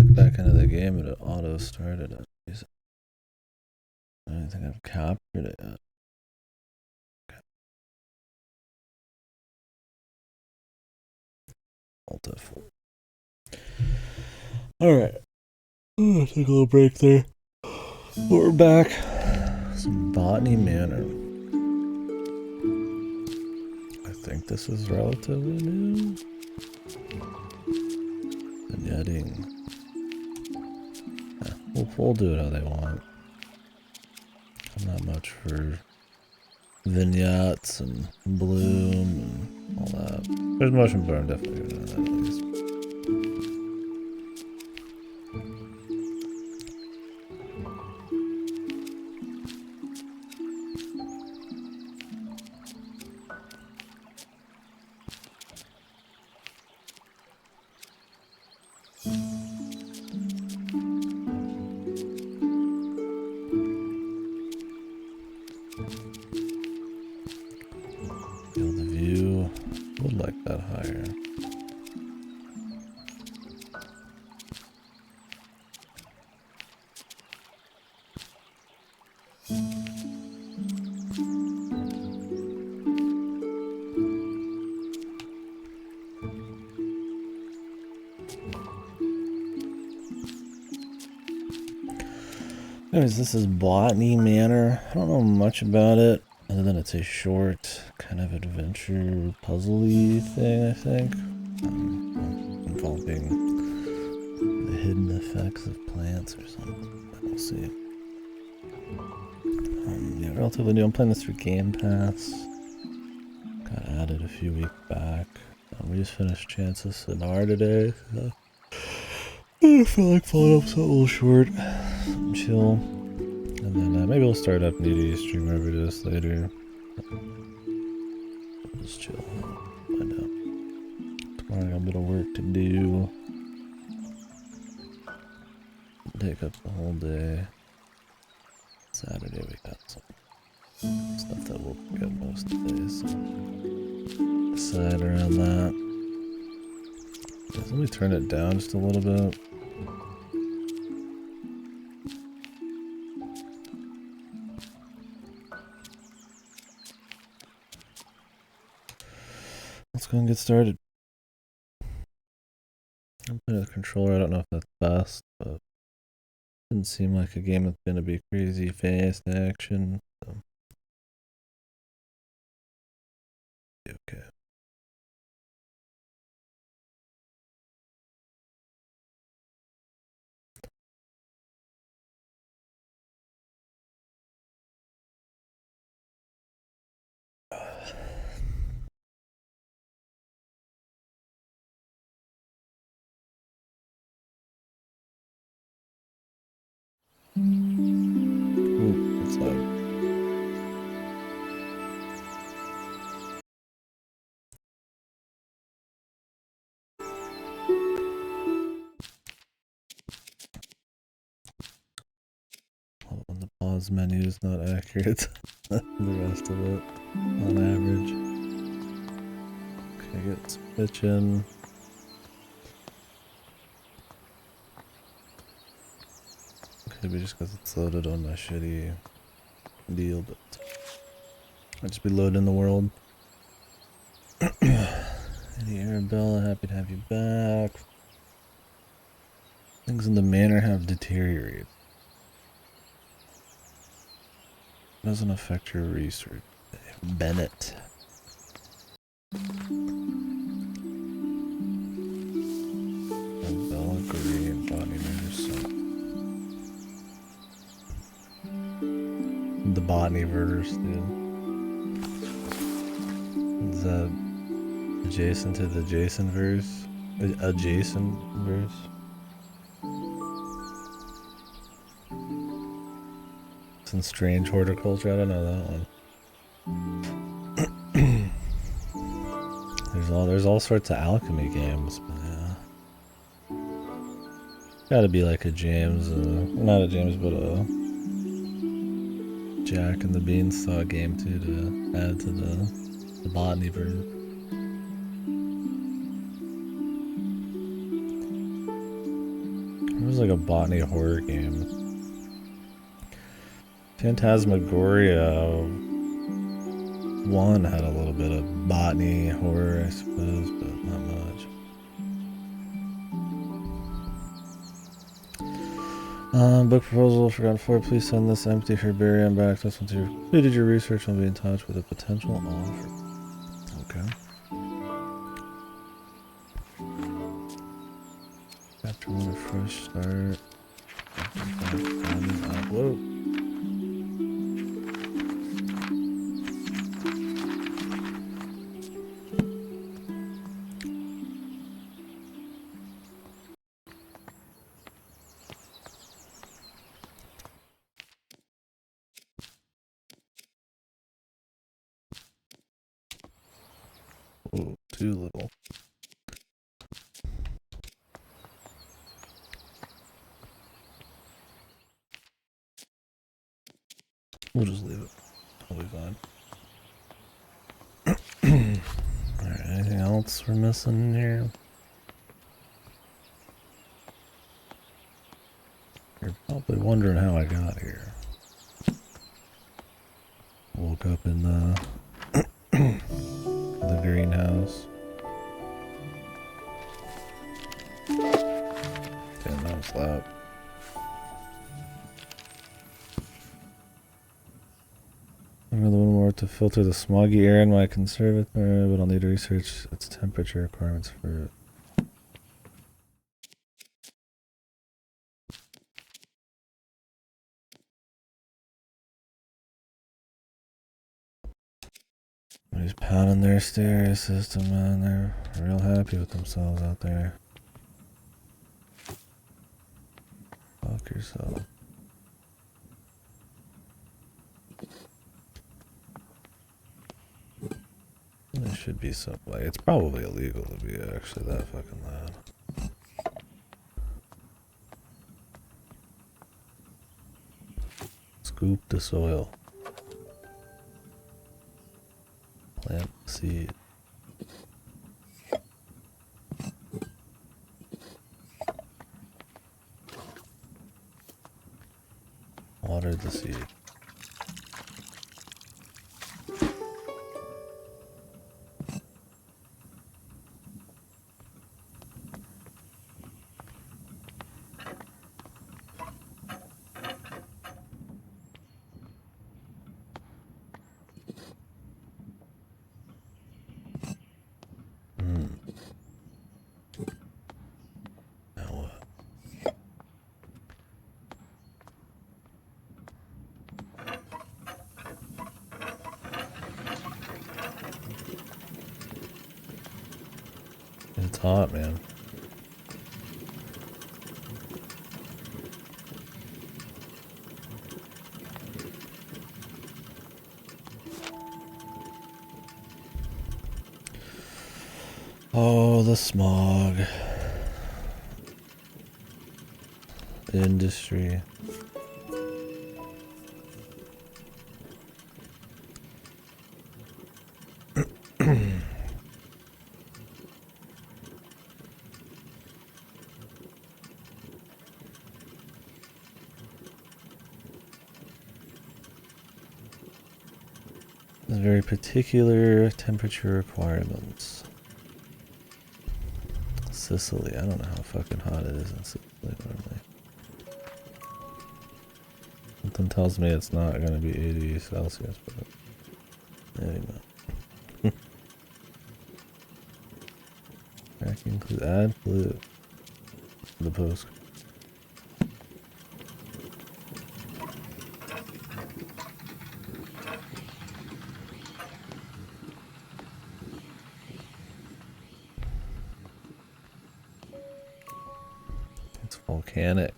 clicked back into the game and it auto started it. I don't think I've captured it yet. Okay. Alt F4. Alright. Take a little break there. We're back. Some Botany Manor. I think this is relatively new. Vignetting. Yeah, we'll do it how they want. I'm not much for vignettes and bloom and all that. There's motion blur, I'm definitely doing that at least. Field of view. Would like that higher. Anyways, this is Botany Manor. I don't know much about it, other than it's a short, kind of adventure, puzzly thing, I think. Involving the hidden effects of plants or something. We'll see. Yeah, relatively new. I'm playing this through Game Pass. Got added a few weeks back. We just finished Chances Sonar today. So I feel like following up something a little short. Something chill. And then maybe we'll start up Needy, stream wherever it is later. Just chill. Find out. Tomorrow I got a bit of work to do. Take up the whole day. Saturday we got some stuff that we'll get most of the days. So decide around that. Let me turn it down just a little bit. Let's go and get started. I'm playing with a controller. I don't know if that's best, but it didn't seem like a game that's gonna be crazy fast action. So. Okay. Ooh, that's loud. When the pause menu is not accurate, the rest of it on average. Okay, get switching. Could be just because it's loaded on my shitty deal, but I'll just be loading the world. Eddie Arabella, happy to have you back. Things in the manor have deteriorated. Doesn't affect your research. Bennett. Arabella Green, Botany Manor, so. The Botany verse, dude. Is that adjacent to the Jason verse? Adjacent verse? Some strange horticulture, I don't know that one. there's all sorts of alchemy games, but yeah. Gotta be like a James, not a James, but a Jack and the Beanstalk game too to add to the botany version. Feels like a botany horror game. Phantasmagoria 1 had a little bit of botany horror, I suppose, but not much. Book proposal, forgotten 4. Please send this empty herbarium back to us once you've completed your research and be in touch with a potential offer. Okay. Chapter 1, a fresh start. Upload. Ooh, too little. We'll just leave it. I'll be fine. Alright, anything else we're missing here? You're probably wondering how I got here. Woke up in the greenhouse. Damn, that was loud. I'm gonna one more to filter the smoggy air in my conservatory, but I'll need to research its temperature requirements for it. He's pounding their stereo system, man. They're real happy with themselves out there. Fuck yourself. There should be some, like, it's probably illegal to be actually that fucking loud. Scoop the soil. Plant the seed. Water the seed. Now what? It's hot, man. Oh, the smog. Industry. There's very particular temperature requirements. Sicily, I don't know how fucking hot it is in Sicily normally. Something tells me it's not gonna be 80 Celsius, but anyway. Tracking clue, add clue to the post. It's volcanic.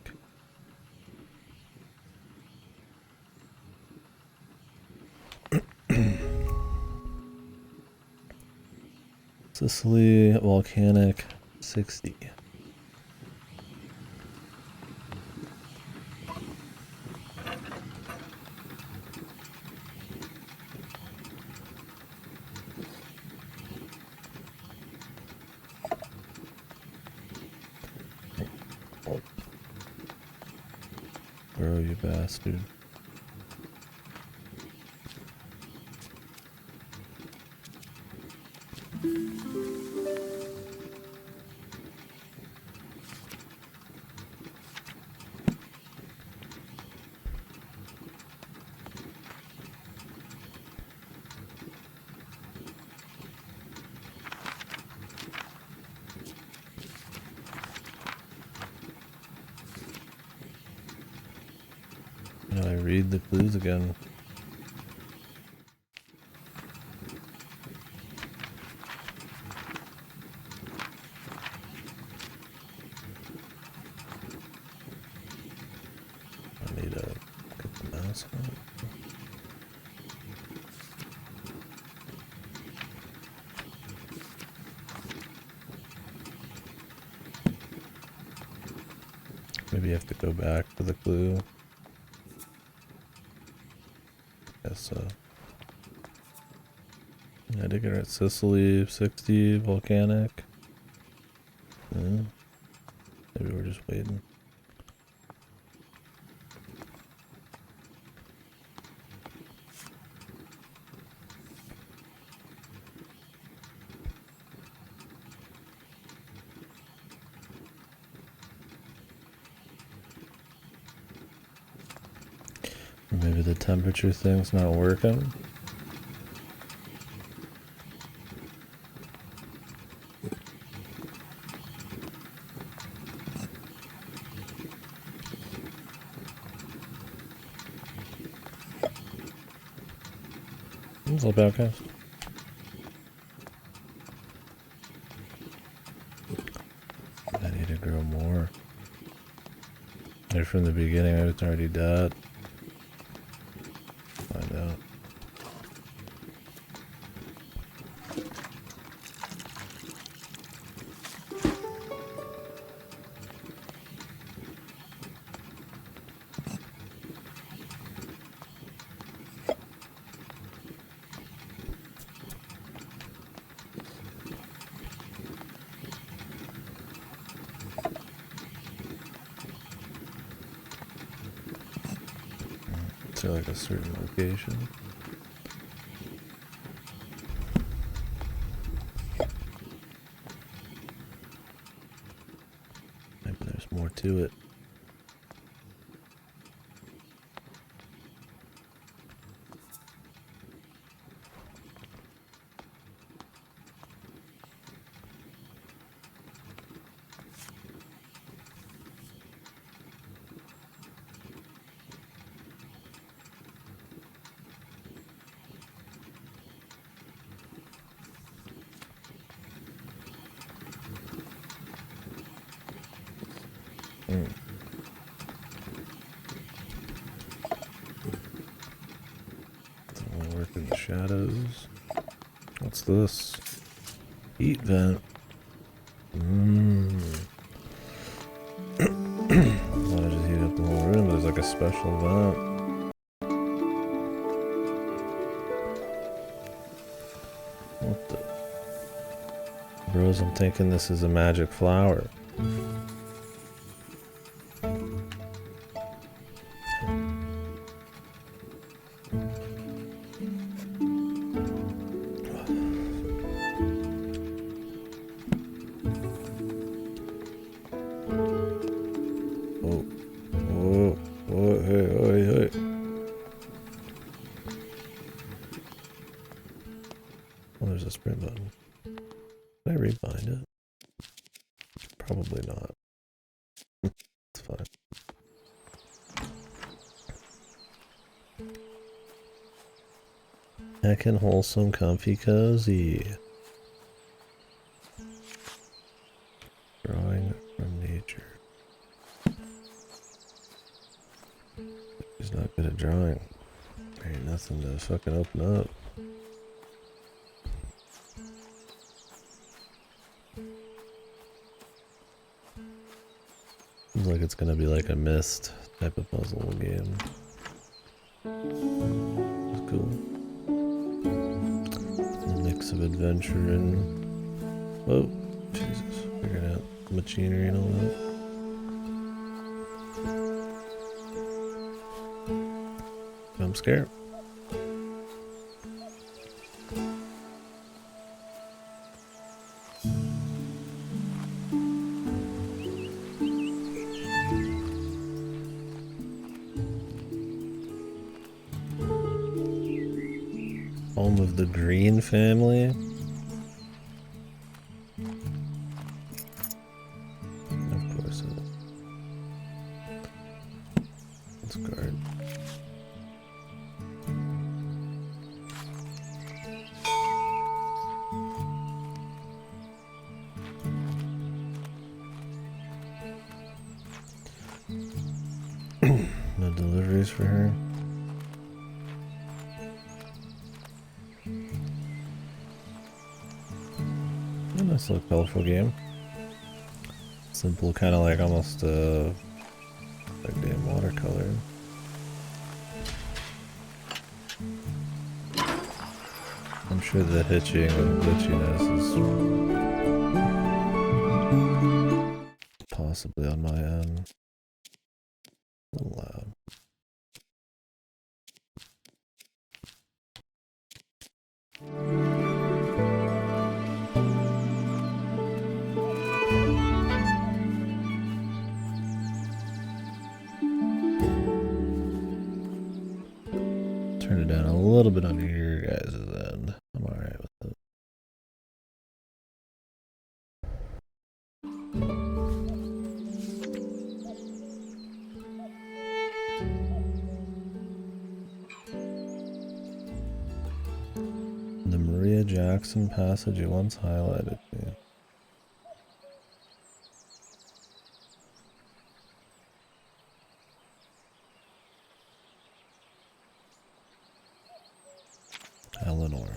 Sicily, volcanic, 60. grow, you bastard. How do I read the clues again? I need to get the mouse on. Maybe you have to go back to the clue. Guess so. I did get it right. Sicily, 60, volcanic. Yeah. Maybe we're just waiting. Or maybe the temperature thing's not working. It's all bad, guys. I need to grow more. Maybe from the beginning I was already dead. Find out. To like a certain location. Maybe there's more to it. Don't work in the shadows. What's this? Heat vent. I want to just heat up the whole room. There's like a special vent. What the? Bros, I'm thinking this is a magic flower. Oh, there's a sprint button. Can I rebind it? Probably not. It's fine. Heckin' wholesome, comfy, cozy. Drawing from nature. He's not good at drawing. There ain't nothing to fucking open up. Seems like it's gonna be like a Myst type of puzzle game. It's cool. A mix of adventure and... Whoa, Jesus. Figuring out machinery and all that. I'm scared. Home of the Green family. Of course it is. Let's guard. No deliveries for her. A nice little colorful game. Simple, kind of like almost like damn watercolor. I'm sure the hitching and glitchiness is possibly on my end. A little loud. Turn it down a little bit on your guys' end. I'm alright with it. The Maria Jackson passage you once highlighted me. Eleanor.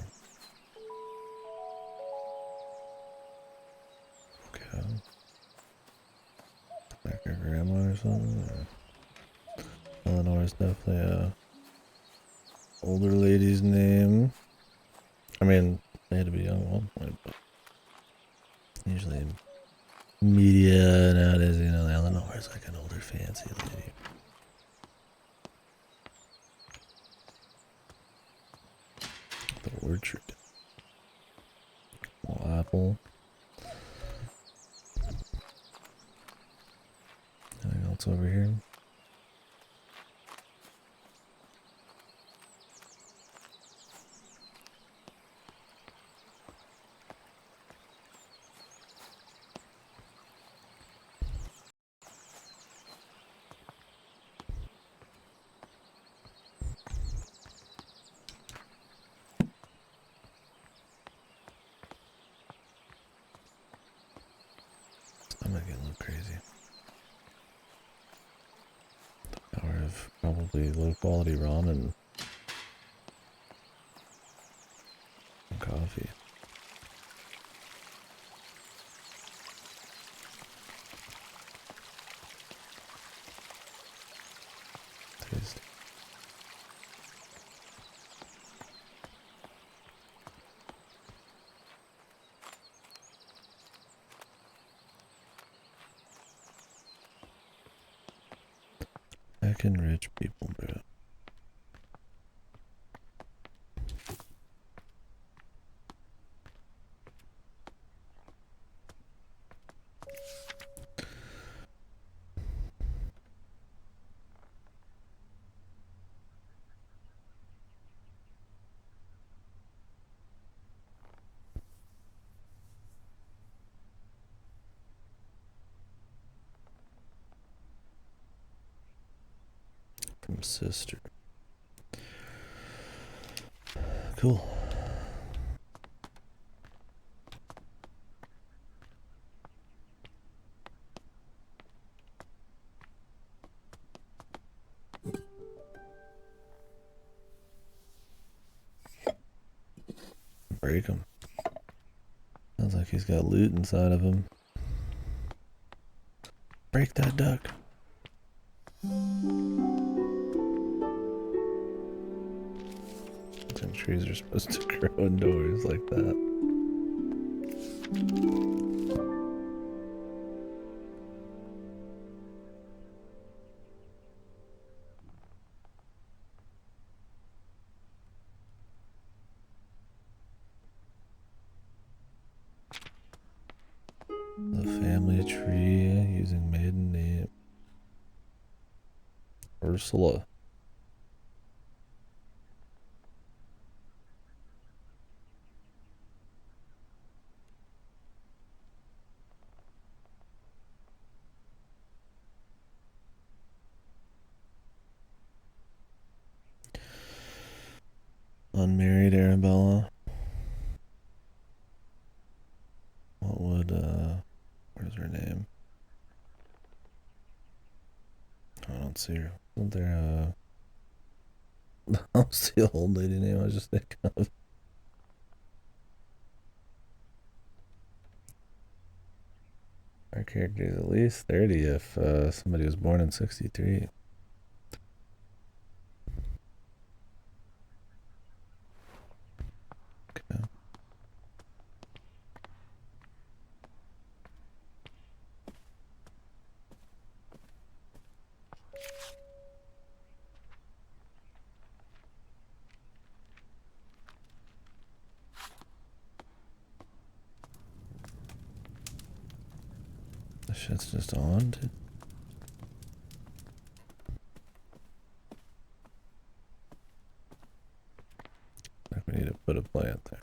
Okay. Like her grandma or something? Or Eleanor is definitely a older lady's name. I mean, they had to be young at one point, but usually in media nowadays, you know, Eleanor is like an older fancy lady. The orchard. Little apple. Anything else over here? I'm gonna get a little crazy. The power of probably low quality ramen and coffee. Tasty. Heckin' rich people, bro. From sister. Cool. Break him. Sounds like he's got loot inside of him. Break that duck. I think trees are supposed to grow indoors like that. Amazing maiden name. Ursula. Unmarried Arabella. What would, where's her name? I don't see her. Isn't there, what's the old lady name I was just thinking of? Our character is at least 30 if somebody was born in 63. Okay. This shit's just on, dude. We need to put a plant there.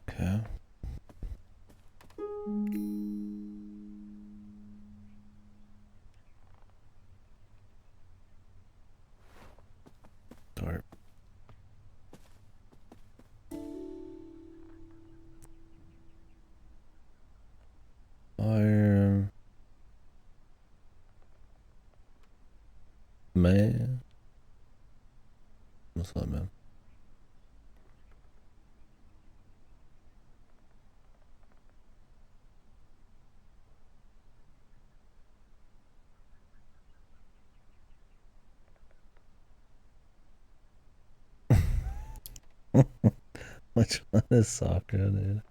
Okay. Dark. Fire. Man. What's up, man? Which one is Sakura, dude?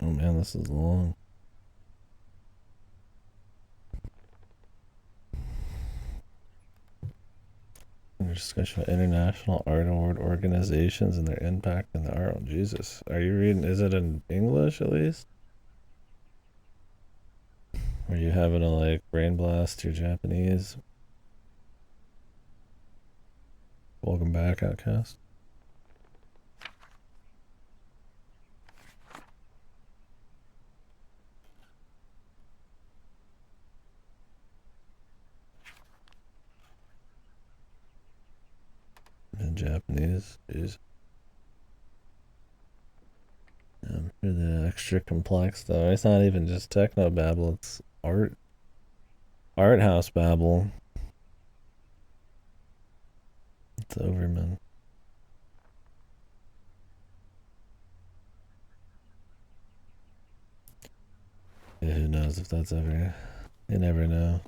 Oh man, this is long. Discussion of international art award organizations and their impact in the art. Oh, Jesus. Are you reading? Is it in English at least? Are you having to like brain blast your Japanese? Welcome back, Outcast. In Japanese, jeez. For the extra complex though, it's not even just techno babble, it's art house babble. It's over, man. Yeah, who knows if that's ever, you never know.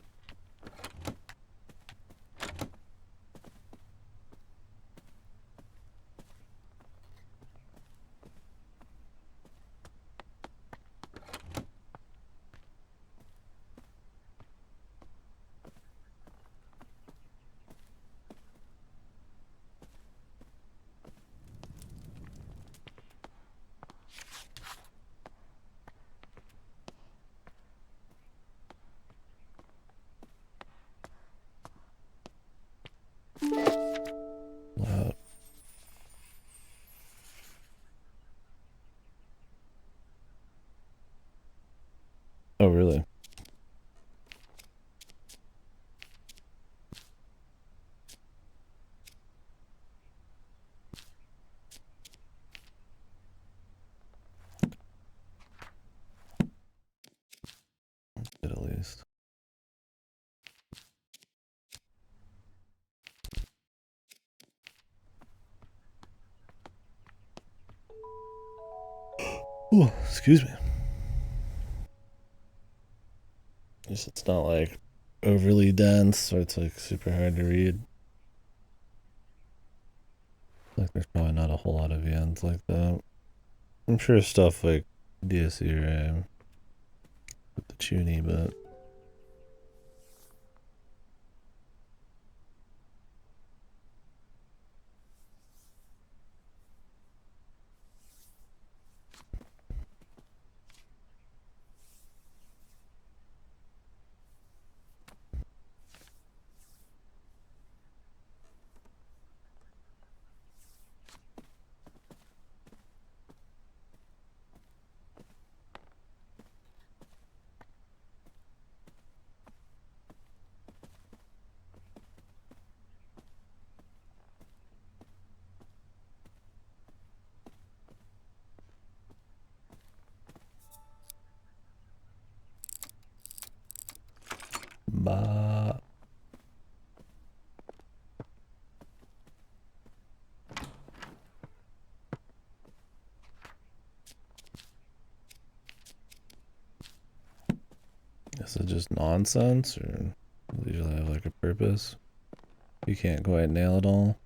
Ooh, excuse me. It's not like overly dense, so it's like super hard to read. Like there's probably not a whole lot of VNs like that. I'm sure stuff like DSE or AM with the tuny, but bah. Is it just nonsense, or does it usually have like a purpose? You can't quite nail it all.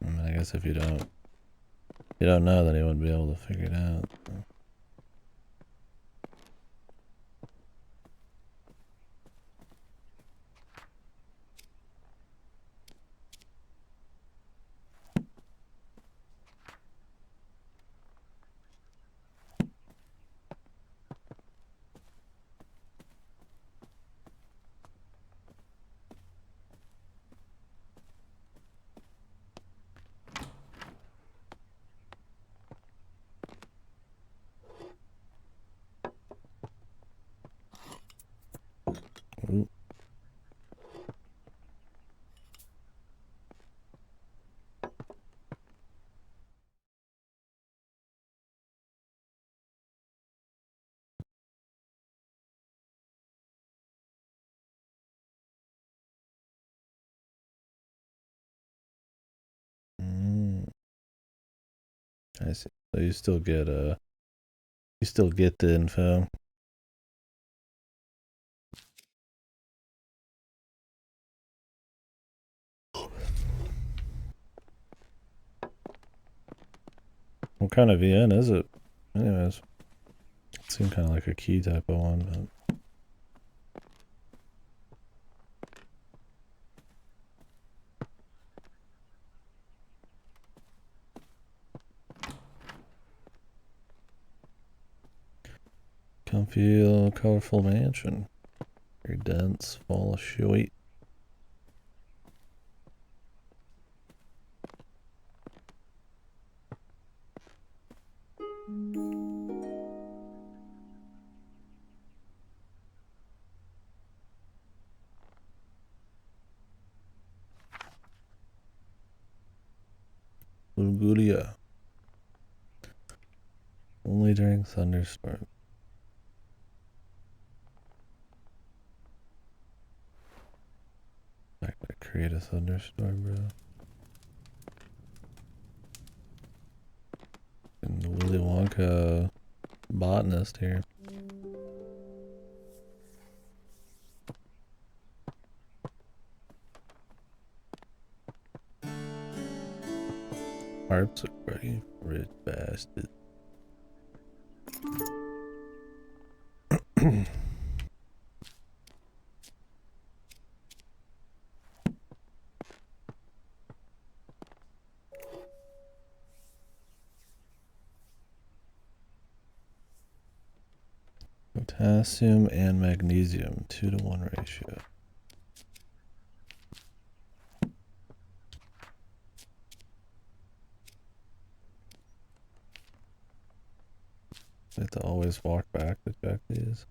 I mean, I guess if you don't know, then you wouldn't be able to figure it out. Ooh. Mm, I see. So you still get the info. What kind of VN is it? Anyways, it seemed kind of like a key type of one, but comfy, colorful mansion. Very dense, full of shit. Luguria. Only during thunderstorms. Not gonna create a thunderstorm, bro. And the Willy Wonka botanist here. Hearts are ready, rich bastard. Potassium and magnesium, 2-to-1 ratio. I have to always walk back to check these.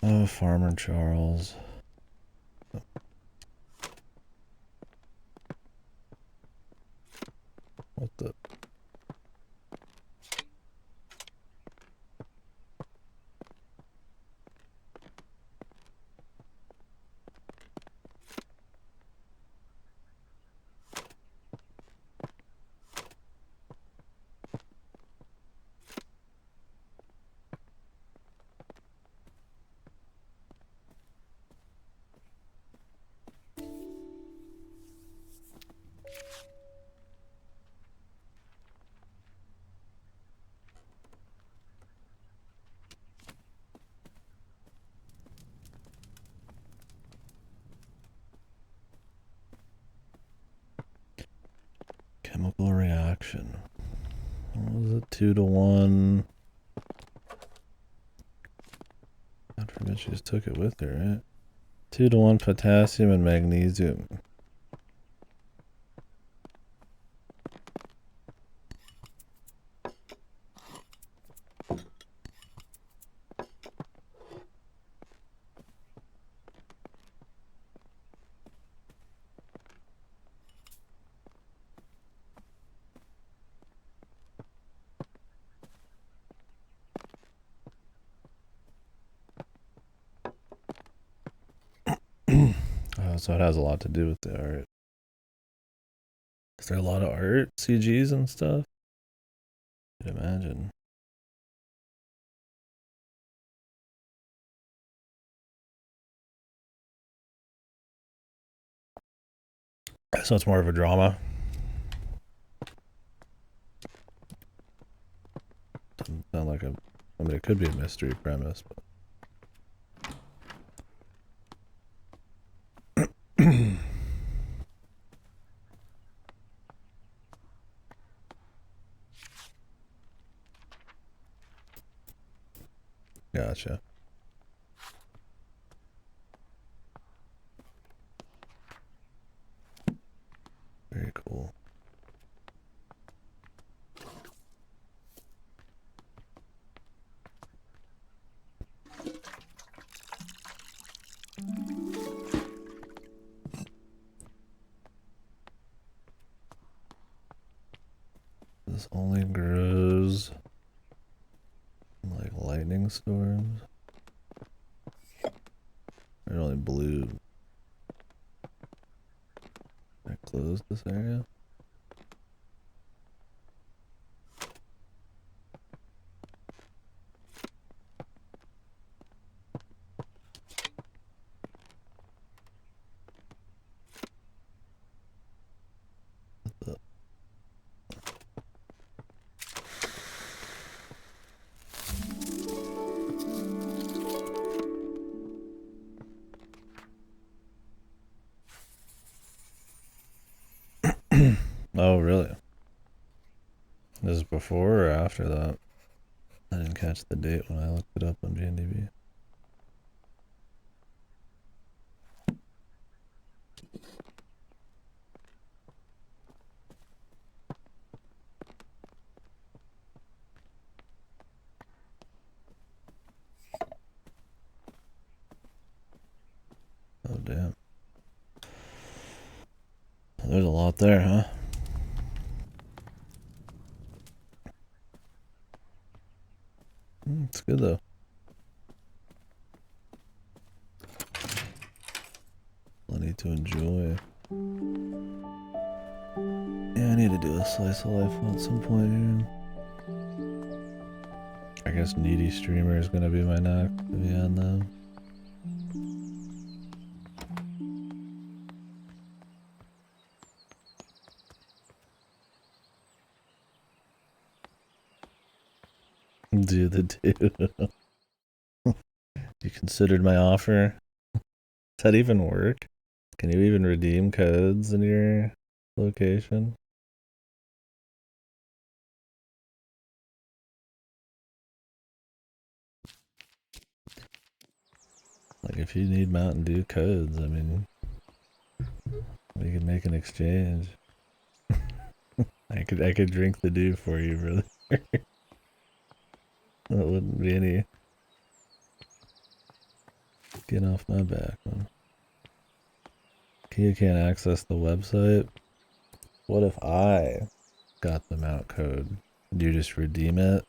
Oh, Farmer Charles. What the? Chemical reaction. What was it? 2-to-1. God forbid she just took it with her, right? 2-to-1 potassium and magnesium. So it has a lot to do with the art. Is there a lot of art, CGs and stuff? I could imagine. So it's more of a drama. Doesn't sound like a... I mean, it could be a mystery premise, but... Gotcha. Very cool. This only grows like lightning storms. It only blew. I closed this area. Oh, really? This is before or after that? I didn't catch the date when I looked it up on GNDB. Oh, damn. There's a lot there, huh? It's good, though. Plenty to enjoy. Yeah, I need to do a slice of life at some point here. I guess needy streamer is gonna be my next to be on them. Do the do. You considered my offer? Does that even work? Can you even redeem codes in your location? Like if you need Mountain Dew codes, I mean, we could make an exchange. I could drink the dew for you, brother. That wouldn't be any get off my back, man. You can't access the website. What if I got the mount code? Do you just redeem it?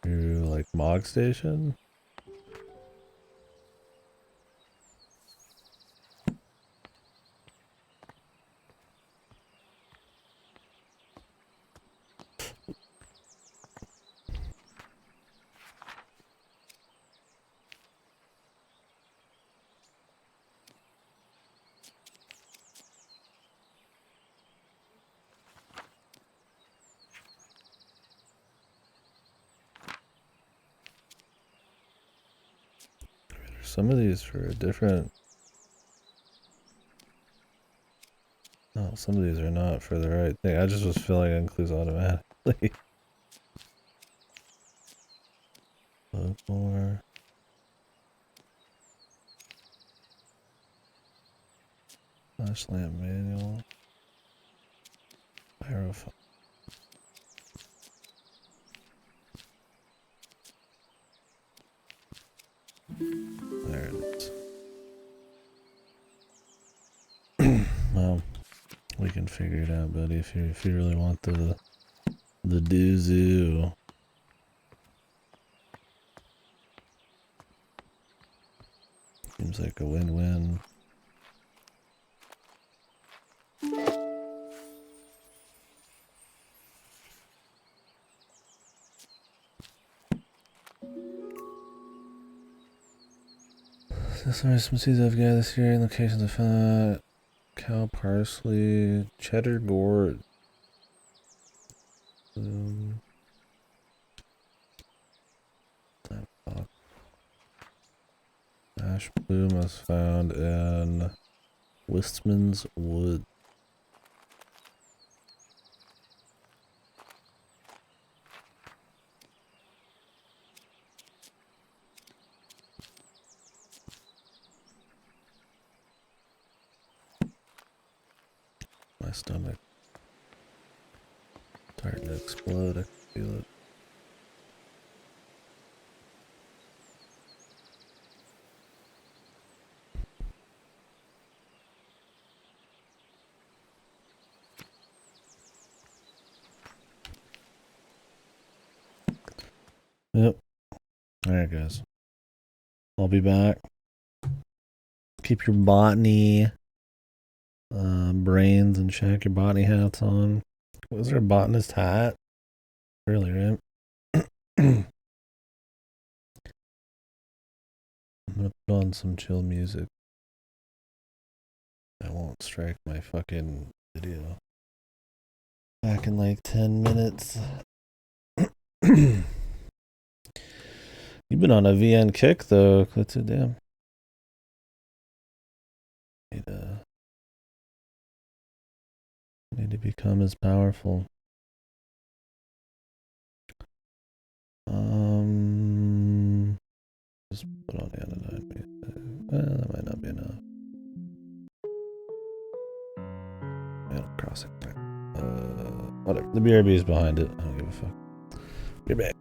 Through like Mog Station? Some of these for a different Well, some of these are not for the right thing. I just was filling in clues automatically. Look more. Flash lamp manual. Pyrophone. There it is. Well, we can figure it out, buddy. If you really want the doozy. Seems like a win-win. This one some seeds I've gathered this year in locations I found cow parsley, cheddar gourd. Ash bloom was found in Wistman's Wood. My stomach starting to explode. I can feel it. Yep. Alright, guys. I'll be back. Keep your botany brains and check your botany hats on. Was there a botanist hat? Really, right? I'm gonna put on some chill music. I won't strike my fucking video. Back in like 10 minutes. You've been on a VN kick though, Klitzu, damn. Need to become as powerful. Just put on the anodyne music. That might not be enough. Animal Crossing. Whatever. The BRB is behind it. I don't give a fuck. You're back.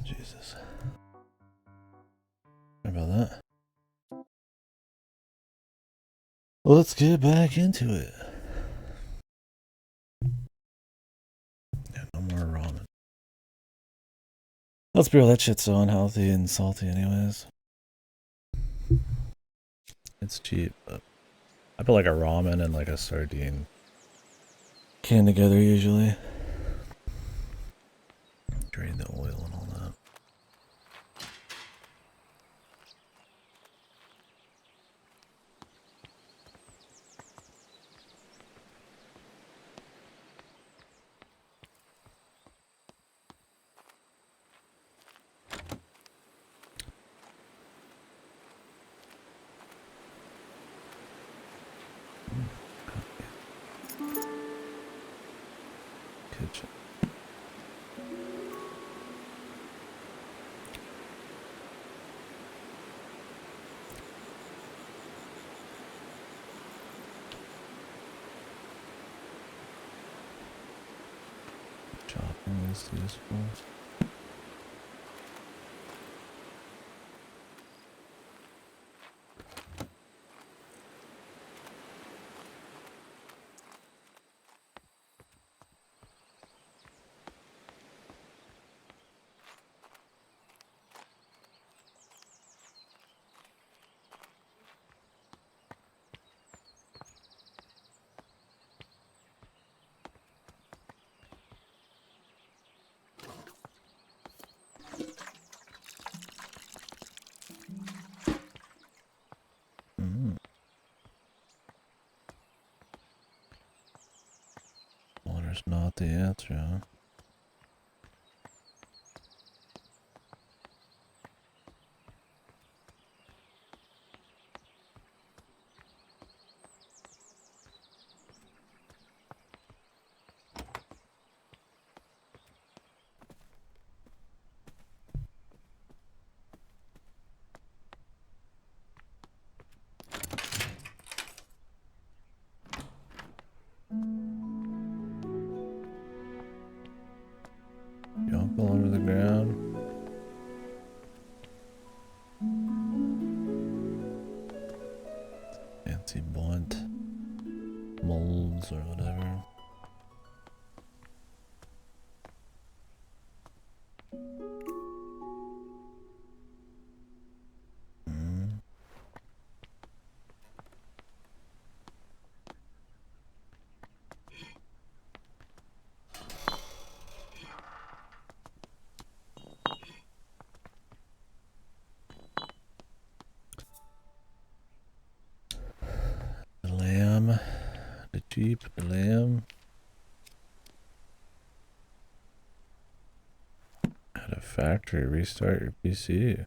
Jesus. Sorry about that. Well, let's get back into it. Yeah, no more ramen. Let's be real, that shit's so unhealthy and salty anyways. It's cheap, but I put like a ramen and like a sardine can together usually. Drain the oil and all that. Kitchen. Chopping is useful. Water's not the answer, huh? Jump all over the ground. Fancy blunt molds or whatever. The lamb. The Jeep, the lamb. At a factory, restart your PC.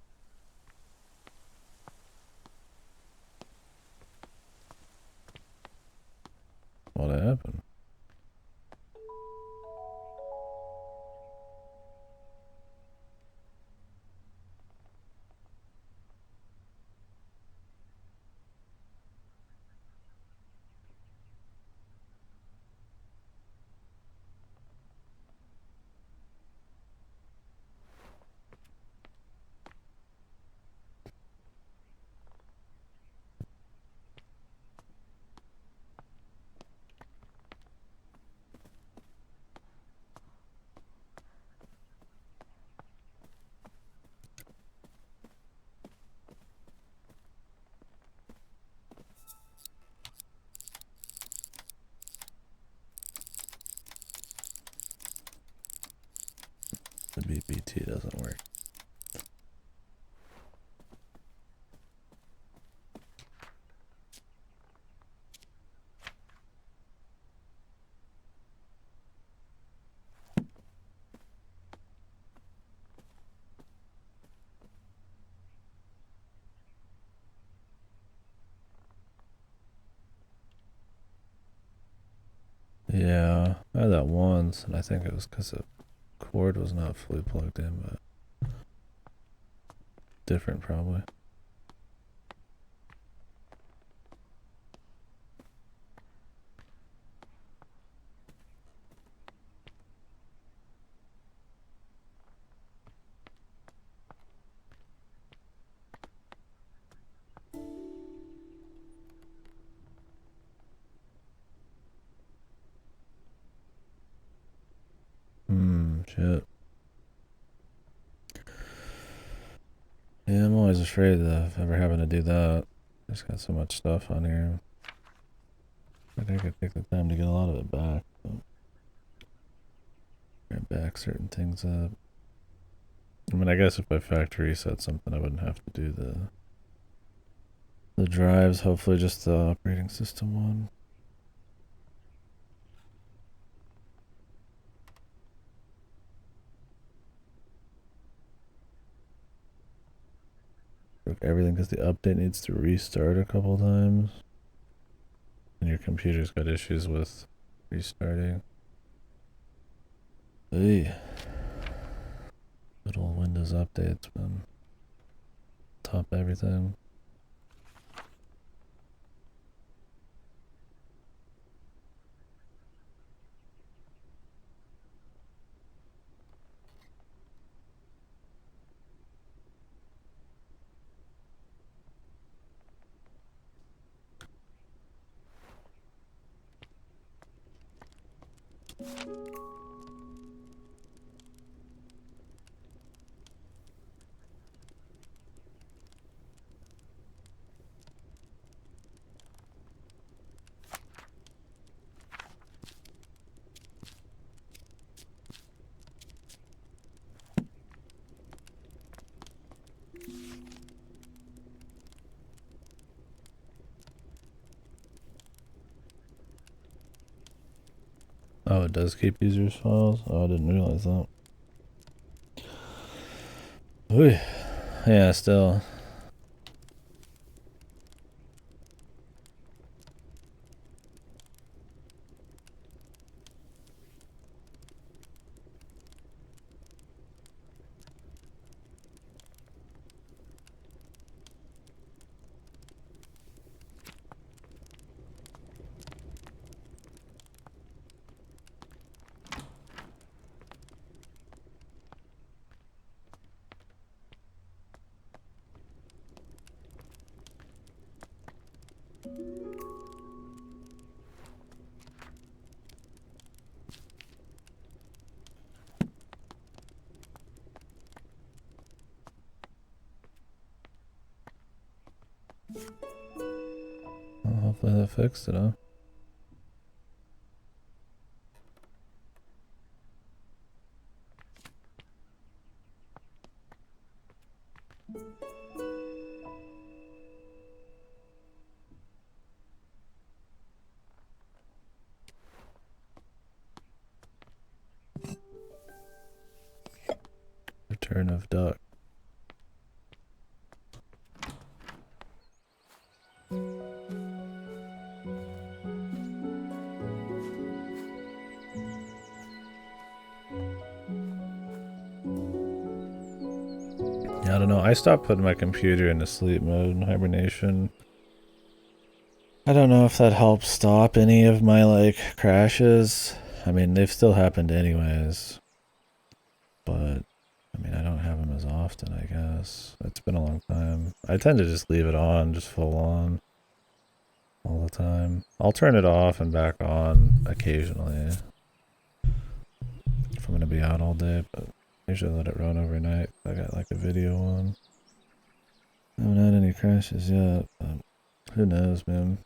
What happened? The BBT doesn't work. Yeah, I had that once, and I think it was because the cord was not fully plugged in, but different probably. Shit. Yeah, I'm always afraid of ever having to do that. I just got so much stuff on here. I think I could take the time to get a lot of it back. But back certain things up. I mean, I guess if I factory reset something, I wouldn't have to do the drives. Hopefully, just the operating system one. Everything because the update needs to restart a couple times. And your computer's got issues with restarting. Hey. Little Windows updates, man. Top everything. Oh, it does keep users' files? Oh, I didn't realize that. Ooh. Yeah, still. Well, hopefully that fixed it, huh? Return of duck. Yeah, I don't know. I stopped putting my computer into sleep mode and hibernation. I don't know if that helps stop any of my, like, crashes. I mean, they've still happened anyways. But, I mean, I don't have them as often, I guess. It's been a long time. I tend to just leave it on, just full on. All the time. I'll turn it off and back on occasionally. If I'm gonna be out all day, but I usually let it run overnight. I got like a video on. I haven't had any crashes yet, but who knows, man.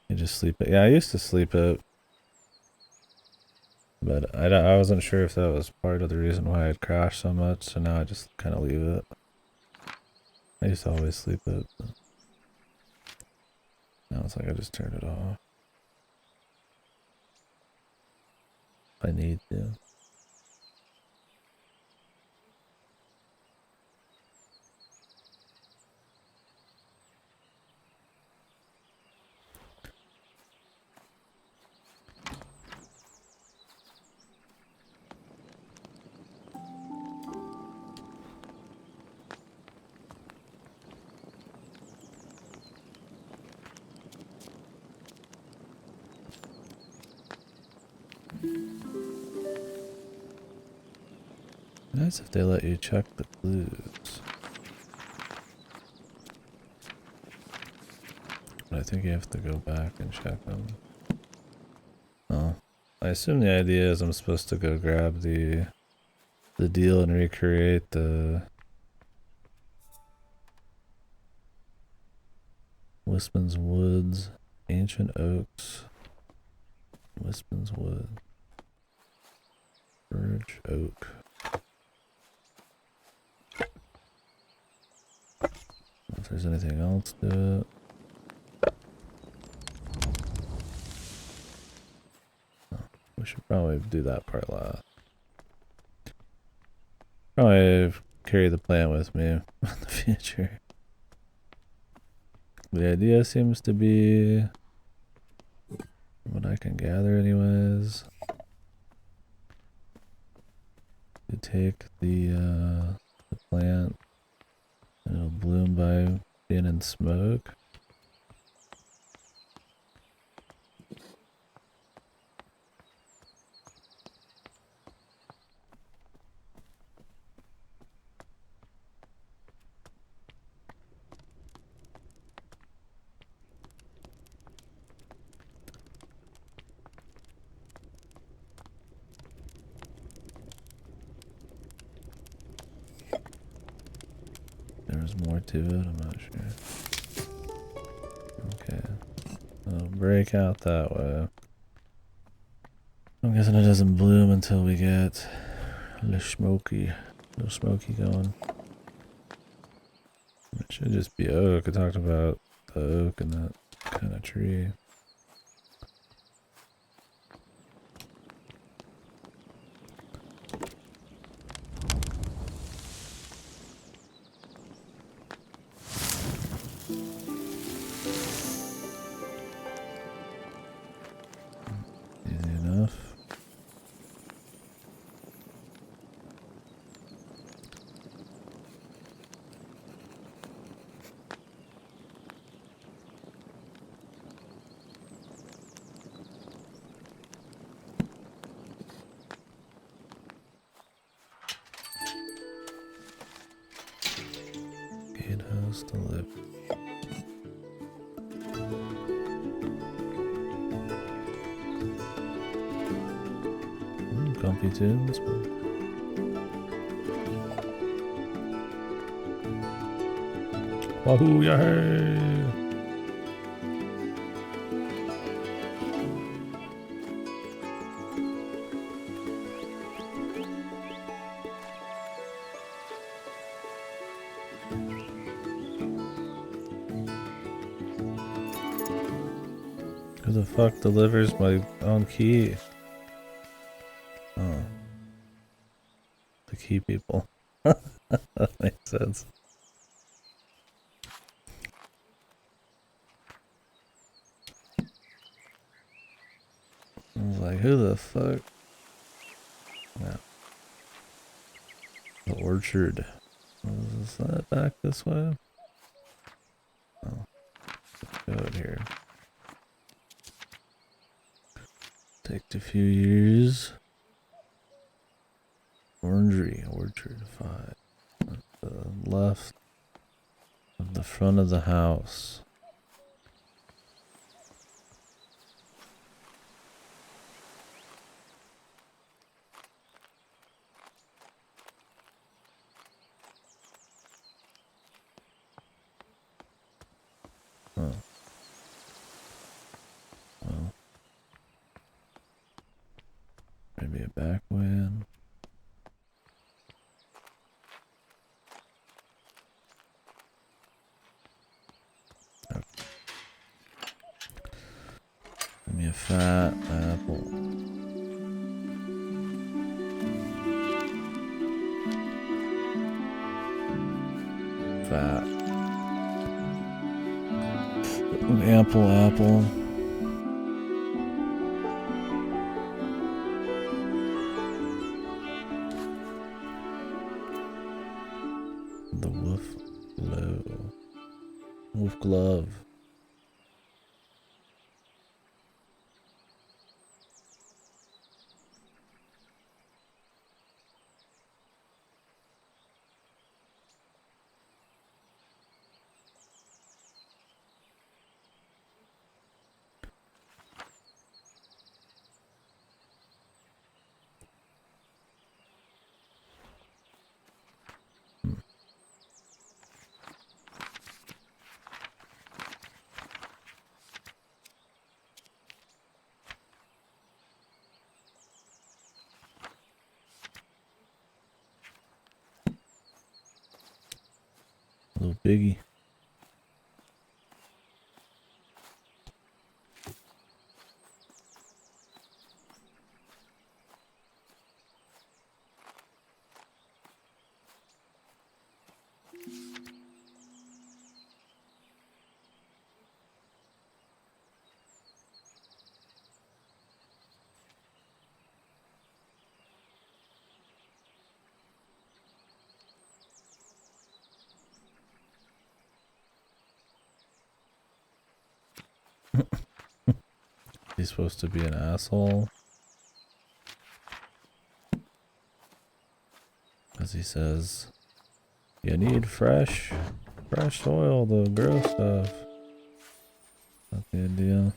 You just sleep it. Yeah, I used to sleep it But I wasn't sure if that was part of the reason why I'd crashed so much, so now I just kind of leave it. I used to always sleep it, but now it's like I just turn it off. If I need to. Nice if they let you check the clues. But I think you have to go back and check them. Oh. I assume the idea is I'm supposed to go grab the deal and recreate the Wispman's Woods, Ancient Oaks, Wispman's Wood, Birch Oak. If there's anything else to it. Oh, we should probably do that part last. Probably carry the plant with me in the future. The idea seems to be, what I can gather anyways, to take the plant and it'll bloom by being in smoke. There's more to it, I'm not sure. Okay. I'll break out that way. I'm guessing it doesn't bloom until we get the smoky going. It should just be oak. I talked about the oak and that kind of tree. Easy enough. Gatehouse to live. Comfy tunes. Wahoo! Yay! Who the fuck delivers my own key? Oh. The key people. That makes sense. I was like, who the fuck? Yeah. The orchard. Is that back this way? Oh. Let's go out here. Takes a few years. Orangery, orchard 5. At the left of the front of the house. Oh. Well. be a back way in. Okay. Give me a fat apple. Fat. An ample apple. The wolf glove. Wolf glove. Little biggie. He's supposed to be an asshole. As he says, you need fresh soil to grow stuff. Not the idea.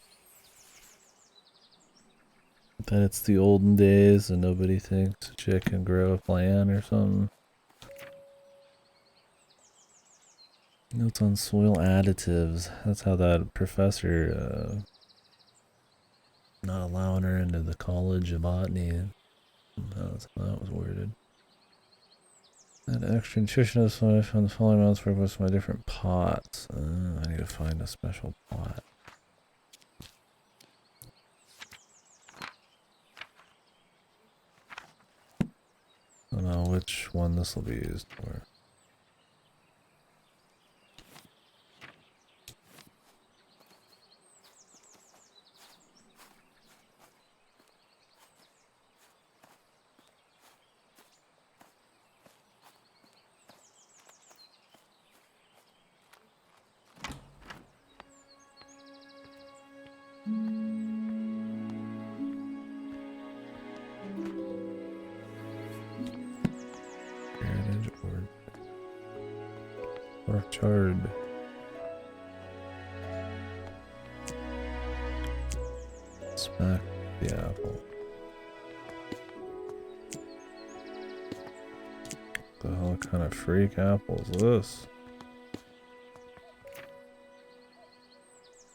That it's the olden days and nobody thinks a chick can grow a plant or something. Notes on soil additives. That's how that professor, not allowing her into the College of Botany. That's how that was worded. That extra nutritionist when I found the following amounts for most of my different pots. I need to find a special pot. I don't know which one this will be used for. Heritage orchard. Smack the apple. The hell kind of freak apple is this?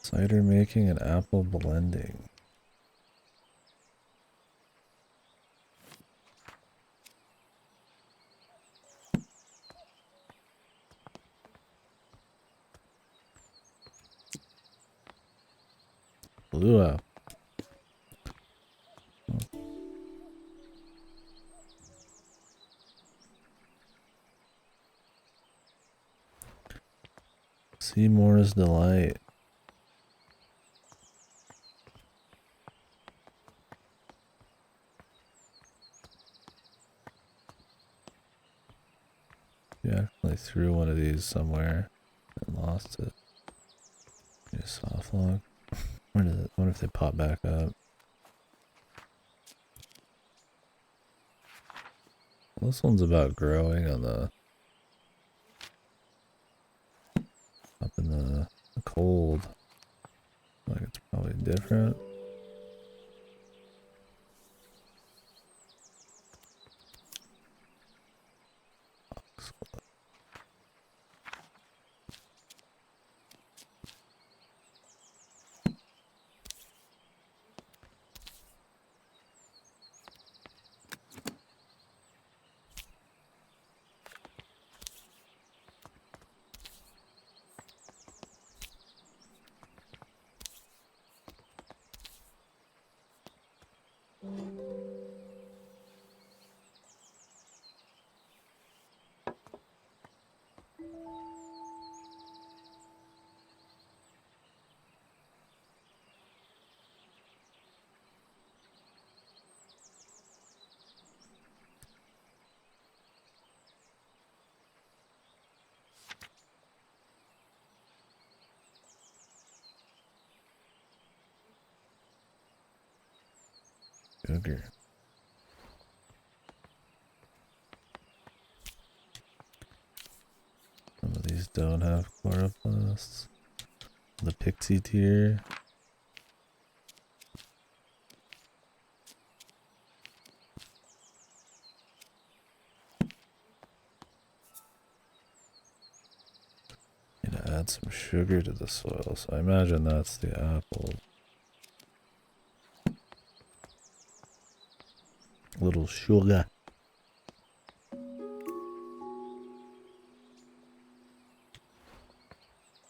Cider making and apple blending. Blue apple. Seymour's Delight. You actually threw one of these somewhere and lost it. Just soft log. Where did it? I wonder if they pop back up. Well, this one's about growing on the up in the cold. Like it's probably different. sugar. Some of these don't have chloroplasts. The pixie tier. Need to add some sugar to the soil, so I imagine that's the apple. Little sugar.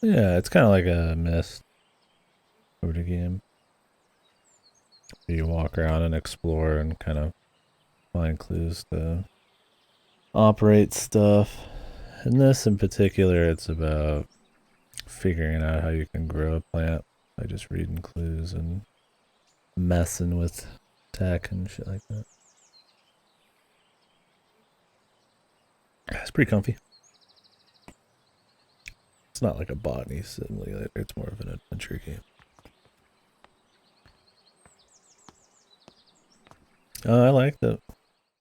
Yeah, it's kind of like a mist sort of game. You walk around and explore and kind of find clues to operate stuff. In this in particular, it's about figuring out how you can grow a plant by just reading clues and messing with tech and shit like that. It's pretty comfy. It's not like a botany simulator, it's more of an adventure game. I liked it.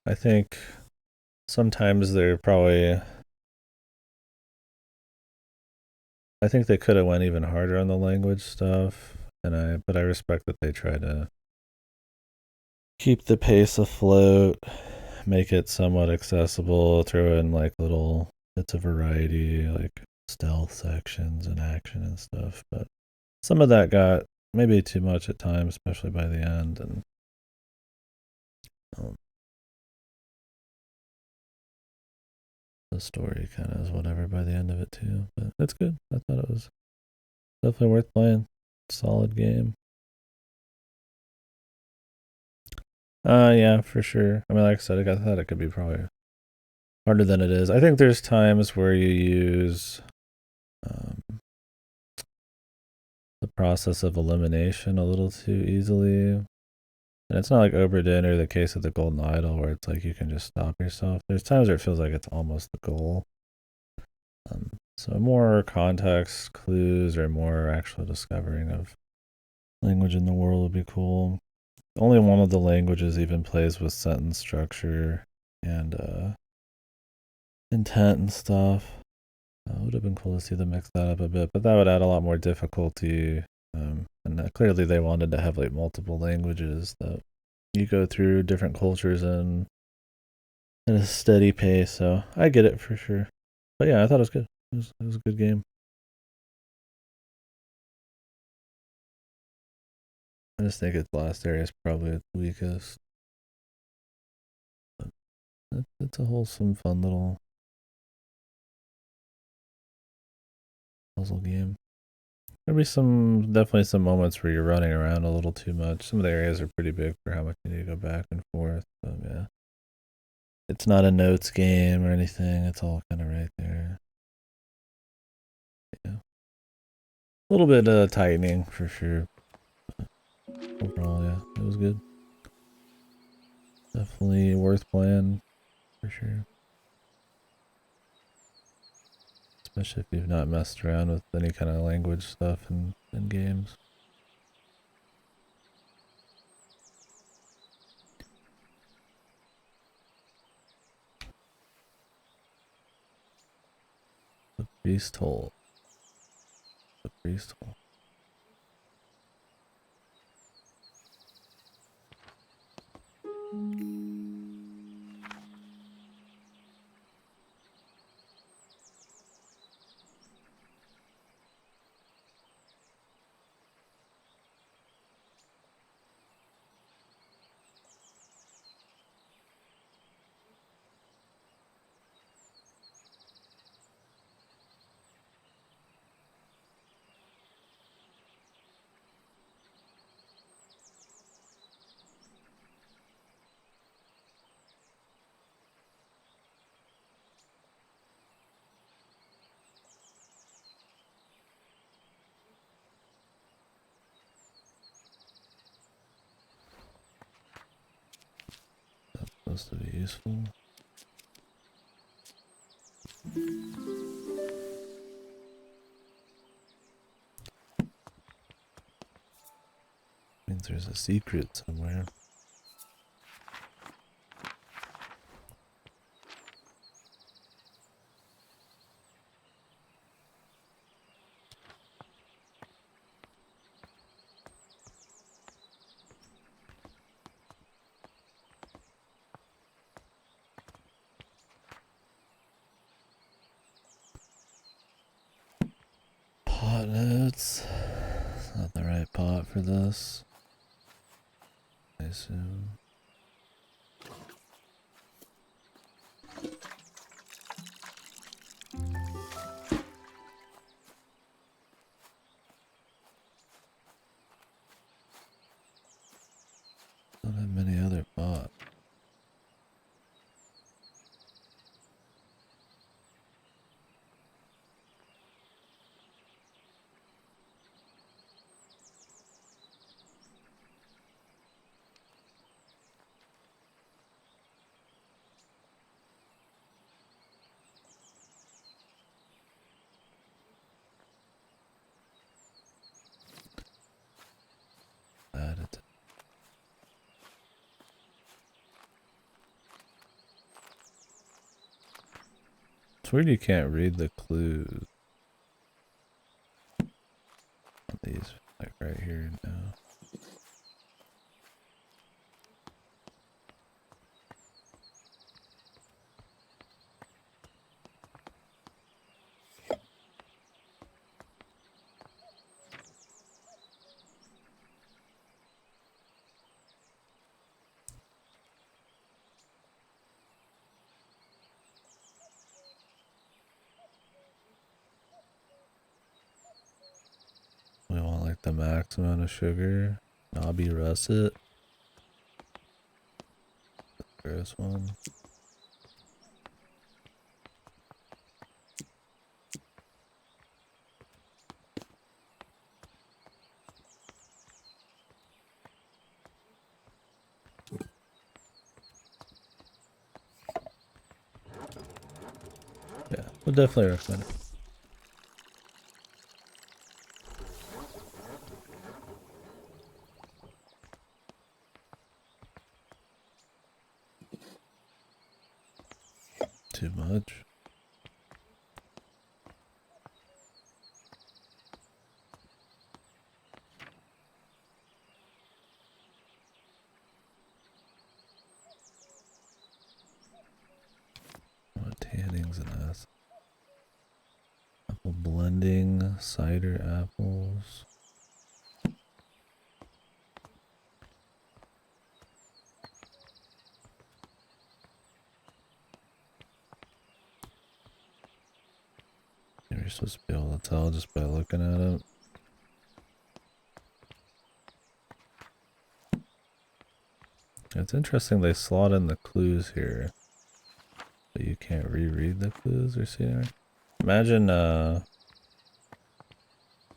I think sometimes they're probably... I think they could have went even harder on the language stuff, but I respect that they try to keep the pace afloat, make it somewhat accessible, throw in like little bits of variety, like stealth sections and action and stuff. But some of that got maybe too much at times, especially by the end, and the story kind of is whatever by the end of it too. But it's good. I thought it was definitely worth playing. Solid game. Yeah, for sure. I mean, like I said, I thought it could be probably harder than it is. I think there's times where you use the process of elimination a little too easily. And it's not like Oberdin or the case of the Golden Idol where it's like you can just stop yourself. There's times where it feels like it's almost the goal. So more context clues or more actual discovering of language in the world would be cool. Only one of the languages even plays with sentence structure and intent and stuff. It would have been cool to see them mix that up a bit, but that would add a lot more difficulty. And clearly they wanted to have like multiple languages that you go through different cultures in at a steady pace. So I get it for sure. But yeah, I thought it was good. It was a good game. I just think its last area is probably its weakest. But it's a wholesome, fun little puzzle game. There'll be definitely some moments where you're running around a little too much. Some of the areas are pretty big for how much you need to go back and forth. But yeah, it's not a notes game or anything. It's all kind of right there. Yeah, a little bit tightening for sure. But overall, yeah, it was good. Definitely worth playing for sure. Especially if you've not messed around with any kind of language stuff in games. The priest hole. The priest hole. Supposed to be useful. Means there's a secret somewhere. pots. It's not the right pot for this, I assume. Don't have many other pots. Add it. It's weird you can't read the clues on these, like right here now. We want like the max amount of sugar. Knobby russet. First one. Yeah, we'll definitely recommend it. Too much. What tannings and acid. Apple blending, cider apples. You're supposed to be able to tell just by looking at it. It's interesting they slot in the clues here, but you can't reread the clues or see it. Imagine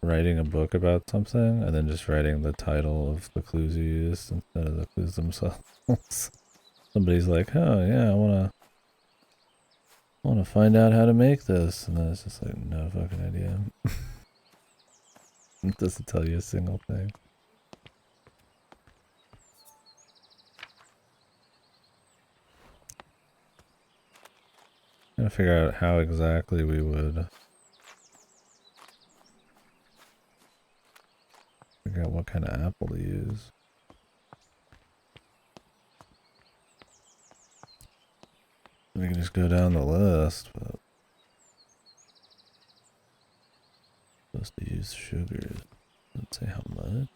writing a book about something and then just writing the title of the clues you used instead of the clues themselves. Somebody's like, oh yeah, I wanna find out how to make this, and then it's just like, no fucking idea. It doesn't tell you a single thing. Trying to figure out how exactly we would figure out what kind of apple to use. We can just go down the list, but supposed to use sugars. Doesn't say how much.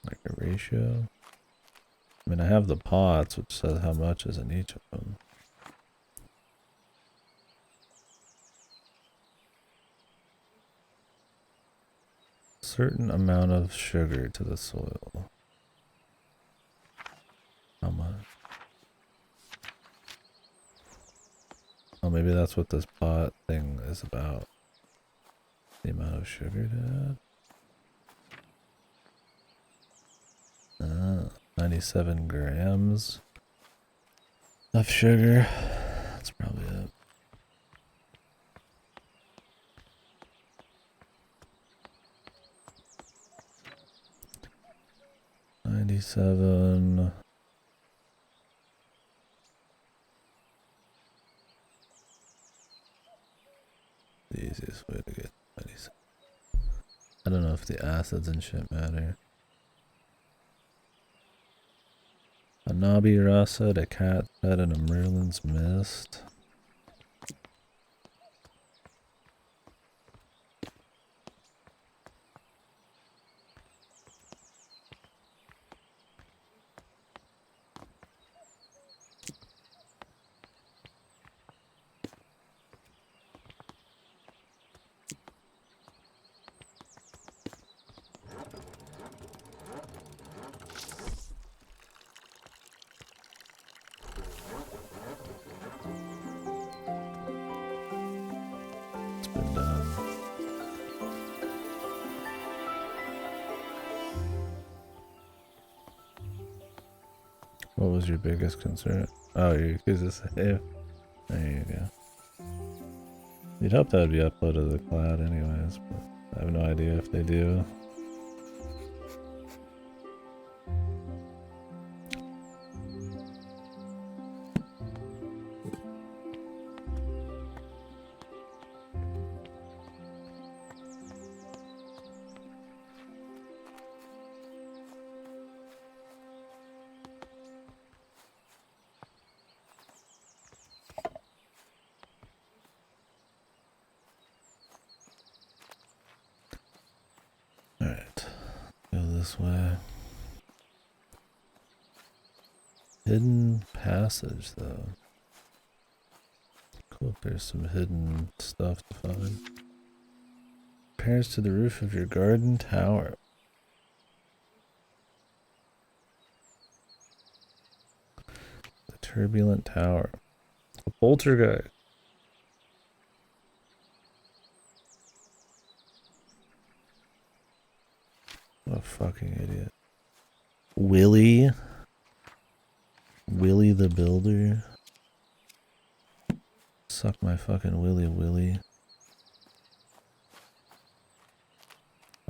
Like a ratio. I mean, I have the pots, which says how much is in each of them. Certain amount of sugar to the soil. How much? Oh, maybe that's what this pot thing is about. The amount of sugar to add. 97 grams of sugar. That's probably it. $97. The easiest way to get 97. I don't know if the acids and shit matter. A knobby russet, a cat's head, and a Merlin's mist. What was your biggest concern? Oh, your Yakuza save. There you go. You'd hope that would be uploaded to the cloud anyways, but I have no idea if they do. Alright, go this way. Hidden passage, though. Cool if there's some hidden stuff to find. Repairs to the roof of your garden tower. The turbulent tower. A poltergeist. What a fucking idiot. Willie. Willie the Builder. Suck my fucking Willie.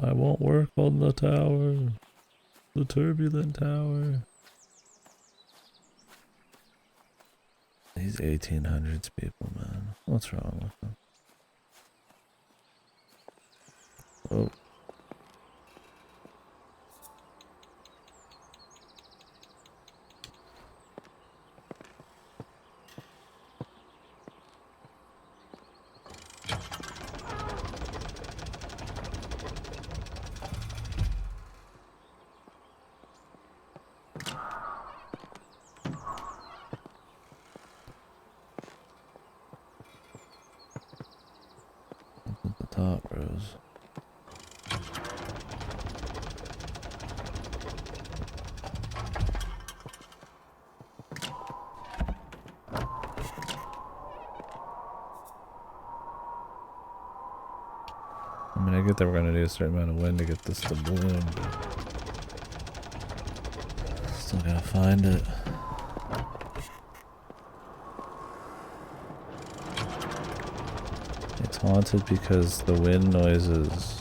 I won't work on the tower. The turbulent tower. These 1800s people, man. What's wrong with them? Oh. At the top, Rose. I mean, I get that we're gonna need a certain amount of wind to get this to bloom, but still gotta find it. It's haunted because the wind noises.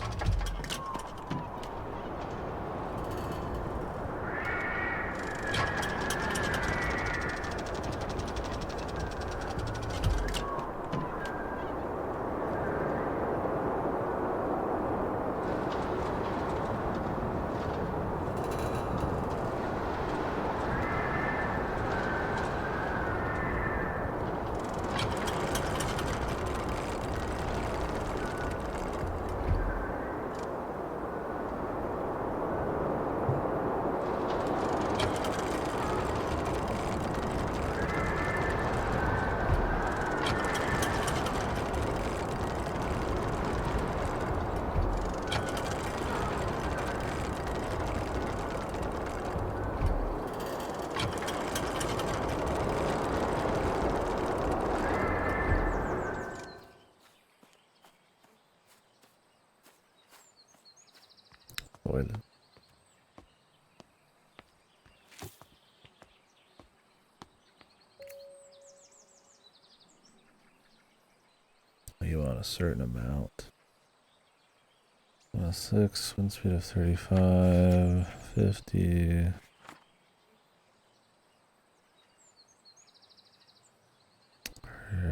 Boiling. You want a certain amount. 6, wind speed of 35, 50.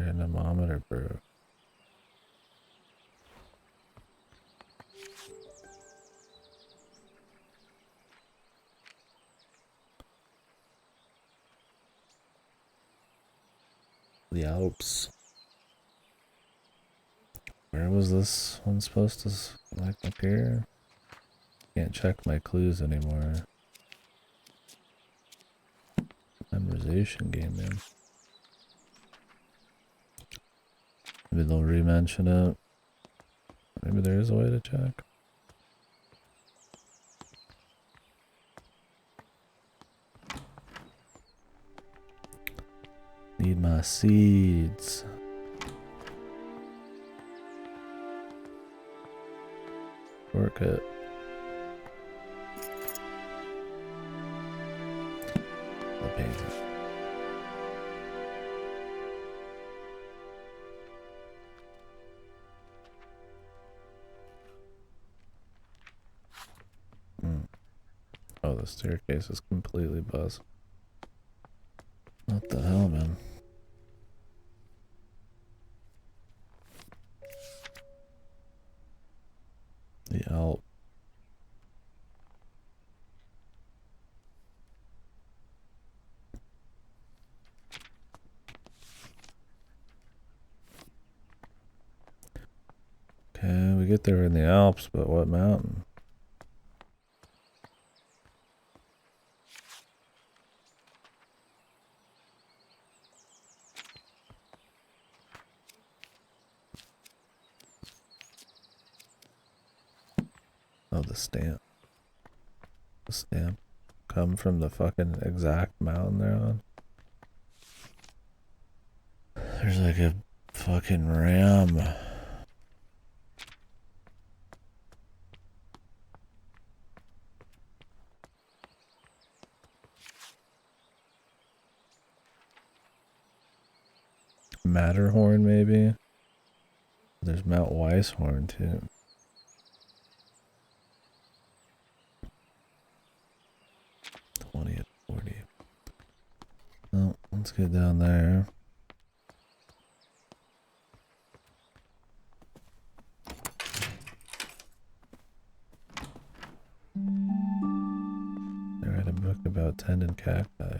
Anemometer broke. The Alps. Where was this one supposed to like appear? Can't check my clues anymore. Memorization game, man. Maybe they'll re-mention it. Maybe there is a way to check. Need my seeds. Work it. painting. Oh, the staircase is completely buzzed. What the hell, man? The Alp. Okay, we get there in the Alps, but what mountain? Oh, the stamp. The stamp come from the fucking exact mountain they're on. There's like a fucking ram. Matterhorn, maybe? There's Mount Weisshorn, too. $20 at $40. Well, let's get down there. I read a book about tendon cacti.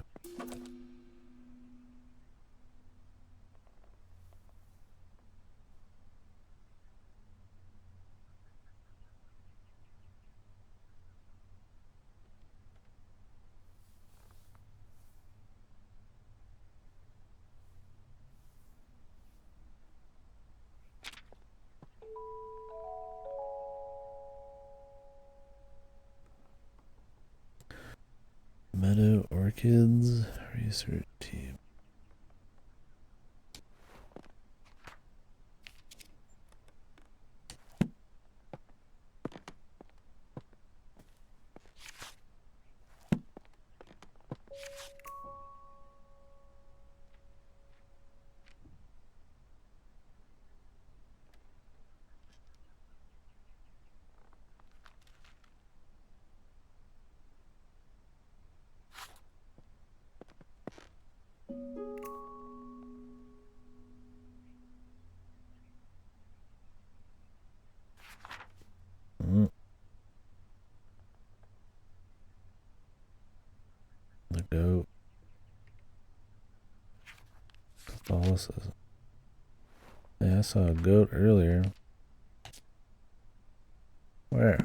Meadow Orchids Research Team. The goat. Catholicism. Yeah, I saw a goat earlier. Where?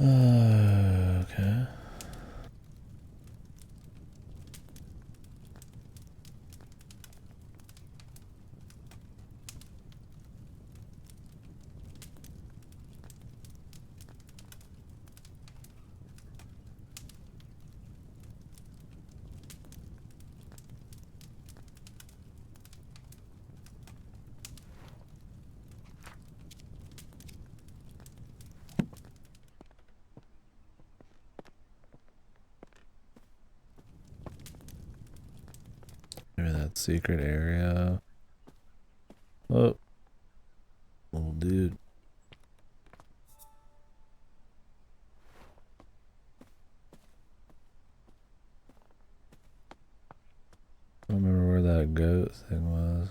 Okay. Maybe that secret area. Oh, little dude. I don't remember where that goat thing was.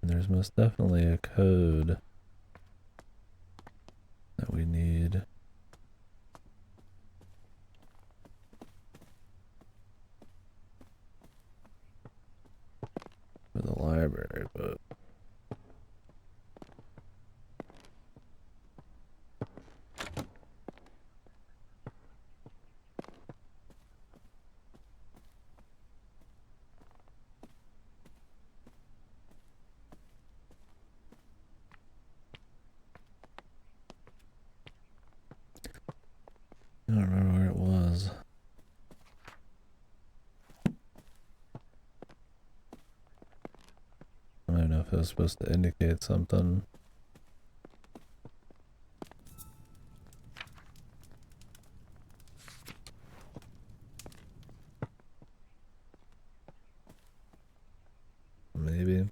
And there's most definitely a code that we need. it was supposed to indicate something. Maybe.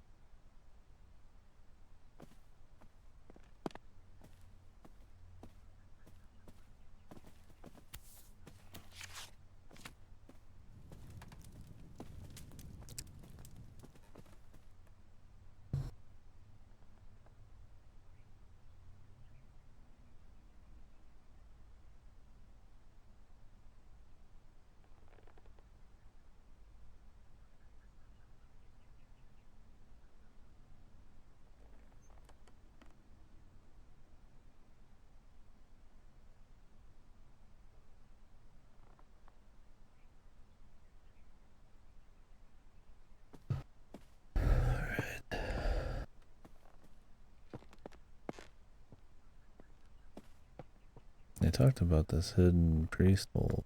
They talked about this hidden priest hole.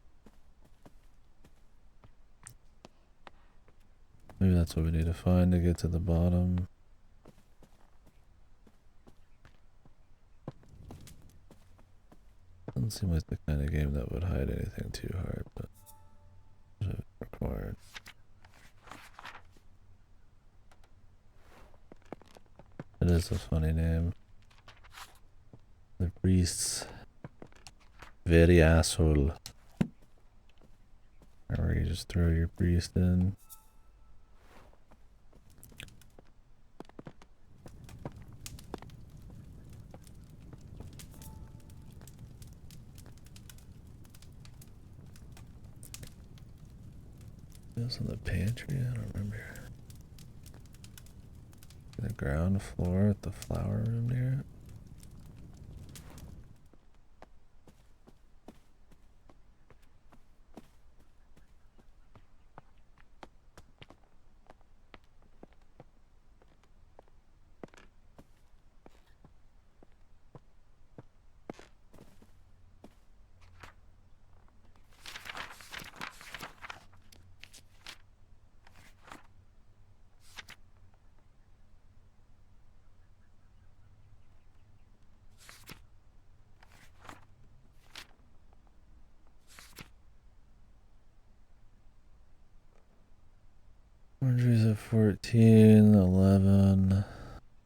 Maybe that's what we need to find to get to the bottom. Doesn't seem like the kind of game that would hide anything too hard, but it's required. It is a funny name. The priests. Very asshole. Or you just throw your priest in. It was in the pantry, I don't remember. The ground floor at the flower room near it. Orangeries at 14, 11,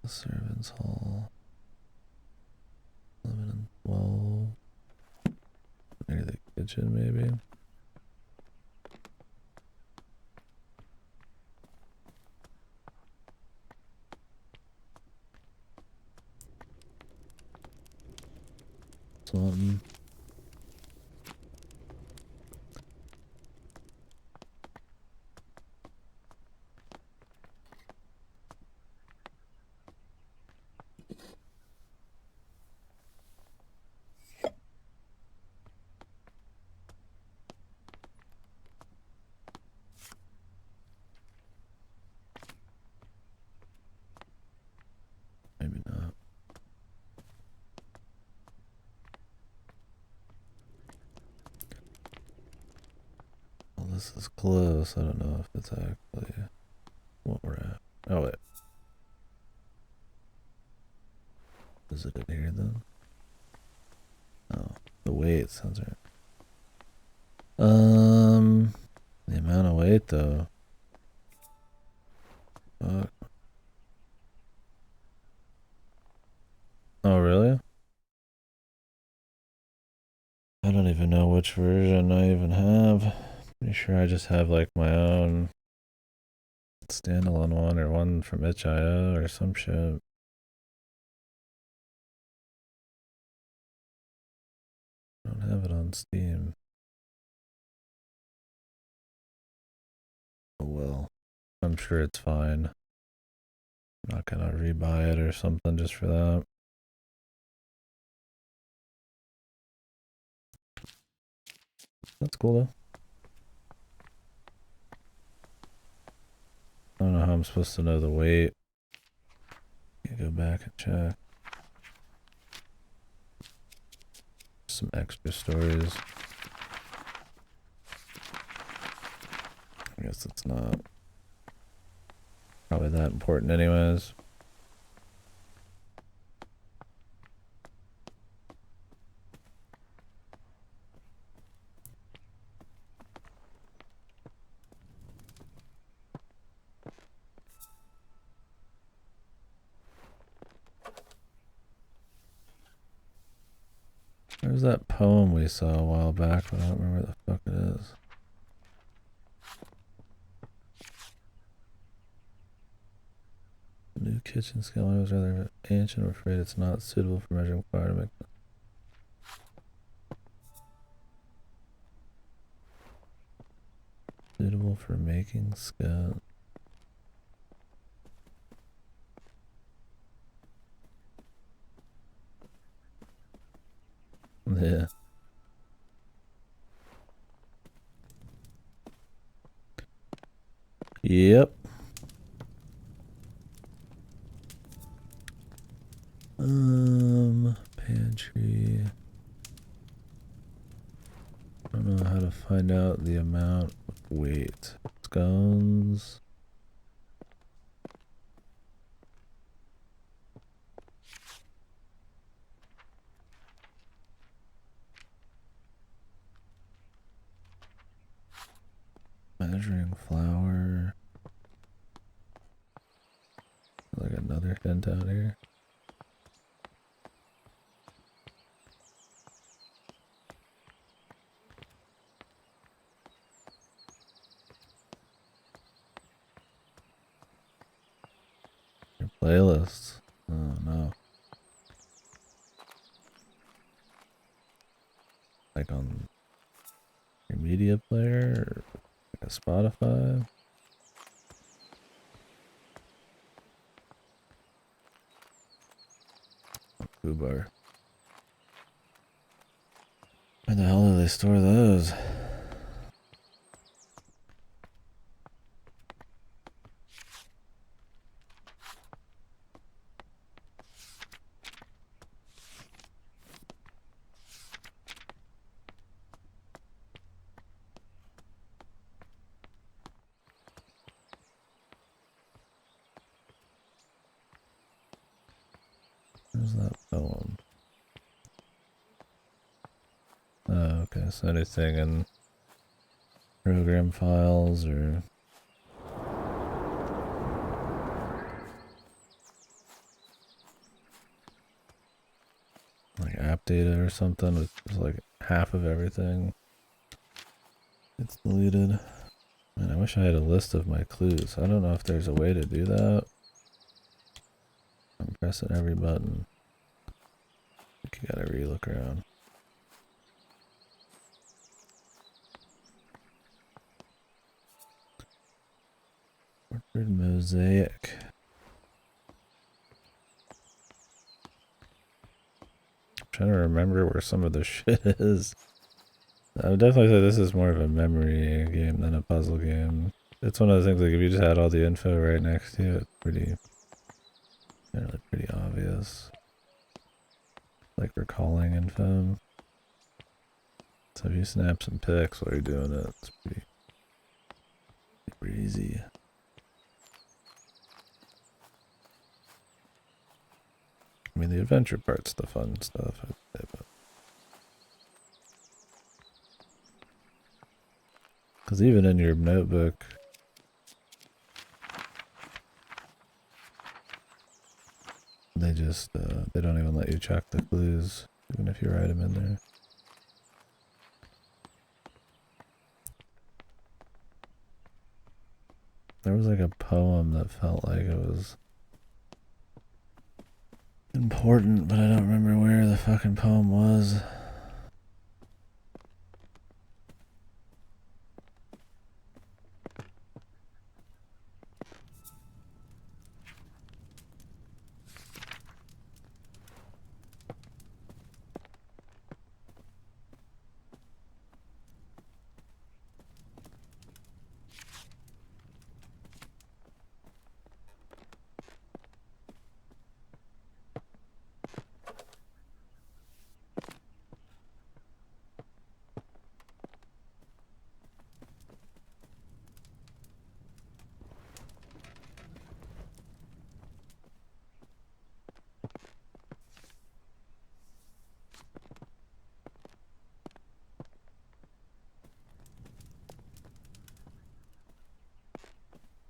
the servants' hall, 11 and 12, near the kitchen maybe. Something. Maybe not. Well, this is close. I don't know if it's actually what we're at. Oh, wait. Is it in here then? Oh, the weight sounds right. The amount of weight though. Fuck. Oh, really? I don't even know which version I even have. Pretty sure I just have like my own standalone one or one from itch.io or some shit. I don't have it on Steam. Oh well. I'm sure it's fine. I'm not gonna rebuy it or something just for that. That's cool though. I don't know how I'm supposed to know the weight. You go back and check. Some extra stories. I guess it's not probably that important anyways. There's that poem we saw a while back, but I don't remember what the fuck it is. New kitchen scale. I was rather ancient. I'm afraid it's not suitable for measuring fire to make. Suitable for making scale. Yeah. Yep. Pantry. I don't know how to find out the amount of weight. Scones. Measuring flour. Like another hint out here. Your playlists. Oh no. Like on your media player or like a Spotify. Foobar. Where the hell do they store those? Where's that poem? Oh, okay. So anything in program files or like app data or something with like half of everything. It's deleted. Man, I wish I had a list of my clues. I don't know if there's a way to do that. I'm pressing every button. I think you gotta re-look around. Portrait mosaic. I'm trying to remember where some of the shit is. I would definitely say this is more of a memory game than a puzzle game. It's one of those things like if you just had all the info right next to you, it's pretty obvious. Like recalling info. So if you snap some pics while you're doing it, it's pretty easy. I mean, the adventure part's the fun stuff, I'd say, but because even in your notebook, they just they don't even let you check the clues, even if you write them in there. There was like a poem that felt like it was important, but I don't remember where the fucking poem was.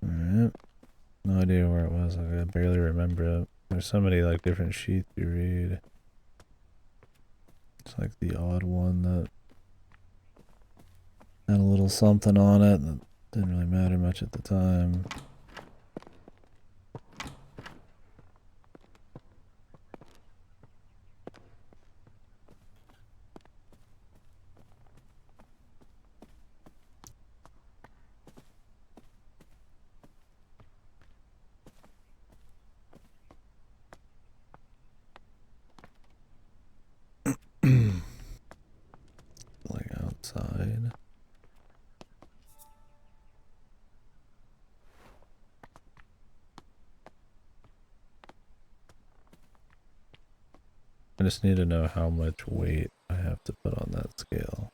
Alright. No idea where it was. Like, I barely remember it. There's so many like different sheets you read. It's like the odd one that had a little something on it that didn't really matter much at the time. Like outside. I just need to know how much weight I have to put on that scale.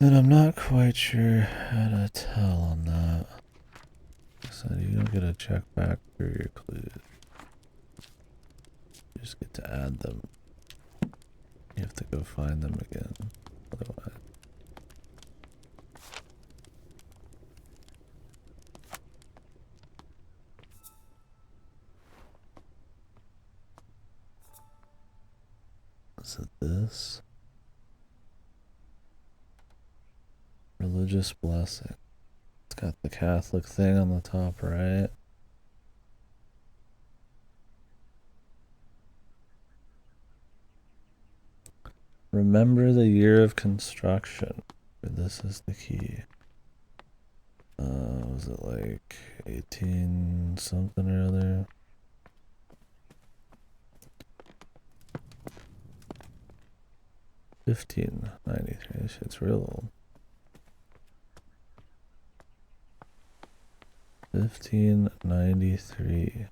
And I'm not quite sure how to tell on that. So you don't get a check back for your clues. You just get to add them. You have to go find them again. Otherwise. Is it this? Religious blessing. It's got the Catholic thing on the top right. Remember the year of construction. This is the key. Was it like 18 something or other? $15.93. This shit's real old. 1593.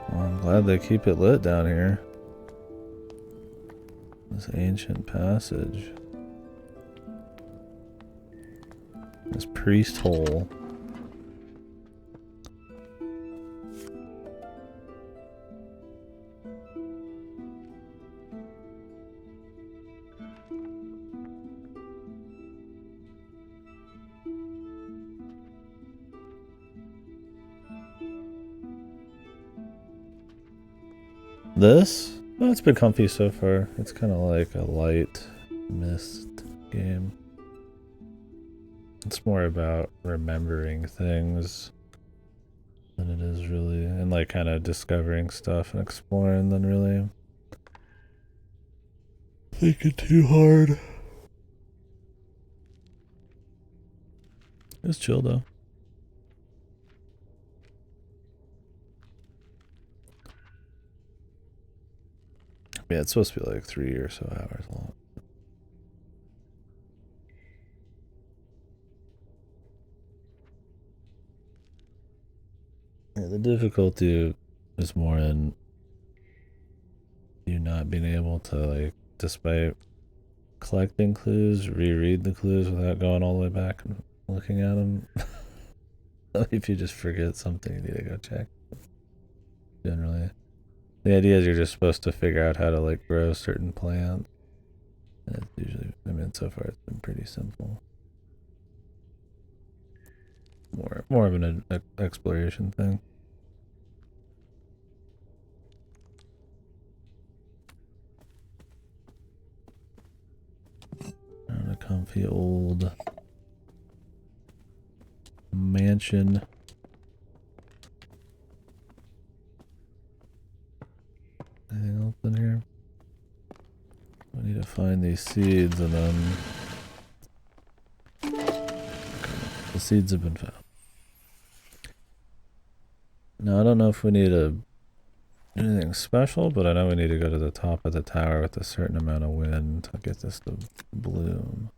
Well, I'm glad they keep it lit down here. This ancient passage. This priest hole. This? Well, it's been comfy so far. It's kind of like a light mist game. It's more about remembering things than it is really, and like kind of discovering stuff and exploring than really thinking too hard. It's chill though. Yeah, it's supposed to be like 3 or so hours long. Yeah, the difficulty is more in you not being able to, like, despite collecting clues, reread the clues without going all the way back and looking at them. If you just forget something, you need to go check. Generally. The idea is you're just supposed to figure out how to, like, grow certain plants. And it's usually, I mean, so far it's been pretty simple. More of an exploration thing. On a comfy old mansion. Anything else in here? I need to find these seeds and then... The seeds have been found. Now, I don't know if we need to do anything special, but I know we need to go to the top of the tower with a certain amount of wind to get this to bloom.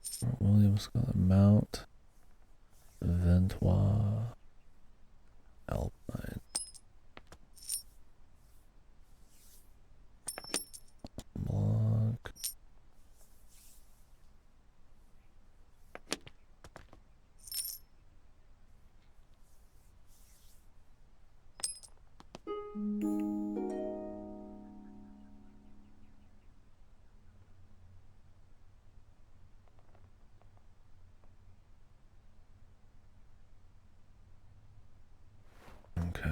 Fort Williams got Mount Ventois Alpine. Blah. Okay.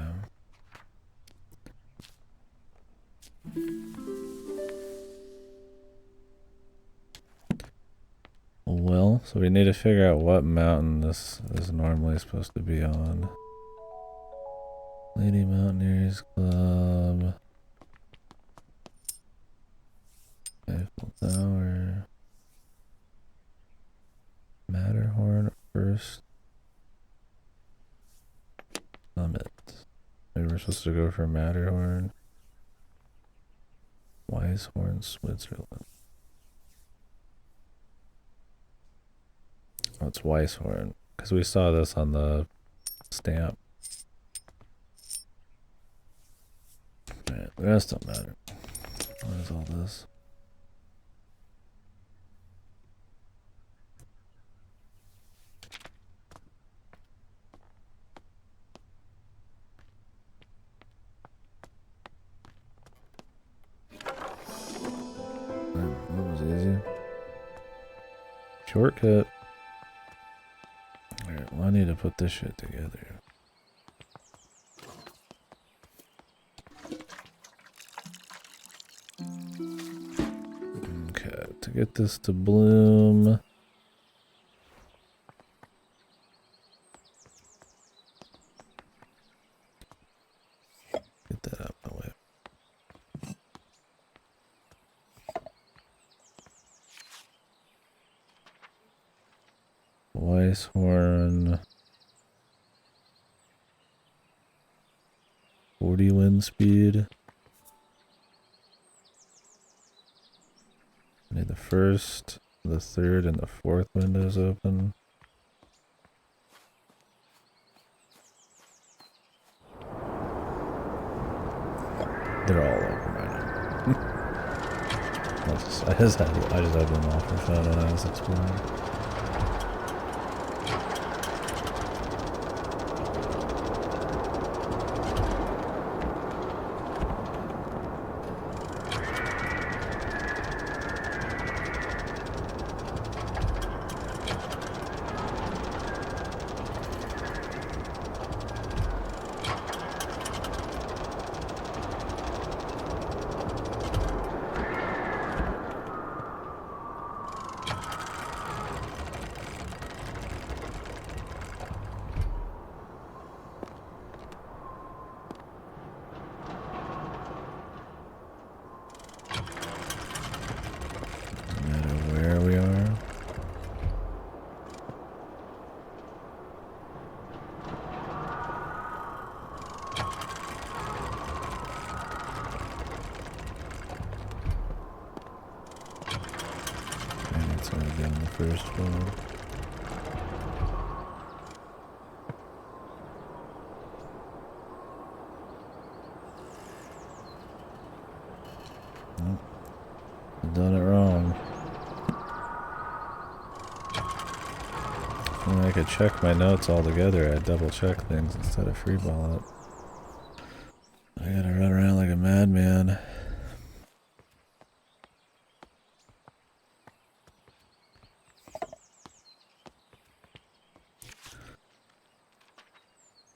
Well, so we need to figure out what mountain this is normally supposed to be on. Lady Mountaineers Club. Eiffel Tower. Matterhorn first summit. Maybe we're supposed to go for Matterhorn. Weisshorn, Switzerland. Oh, it's Weisshorn. Because we saw this on the stamp. Alright, the rest don't matter. What is all this? That was easy. Shortcut. Alright, well I need to put this shit together. Okay, to get this to bloom. Get that out of my way. Weisshorn. 40 wind speed. I need the first, the third, and the fourth windows open. They're all open right now. I just had them off for fun when I was exploring. First floor. Nope. I've done it wrong. When I could check my notes all together, I'd double check things instead of freeball it. I gotta run around like a madman.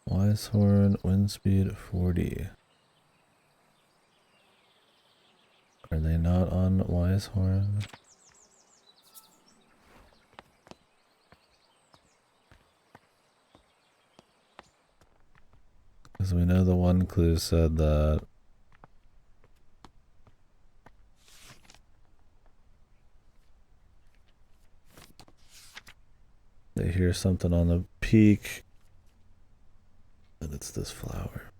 Weisshorn, wind speed 40. Are they not on Weisshorn? Because we know the one clue said that they hear something on the peak, and it's this flower.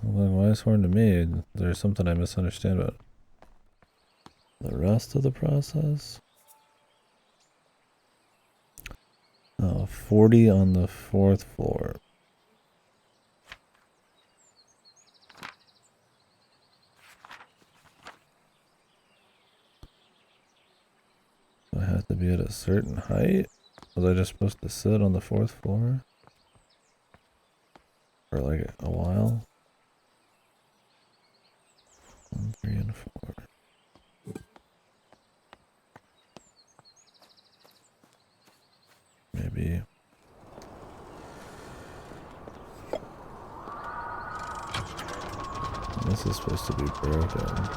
Well, Weisshorn to me, there's something I misunderstand about the rest of the process. Oh, 40 on the 4th floor. I have to to be at a certain height? Was I just supposed to sit on the 4th floor? For like a while? 1, 3, and 4. Maybe. This is supposed to be broken.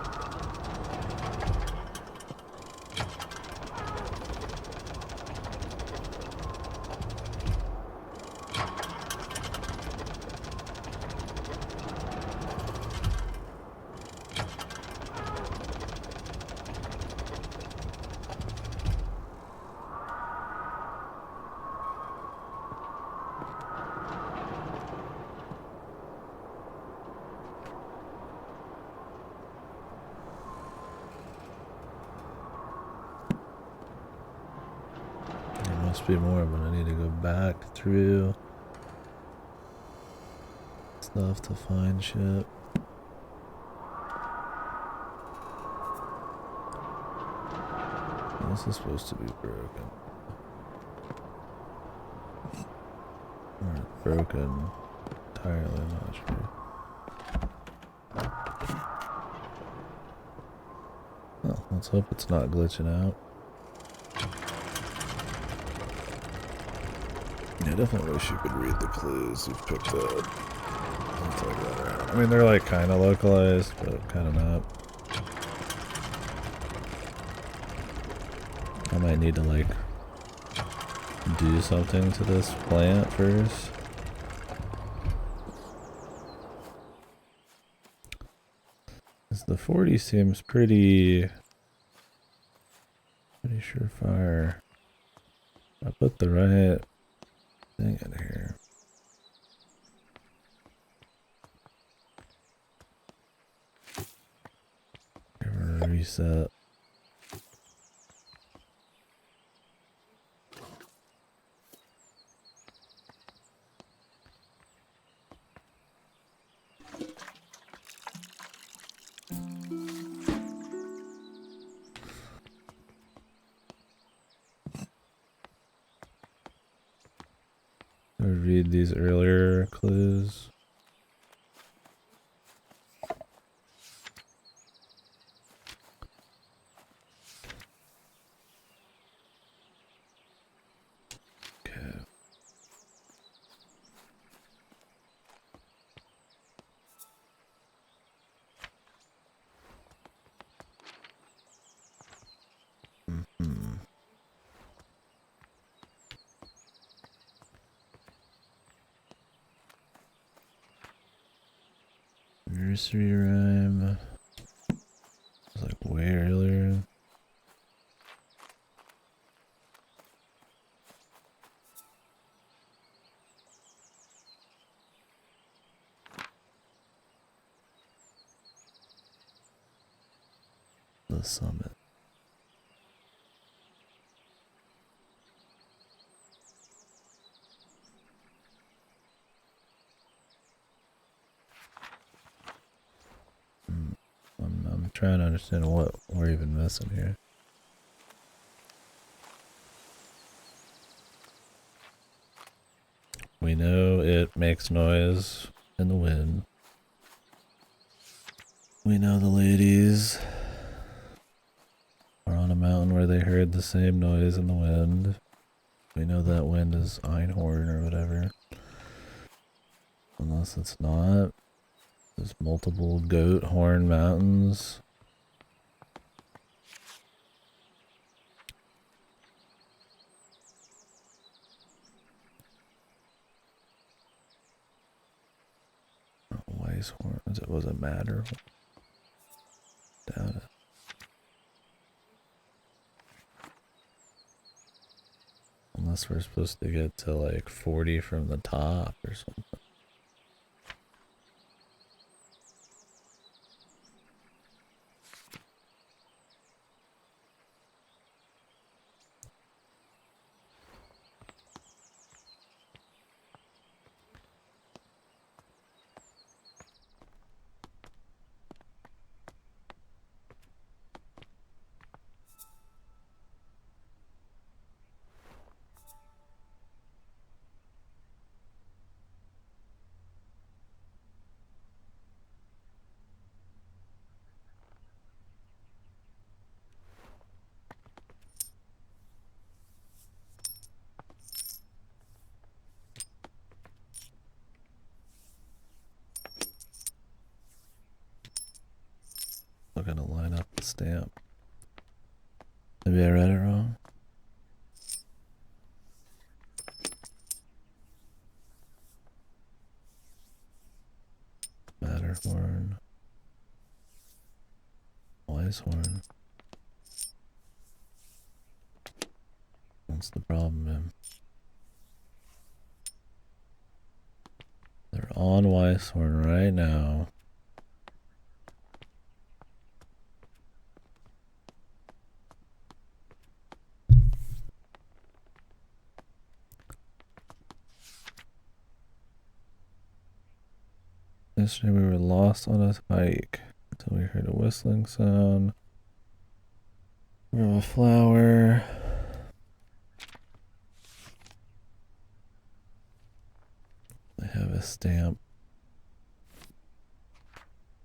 Must be more, but I need to go back through stuff to find shit. This is supposed to be broken. Or broken entirely, I'm not sure. Well, let's hope it's not glitching out. I definitely wish you could read the clues you've picked up. I mean, they're like kind of localized, but kind of not. I might need to like do something to this plant first. Cause the 40 seems pretty surefire. I put the right thing in here. Give her a reset. Read these earlier clues. Okay. Nursery rhyme. It's like way earlier. The summit. I'm trying to understand what we're even missing here. We know it makes noise in the wind. We know the ladies are on a mountain where they heard the same noise in the wind. We know that wind is Einhorn or whatever. Unless it's not. There's multiple goat horn mountains. Weisshorn. Was it Matter? Doubt it. Unless we're supposed to get to like 40 from the top or something. Stamp. Maybe I read it wrong. Matterhorn. Weisshorn. What's the problem, man? They're on Weisshorn right now. Yesterday we were lost on a hike until we heard a whistling sound from a flower. They have a stamp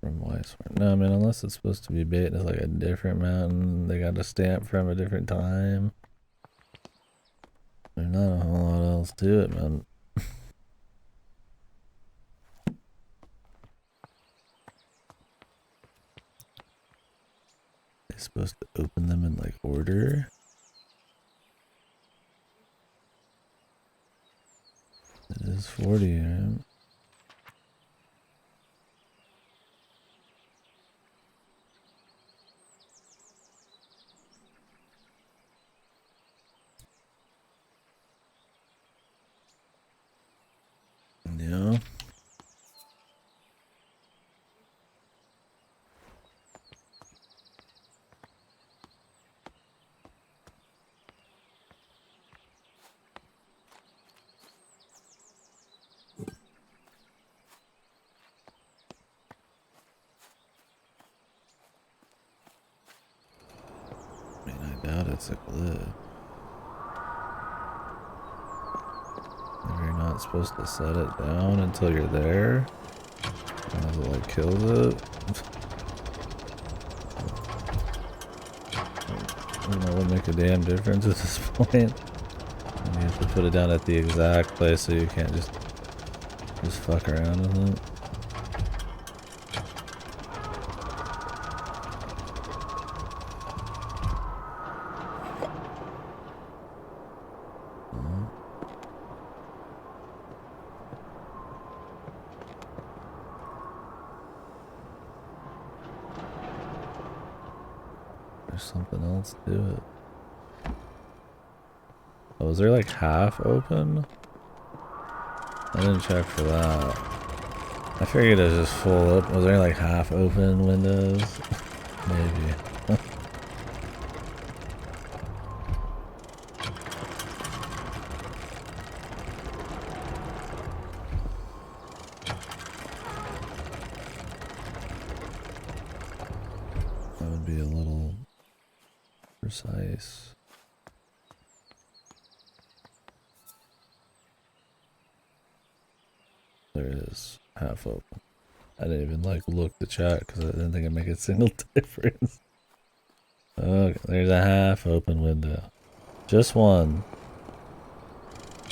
from Weisshorn. No, I mean, unless it's supposed to be bait, it's like a different mountain. They got a stamp from a different time. There's not a whole lot else to it, man. They're supposed to open them in like order. It is 40, right? Yeah. I mean, I doubt it's a glitch. Maybe you're not supposed to set it down until you're there. Unless it like kills it. I don't know, it would make a damn difference at this point. And you have to put it down at the exact place so you can't just fuck around with it. There's something else to it. Oh, was there like half open? I didn't check for that. I figured it was just full up. Was there like half open windows? Maybe. That would be a little precise. There it is, half open. I didn't even like look the chat because I didn't think it'd make a single difference. Okay, there's a half open window. Just one.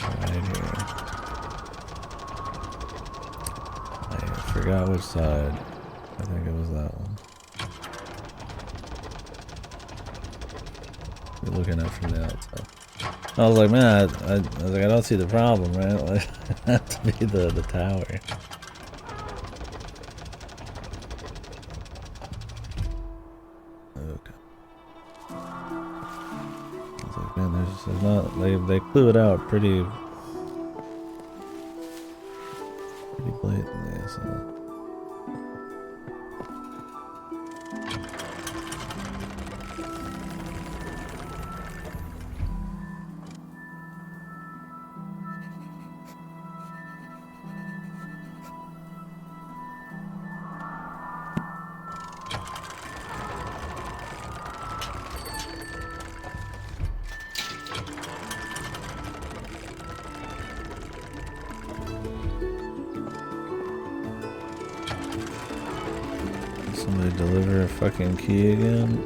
Right here. I forgot which side. I think it was that one. You're looking at it from the outside. I was like, man, I was like, I don't see the problem, right? Like, it had to be the tower. Okay. I was like, man, there's not, they clue it out pretty blatantly, so. Somebody deliver a fucking key again?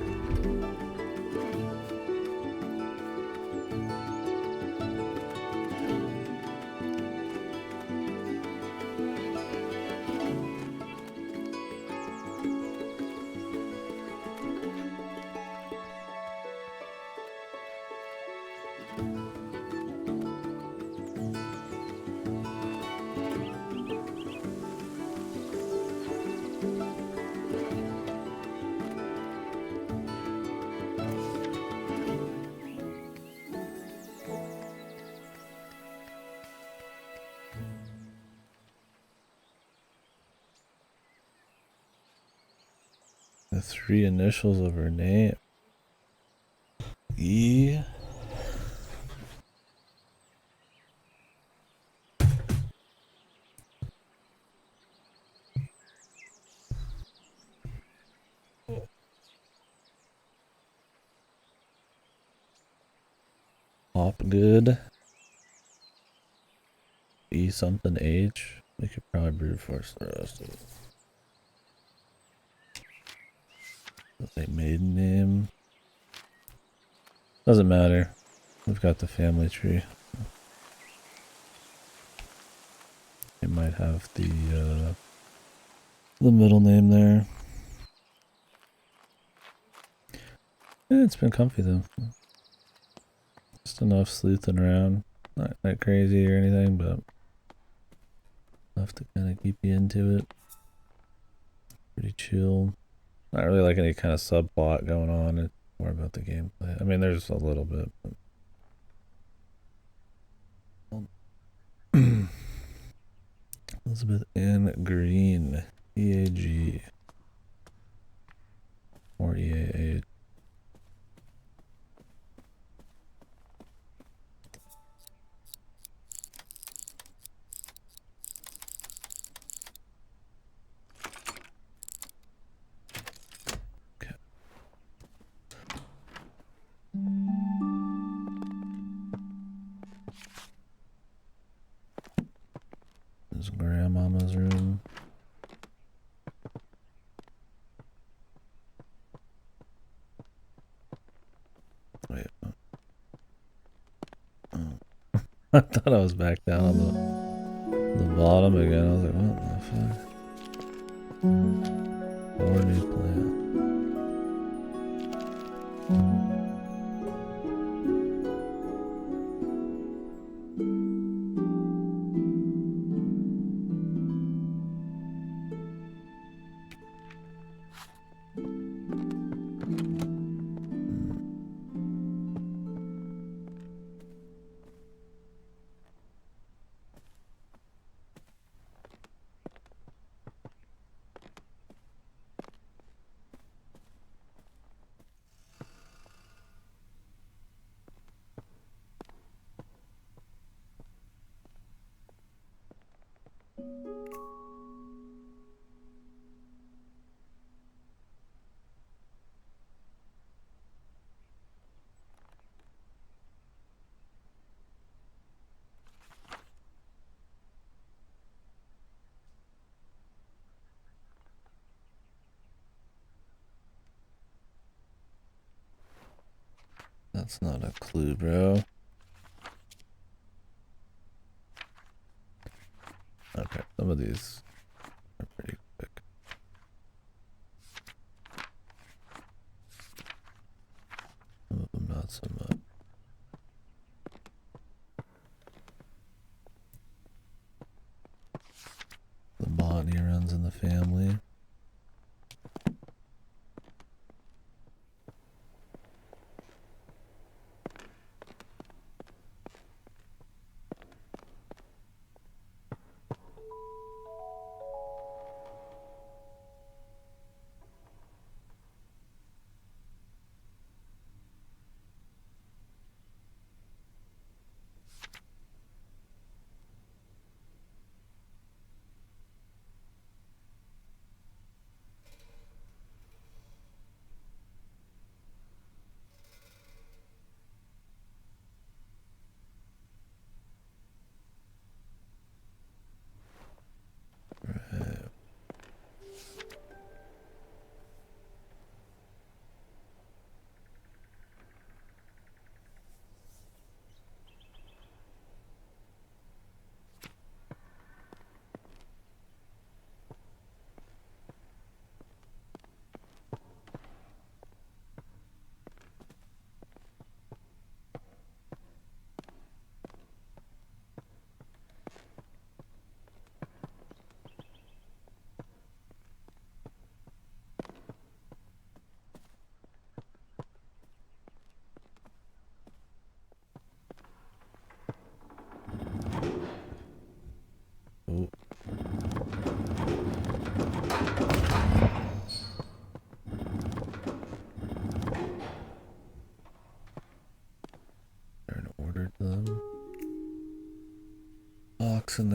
The 3 initials of her name. E. Hopgood. E something H. We could probably brute force the rest of it. Like maiden name. Doesn't matter. We've got the family tree. It might have the middle name there. Yeah, it's been comfy though. Just enough sleuthing around. Not that crazy or anything, but enough to kind of keep you into it. Pretty chill. Not really like any kind of subplot going on. It's more about the gameplay. I mean, there's a little bit. But Elizabeth Ann Green. EAG. Or EAH. Okay. This is grandmama's room. Wait. Oh. I thought I was back down on the bottom again. I was like, what the fuck? More new plant. That's not a clue, bro. Okay, some of these are pretty quick. Some of them not so much. The botany runs in the family.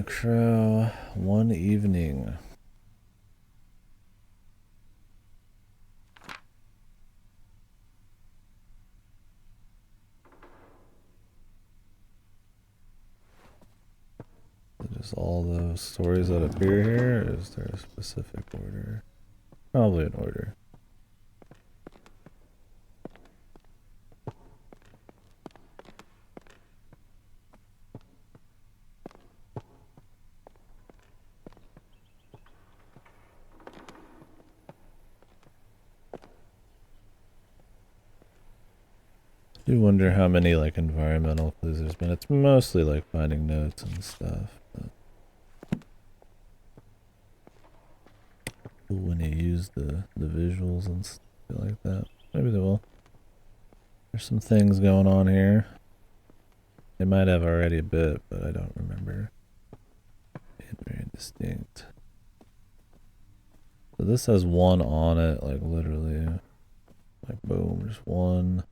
the crew one evening. Just all the stories that appear here, or is there a specific order? Probably an order. I do wonder how many like environmental clues there's been. It's mostly like finding notes and stuff. But cool when you use the visuals and stuff like that. Maybe they will. There's some things going on here. They might have already a bit, but I don't remember. Being very distinct. So this has one on it, like literally. Like boom, just one.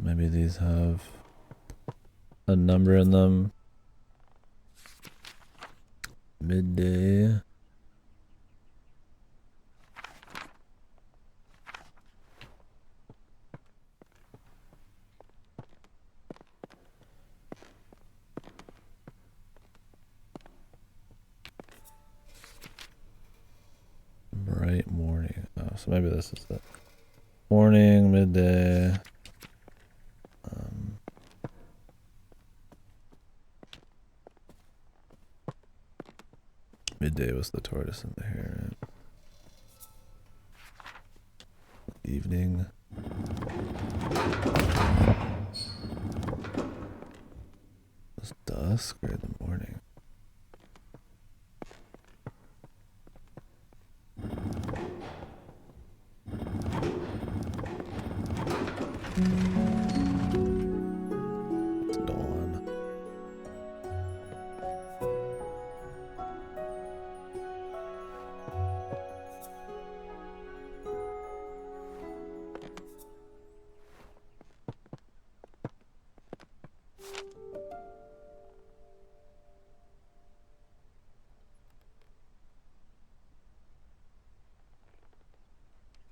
Maybe these have a number in them. Midday. Bright morning. Oh, so maybe this is it. Morning, midday. Midday was the tortoise and the hare. Evening. Was dusk or the morning? It's dawn.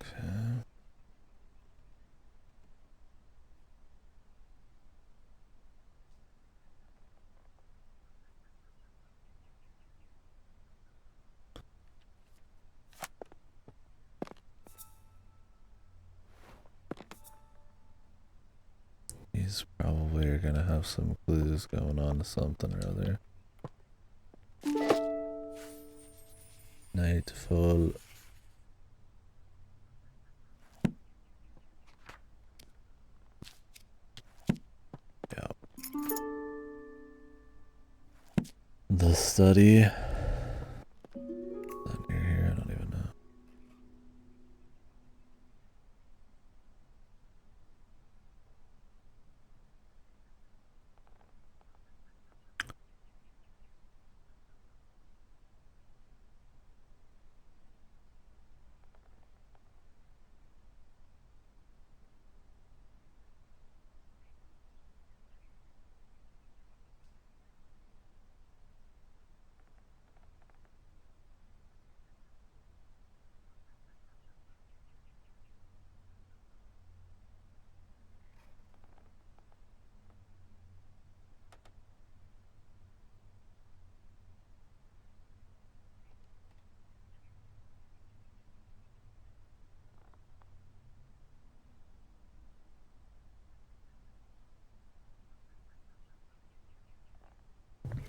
Okay. These probably are gonna have some clues going on to something or other. Nightfall. Yep. The study. Is that near here? I don't even know.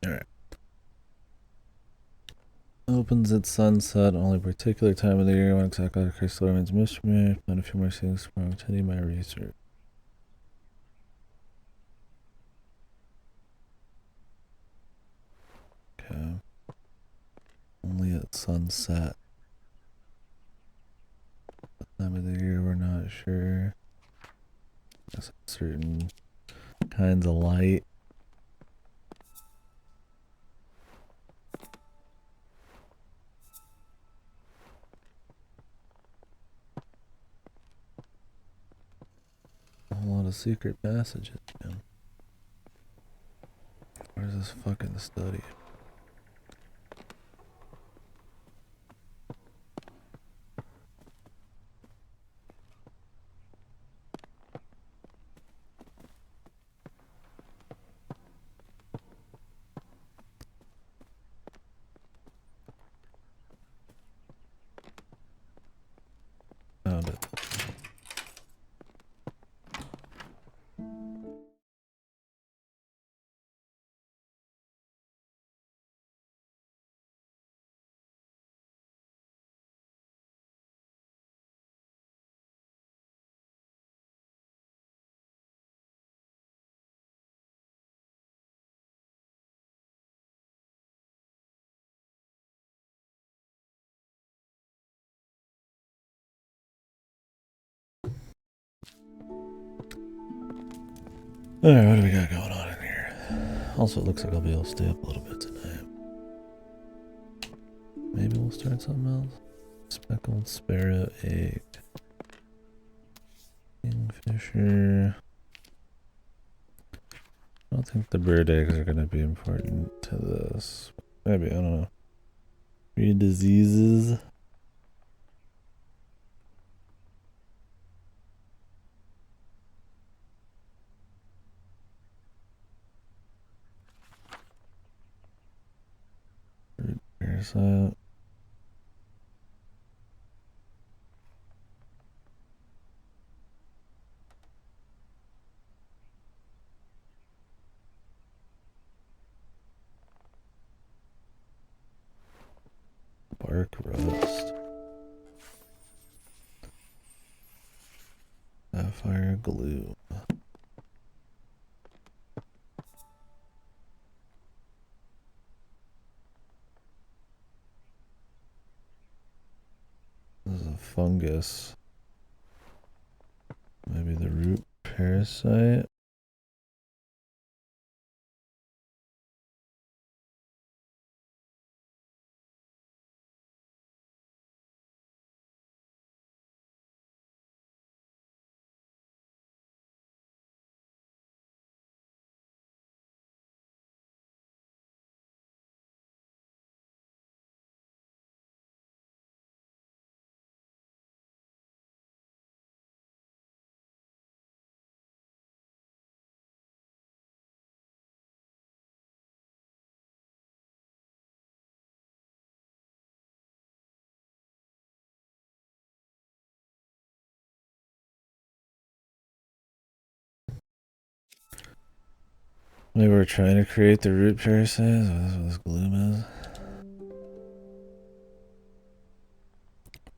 Alright. Opens at sunset, only particular time of the year when exactly the crystal remains mystery. Plan a few more things for continue my research. Okay. Only at sunset. What time of the year we're not sure. Guess certain kinds of light. lot of secret passages, man. Where's this fucking study? Found it. Alright, what do we got going on in here? Also, it looks like I'll be able to stay up a little bit tonight. Maybe we'll start something else. Speckled sparrow egg. Kingfisher. I don't think the bird eggs are going to be important to this. Maybe, I don't know. Three diseases. Bird parasite. Bark rust. Sapphire glue. This is a fungus. Maybe the root parasite. Maybe we're trying to create the root parasite. That's what this gloom is.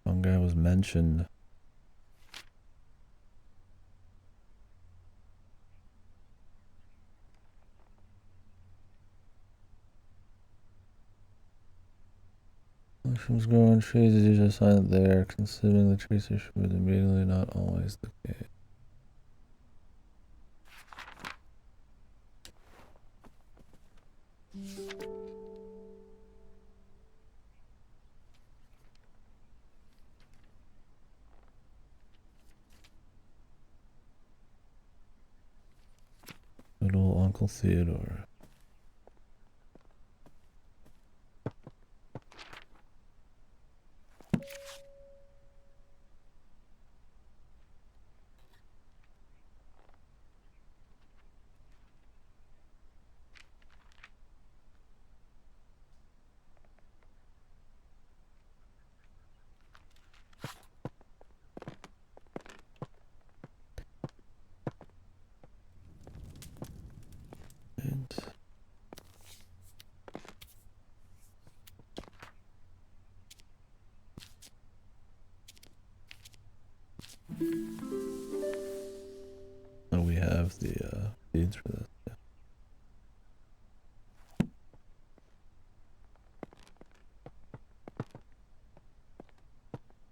Fungi was mentioned. Mushrooms grow on trees is usually a sign that they are consuming the tree tissue, but immediately not always the case. Good old Uncle Theodore. And oh, we have the seeds for this. Yeah.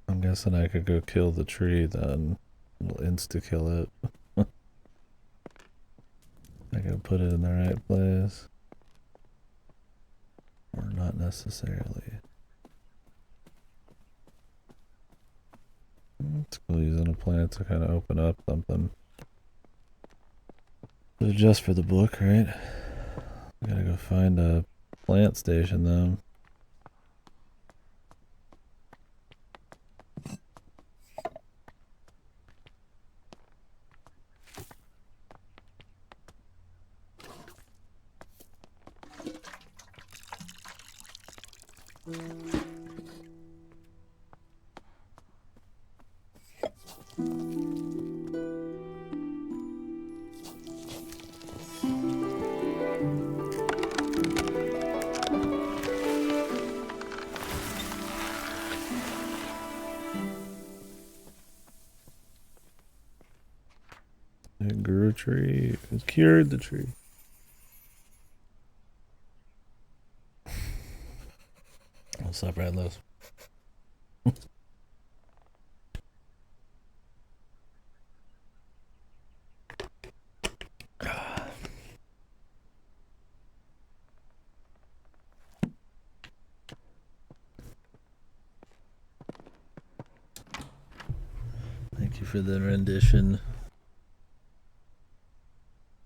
I'm guessing I could go kill the tree then. We'll insta-kill it. I gotta put it in the right place. Or not necessarily. It's cool using a plant to kind of open up something. It was just for the book, right? We gotta go find a plant station though. It grew a tree. It cured the tree. What's up, Redless? Thank you for the rendition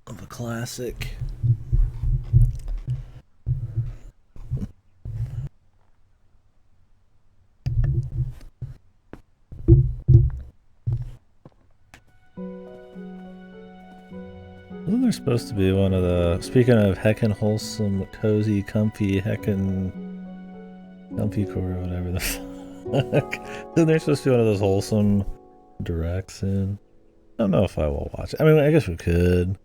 of a classic. Isn't there supposed to be one of the, speaking of heckin' wholesome, cozy, comfy, heckin' comfy core or whatever the fuck? Isn't there supposed to be one of those wholesome directs soon? I don't know if I will watch it. I mean, I guess we could.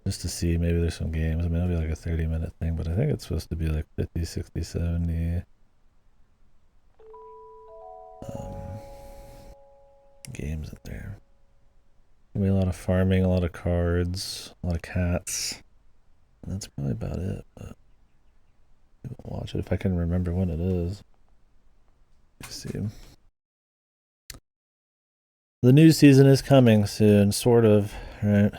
Just to see, maybe there's some games. I mean, it'll be like a 30-minute thing, but I think it's supposed to be like 50, 60, 70 games in there. Maybe a lot of farming, a lot of cards, a lot of cats. And that's probably about it, but I'll watch it if I can remember when it is. Let's see. The new season is coming soon, sort of, right?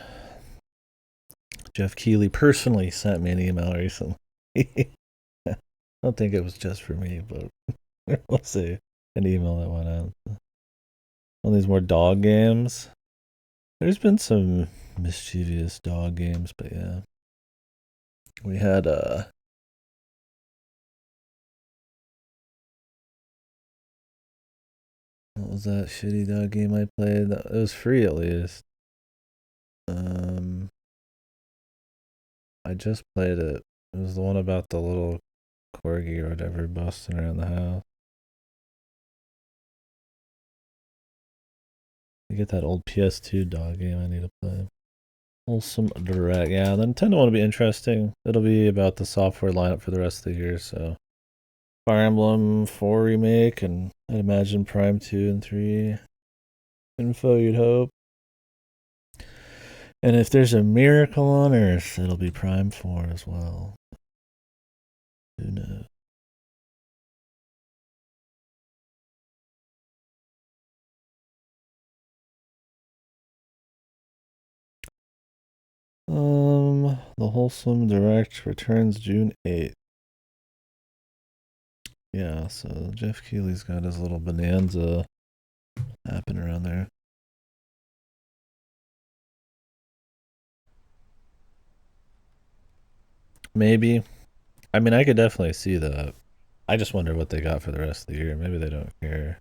Jeff Keighley personally sent me an email recently. I don't think it was just for me, but we'll see. An email that went out. All these more dog games. There's been some mischievous dog games, but yeah. We had what was that shitty dog game I played? It was free at least. I just played it. It was the one about the little corgi or whatever busting around the house. I get that old PS2 dog game I need to play. Wholesome Direct. Yeah, the Nintendo one will be interesting. It'll be about the software lineup for the rest of the year, so Fire Emblem 4 remake, and I'd imagine Prime 2 and 3 info, you'd hope. And if there's a miracle on Earth, it'll be Prime 4 as well. Who knows? The Wholesome Direct returns June 8th. Yeah, so Jeff Keighley's got his little bonanza happening around there. Maybe. I mean, I could definitely see that. I just wonder what they got for the rest of the year. Maybe they don't care.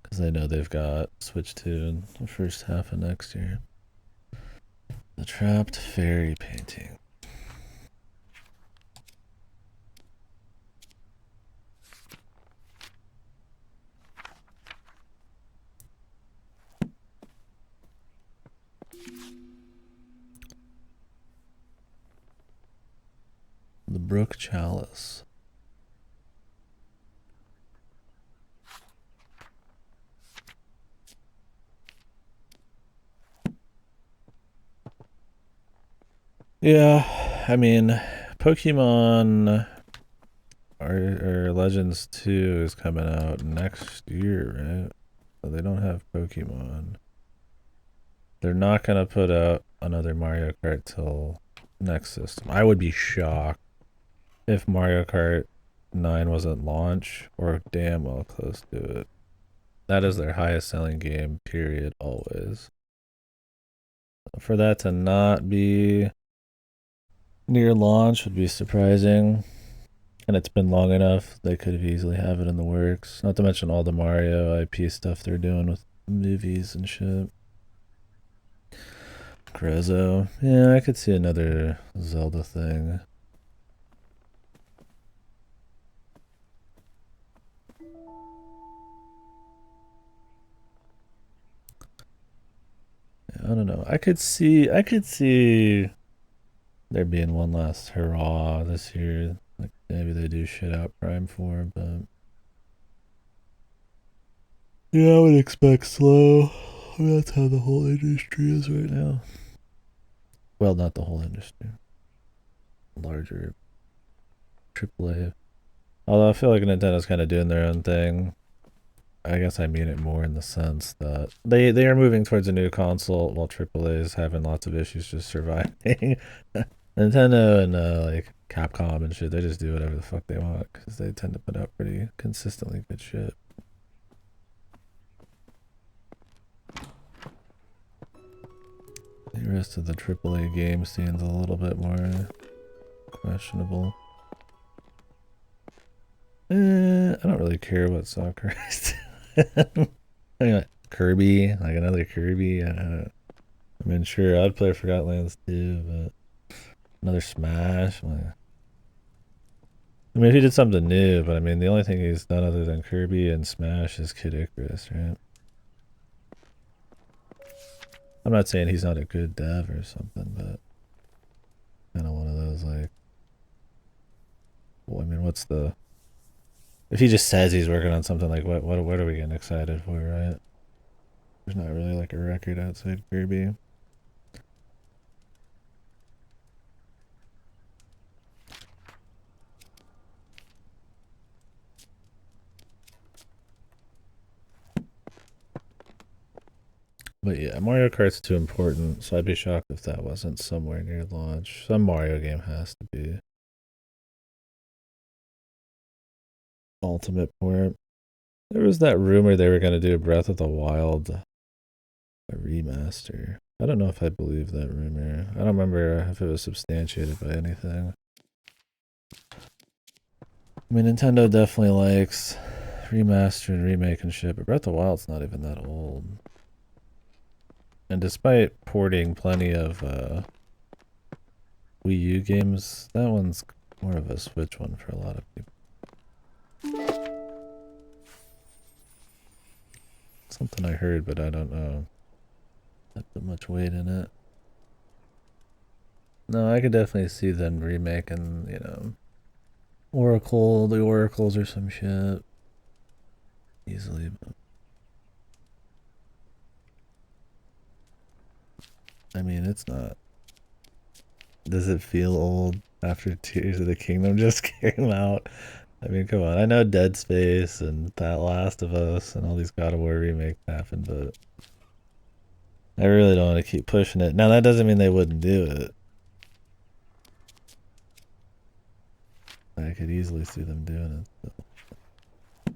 Because they know they've got Switch 2 in the first half of next year. The Trapped Fairy Painting. The Brook Chalice. Yeah, I mean, Pokemon or Legends 2 is coming out next year, right? So they don't have Pokemon. They're not going to put out another Mario Kart till next system. I would be shocked if Mario Kart 9 wasn't launch or damn well close to it. That is their highest selling game, period, always. For that to not be near launch would be surprising. And it's been long enough, they could have easily have it in the works. Not to mention all the Mario IP stuff they're doing with movies and shit. Grezzo. Yeah, I could see another Zelda thing. I don't know. I could see there being one last hurrah this year. Like maybe they do shit out Prime 4, but yeah, I would expect slow. I mean, that's how the whole industry is right now. Well, not the whole industry. Larger AAA. Although I feel like Nintendo's kind of doing their own thing. I guess I mean it more in the sense that they are moving towards a new console while AAA is having lots of issues just surviving. Nintendo and like Capcom and shit, they just do whatever the fuck they want because they tend to put out pretty consistently good shit. The rest of the AAA game scene's a little bit more questionable. I don't really care what soccer is. I mean, like Kirby, like another Kirby. I mean, sure, I'd play Forgotten Lands too, but another Smash. Like, I mean, if he did something new, but I mean, the only thing he's done other than Kirby and Smash is Kid Icarus, right? I'm not saying he's not a good dev or something, but kind of one of those like, well, I mean, what's the? If he just says he's working on something, like what are we getting excited for, right? There's not really like a record outside Kirby. But yeah, Mario Kart's too important, so I'd be shocked if that wasn't somewhere near launch. Some Mario game has to be. Ultimate port. There was that rumor they were going to do Breath of the Wild a remaster. I don't know if I believe that rumor. I don't remember if it was substantiated by anything. I mean, Nintendo definitely likes remaster and remake and shit, but Breath of the Wild's not even that old. And despite porting plenty of Wii U games, that one's more of a Switch one for a lot of people. Something I heard, but I don't know. I put much weight in it. No, I could definitely see them remaking, Oracle, the Oracles or some shit. Easily, but I mean, it's not. Does it feel old after Tears of the Kingdom just came out? I mean, come on. I know Dead Space and That Last of Us and all these God of War remakes happened, but I really don't want to keep pushing it. Now, that doesn't mean they wouldn't do it. I could easily see them doing it. But,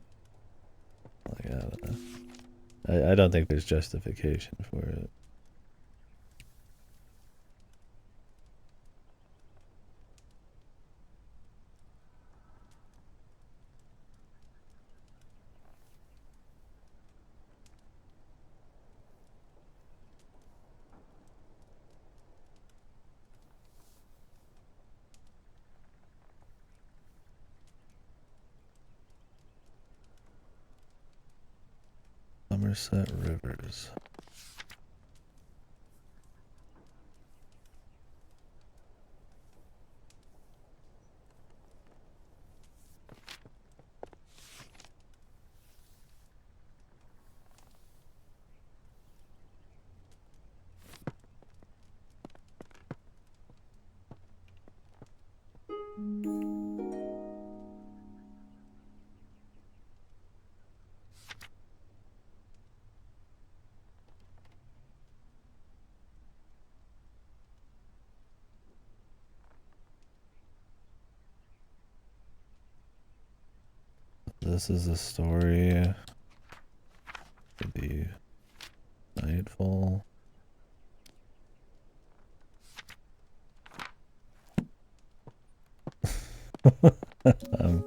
like, I don't know. I don't think there's justification for it. Somerset Rivers. This is a story for the Nightfall. I'm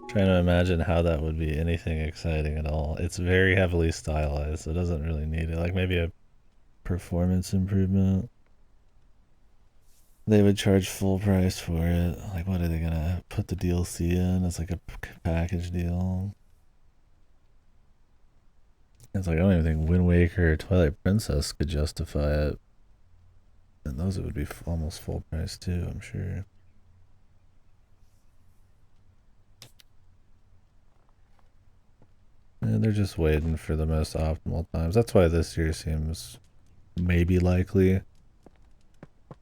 trying to imagine how that would be anything exciting at all. It's very heavily stylized, so it doesn't really need it. Like maybe a performance improvement. They would charge full price for it. Like, what are they gonna put the DLC in as like a package deal? It's like I don't even think Wind Waker or Twilight Princess could justify it, and those would be almost full price too, I'm sure. And they're just waiting for the most optimal times. That's why this year seems maybe likely.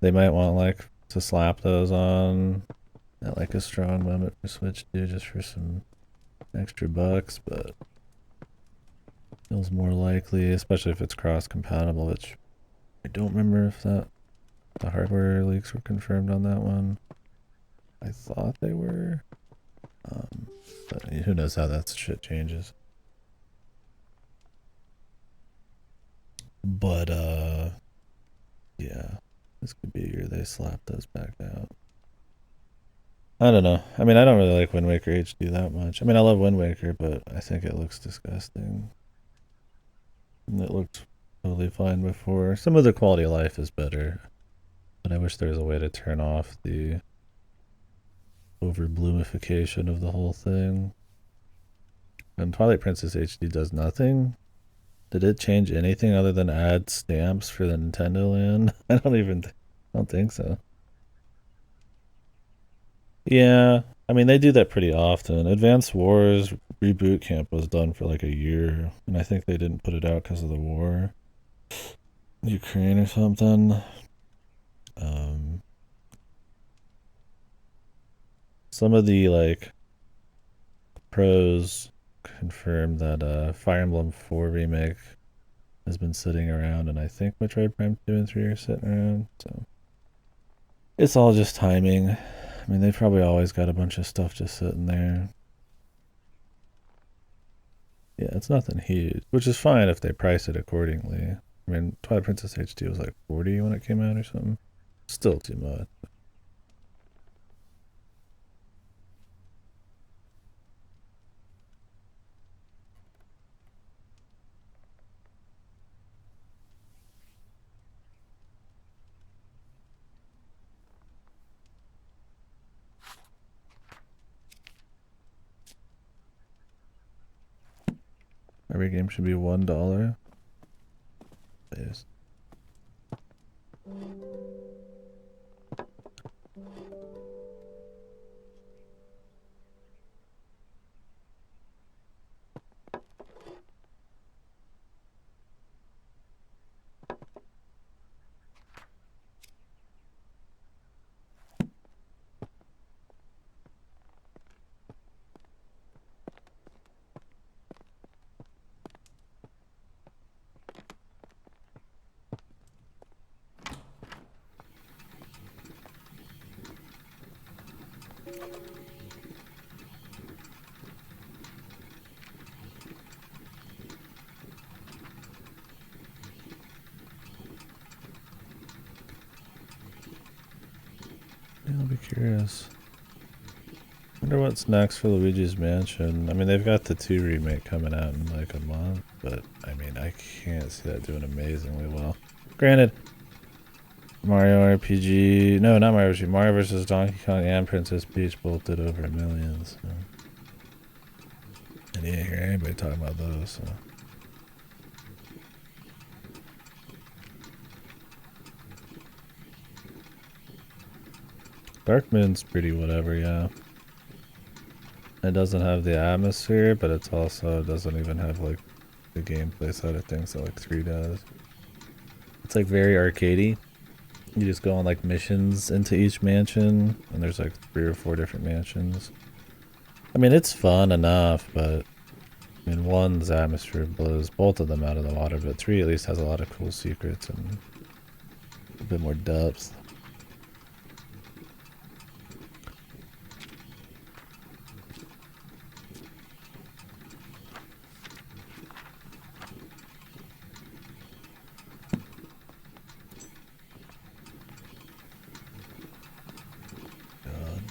They might want like to slap those on at like a strong moment for Switch too, just for some extra bucks, but feels more likely, especially if it's cross compatible, which I don't remember if the hardware leaks were confirmed on that one. I thought they were. But who knows how that shit changes. But yeah. This could be a year they slap those back out. I don't know. I mean, I don't really like Wind Waker HD that much. I mean, I love Wind Waker, but I think it looks disgusting. And it looked totally fine before. Some of the quality of life is better, but I wish there was a way to turn off the over bloomification of the whole thing. And Twilight Princess HD does nothing. Did it change anything other than add stamps for the Nintendo Land? I don't think so. Yeah, I mean they do that pretty often. Advance Wars Reboot Camp was done for like a year, and I think they didn't put it out because of the war, Ukraine or something. Um, some of the like pros confirmed that Fire Emblem 4 remake has been sitting around, and I think Metroid Prime 2 and 3 are sitting around. So it's all just timing. I mean, they've probably always got a bunch of stuff just sitting there. Yeah, it's nothing huge, which is fine if they price it accordingly. I mean, Twilight Princess HD was like 40 when it came out or something. Still too much. Every game should be $1. Please. Yeah, I'll be curious. Wonder what's next for Luigi's Mansion. I mean, they've got the 2 remake coming out in like a month, but I mean, I can't see that doing amazingly well. Granted, Mario RPG, no, not Mario RPG, Mario vs. Donkey Kong and Princess Peach both did over 1 million, so. And you didn't hear anybody talking about those, so. Dark Moon's pretty whatever, yeah. It doesn't have the atmosphere, but it doesn't even have like the gameplay side of things that like 3 does. It's like very arcadey. You just go on like missions into each mansion, and there's like 3 or 4 different mansions. I mean, it's fun enough, but I mean, 1's atmosphere blows both of them out of the water, but 3 at least has a lot of cool secrets and a bit more depth. God.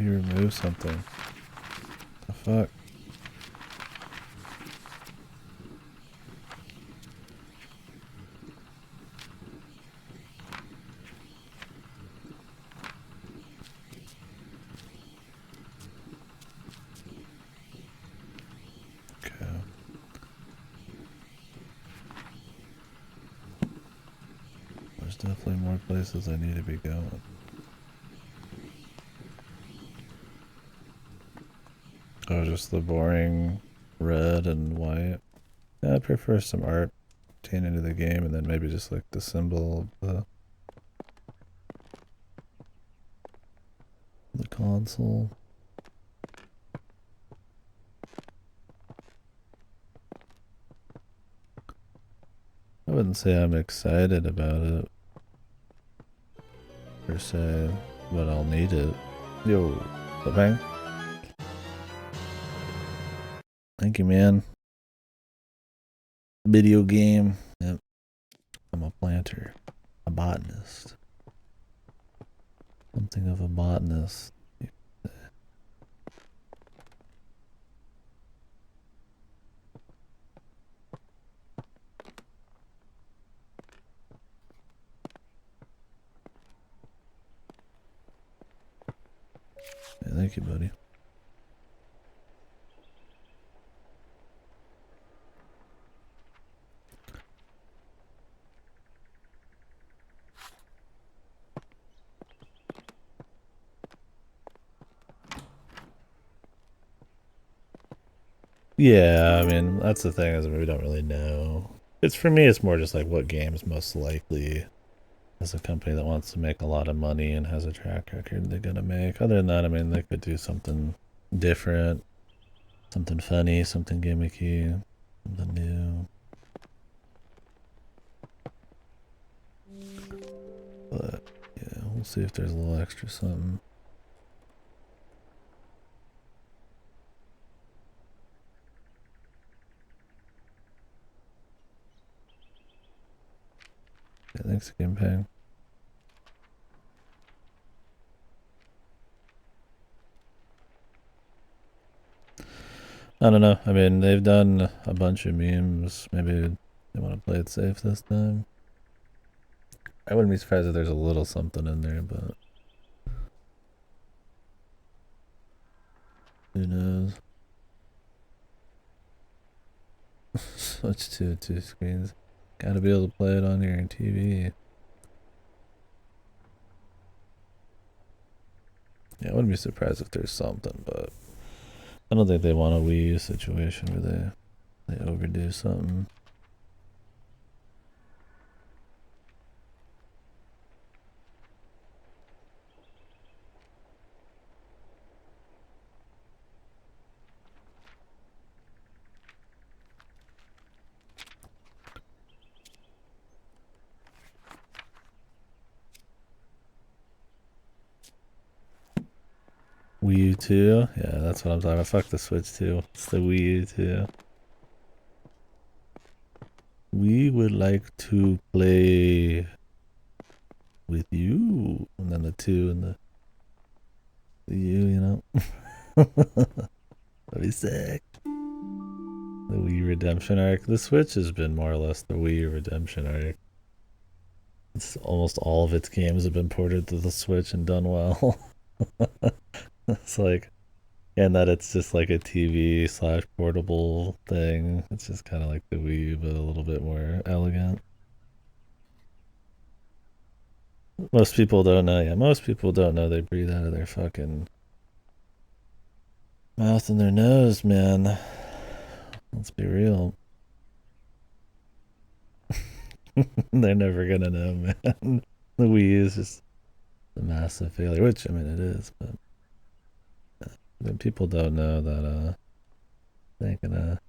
he removed something. The fuck? Okay. There's definitely more places I need to be going. Oh, just the boring red and white. Yeah, I prefer some art into the game, and then maybe just like the symbol of the console. I wouldn't say I'm excited about it per se, but I'll need it. Yo, bang. Thank you, man. Video game. Yep. I'm a planter, a botanist. Something of a botanist. Yeah, thank you, buddy. Yeah, I mean, that's the thing is we don't really know. It's for me, it's more just like what game's most likely as a company that wants to make a lot of money and has a track record they're gonna make. Other than that, I mean, they could do something different, something funny, something gimmicky, something new. But yeah, we'll see if there's a little extra something. Yeah, thanks again, Pang. I don't know. I mean, they've done a bunch of memes. Maybe they want to play it safe this time. I wouldn't be surprised if there's a little something in there, but who knows? Switch to two screens. Gotta be able to play it on your TV. Yeah, I wouldn't be surprised if there's something, but I don't think they want a Wii U situation where they overdo something. Wii U 2? Yeah, that's what I'm talking about. Fuck the Switch 2. It's the Wii U 2. We would like to play with you. And then the 2 and the U, you know? That'd be sick. The Wii Redemption arc. The Switch has been more or less the Wii Redemption arc. It's almost all of its games have been ported to the Switch and done well. It's like, and that it's just like a TV slash portable thing. It's just kind of like the Wii, but a little bit more elegant. Most people don't know. Yeah, most people don't know they breathe out of their fucking mouth and their nose, man. Let's be real. They're never gonna know, man. The Wii is just a massive failure, which I mean it is, but people don't know that they ain't gonna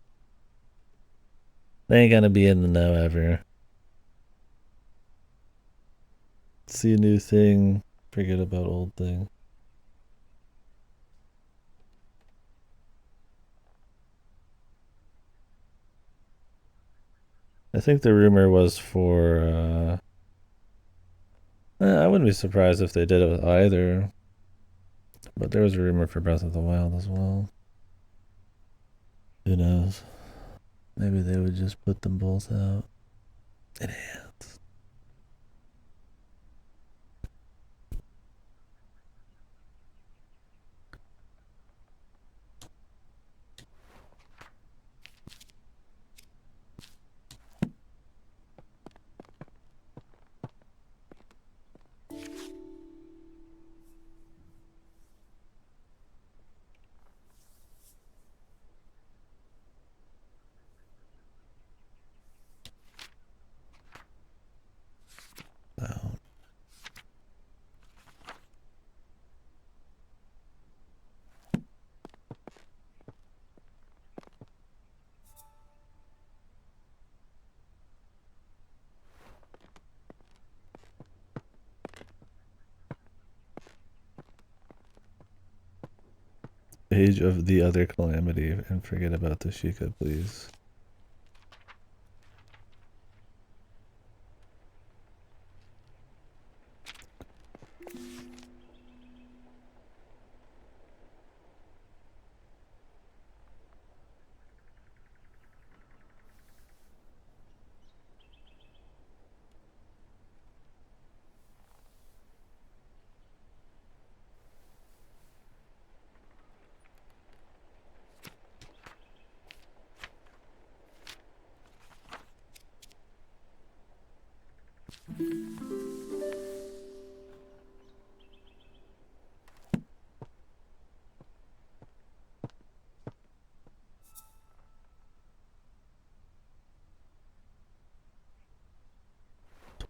they ain't gonna be in the know ever. See a new thing, forget about old thing. I think the rumor was for I wouldn't be surprised if they did it with either. But there was a rumor for Breath of the Wild as well. Who knows? Maybe they would just put them both out. Enhance. Out. Page of the other calamity and forget about the Sheikah, please.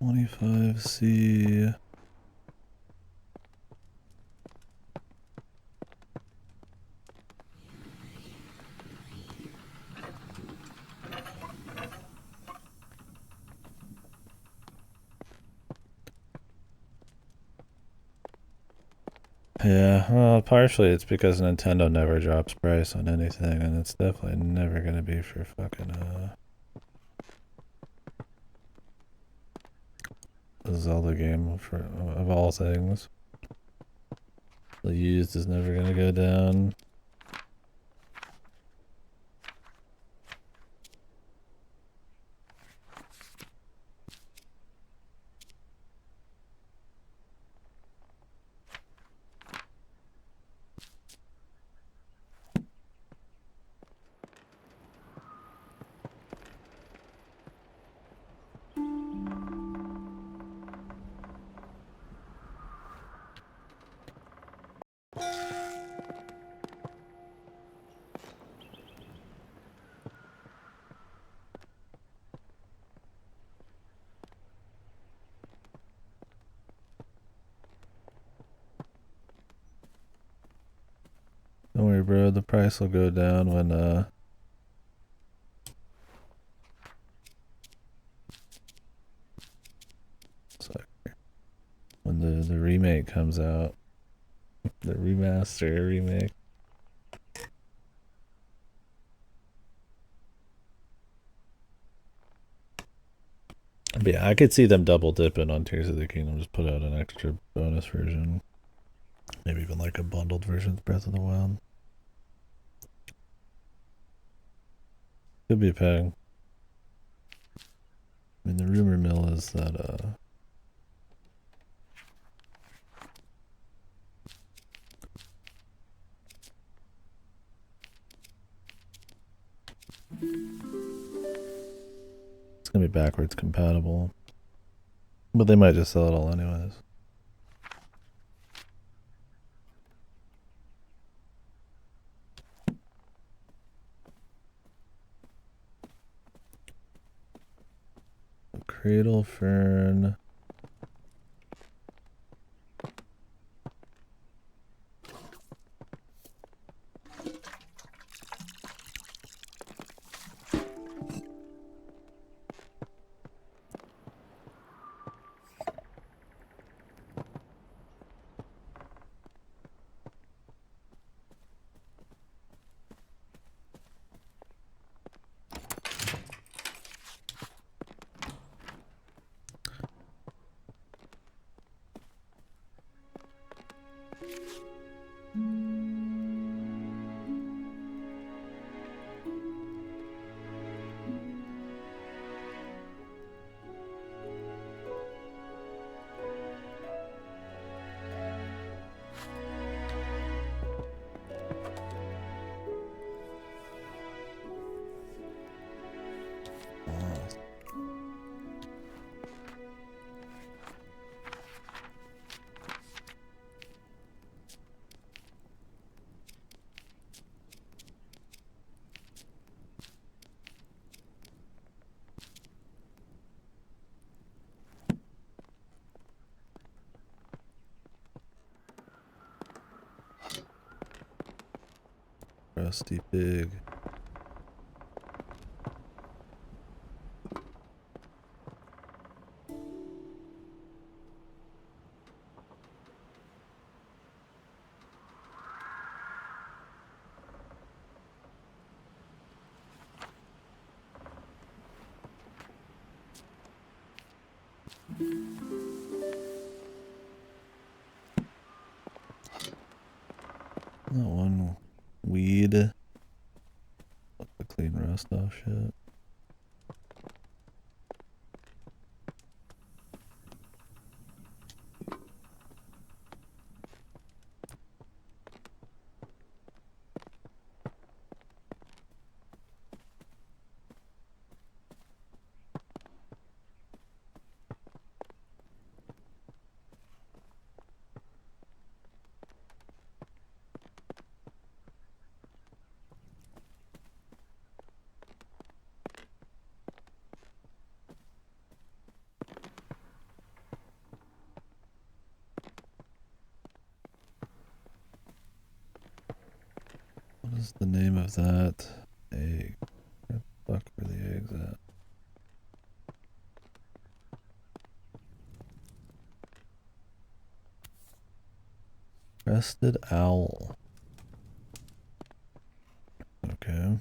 $25C. Yeah, well, partially it's because Nintendo never drops price on anything, and it's definitely never gonna be for fucking, a Zelda game of all things. The used is never gonna go down. Don't worry, bro. The price will go down when sorry, when the remake comes out, the remaster remake. But yeah, I could see them double dipping on Tears of the Kingdom. Just put out an extra bonus version, maybe even like a bundled version of Breath of the Wild. Could be a peg. I mean, the rumor mill is that it's gonna be backwards compatible, but they might just sell it all anyways. Cradle Fern. Rusty pig. That one weed. The clean rust off shit. What is the name of that egg? Where the fuck were the eggs at? Crested owl. Okay.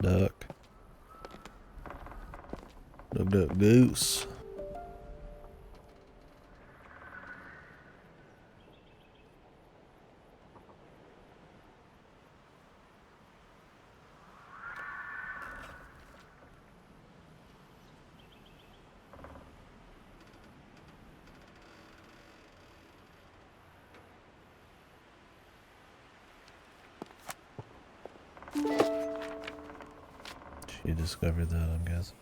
Duck. Duck, duck, goose. She discovered that, I'm guessing.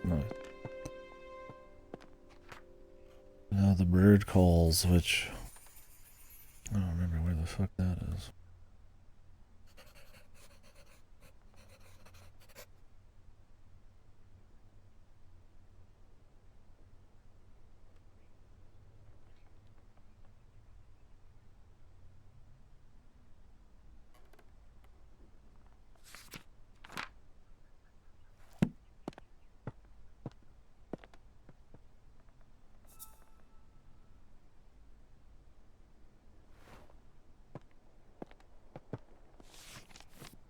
Nice. Now the bird calls, which I don't remember where the fuck that is.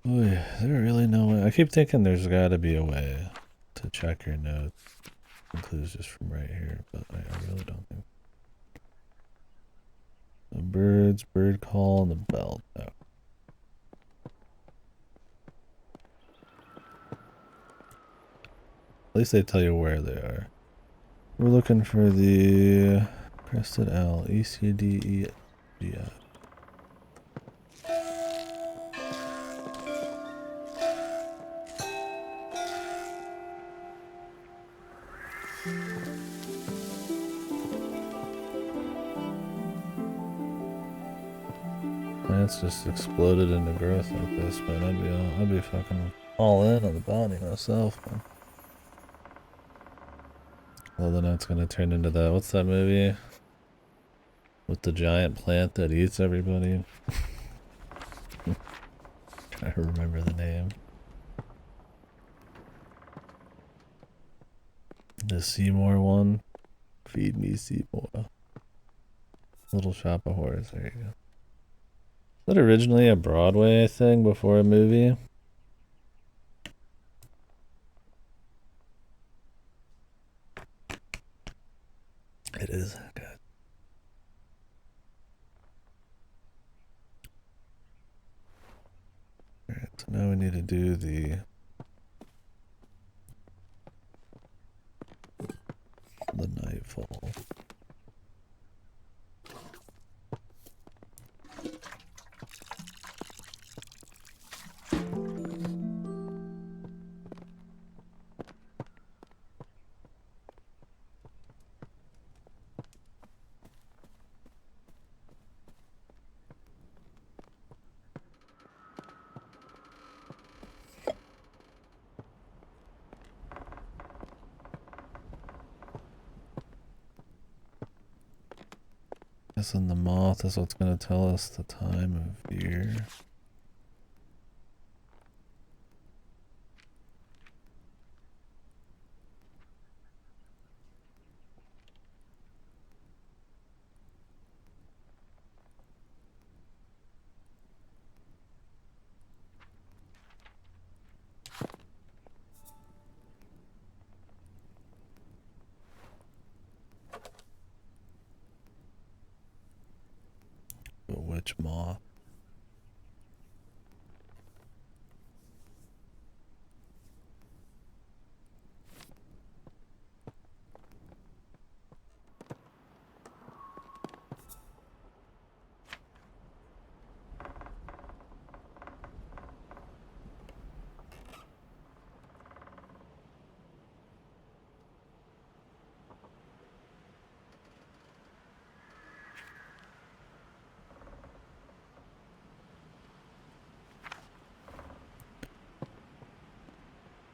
Oh yeah, is there really no way? I keep thinking there's gotta be a way to check your notes. Includes just from right here, but I really don't think. The birds, bird call, and the bell. Oh. At least they tell you where they are. We're looking for the crested owl, ECDEGF. Plants just exploded into growth like this, man. I'd be fucking all in on the bounty myself, man. Well, then it's gonna turn into that. What's that movie with the giant plant that eats everybody? Trying to remember the name. The Seymour one. Feed me, Seymour. Little Shop of Horrors. There you go. Was that originally a Broadway thing before a movie? It is. Good. Alright, so now we need to do the nightfall. And the moth is what's going to tell us the time of year. But which moth?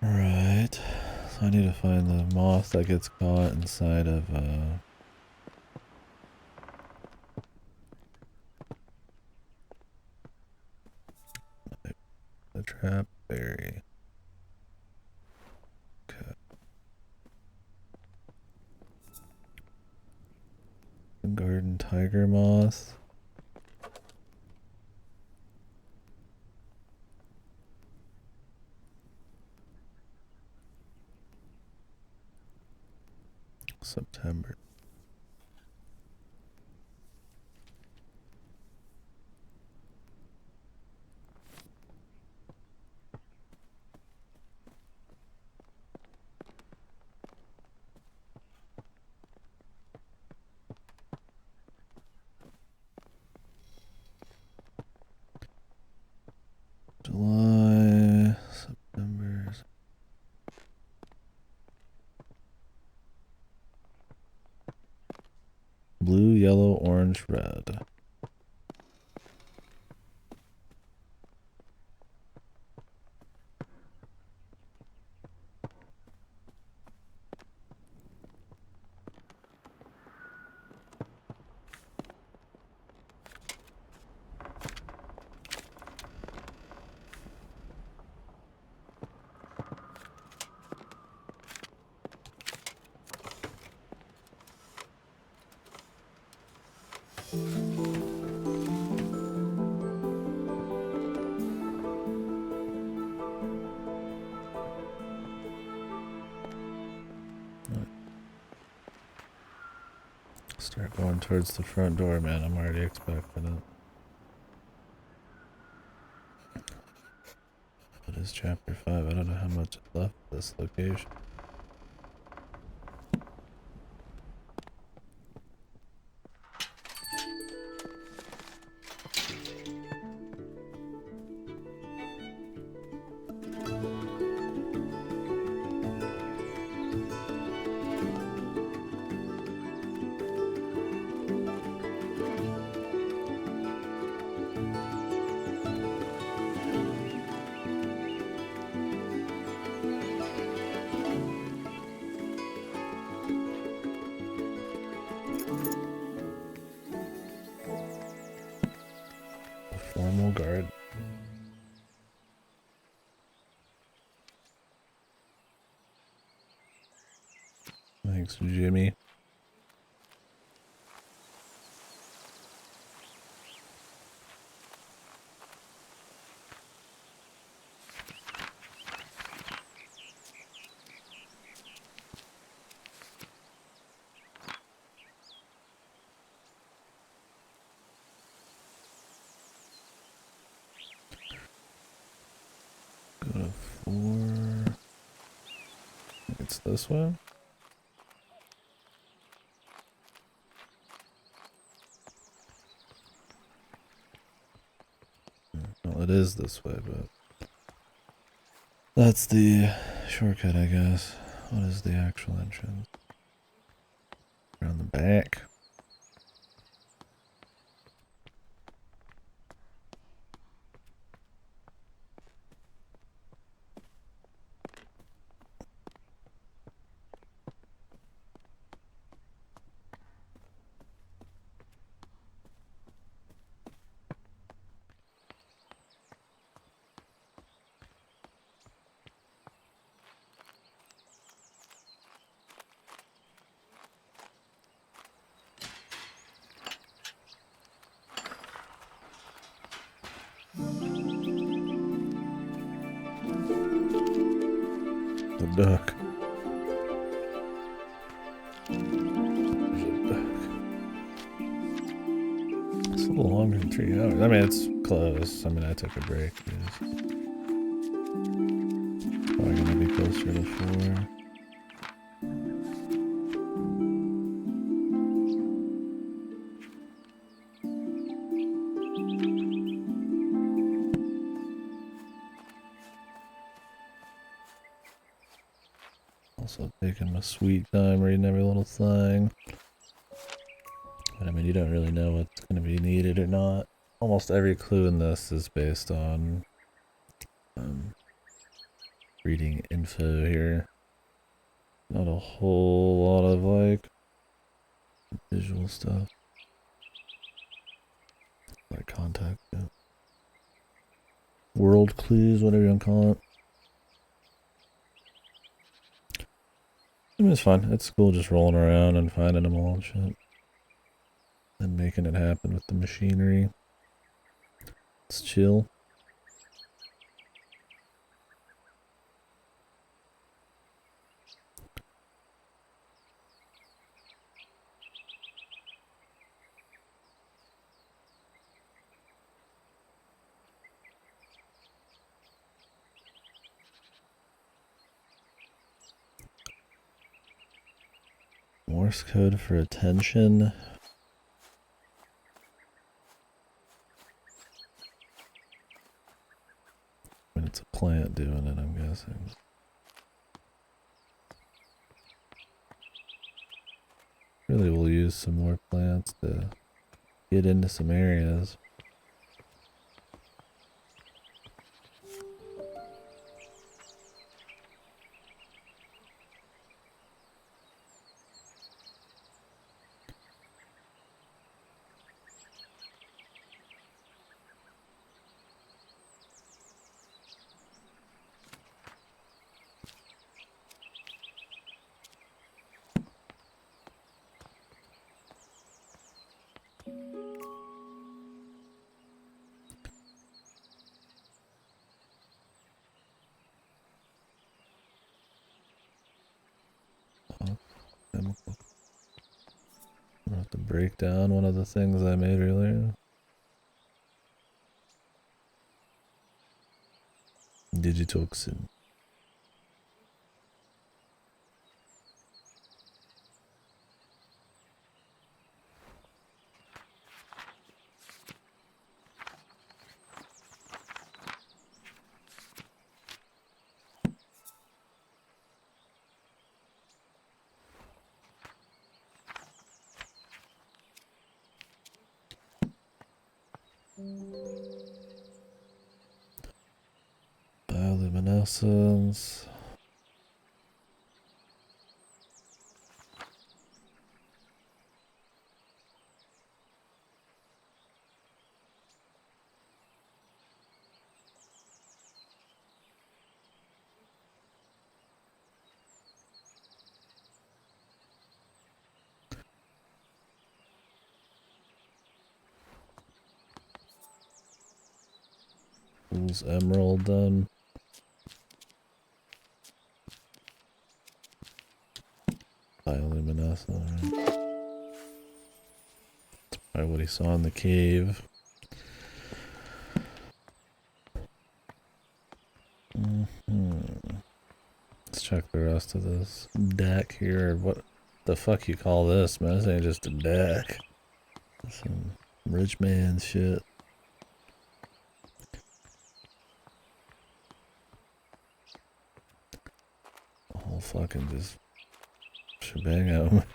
Right. So I need to find the moth that gets caught inside of the trap berry. Okay. The garden tiger moth. September. July, September. Blue, yellow, orange, red. Start going towards the front door, man. I'm already expecting it. It is chapter 5. I don't know how much is left of this location. Formal guard. Thanks, Jimmy. Go to 4. It's this way. Well, it is this way, but that's the shortcut, I guess. What is the actual entrance? Around the back. The duck. There's a duck. It's a little longer than 3 hours. I mean, it's close. I mean, I took a break. It's probably gonna be closer to 4. Also taking my sweet time reading every little thing. But I mean, you don't really know what's going to be needed or not. Almost every clue in this is based on reading info here. Not a whole lot of like visual stuff. Like contact. Yeah. World clues, whatever you want to call it. I mean, it's fun. It's cool just rolling around and finding them all and shit. And making it happen with the machinery. It's chill. Morse code for attention. When it's a plant doing it, I'm guessing. Really, we'll use some more plants to get into some areas. Chemical. We'll have to break down one of the things I made earlier? Digitoxin. Bioluminescence. Fool's Emerald done. Bioluminescence. That's probably what he saw in the cave. Let's check the rest of this deck here. What the fuck you call this, man? This ain't just a deck. Some rich man shit. The whole fucking just shebang out.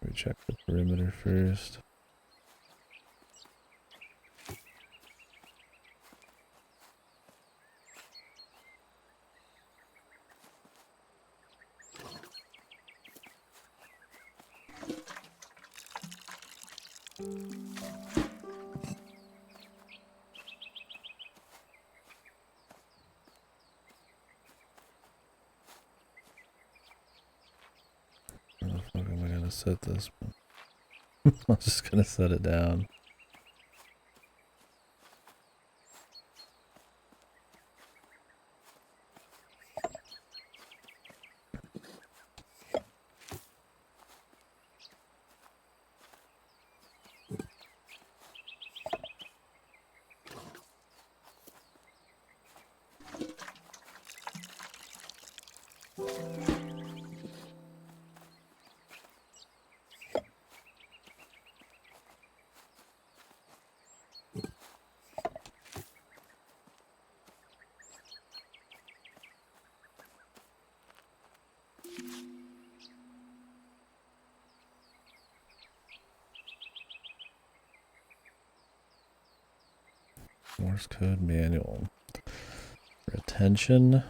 We check the perimeter first. Where the fuck am I gonna set this? I'm just gonna set it down. Morse code manual. Retention.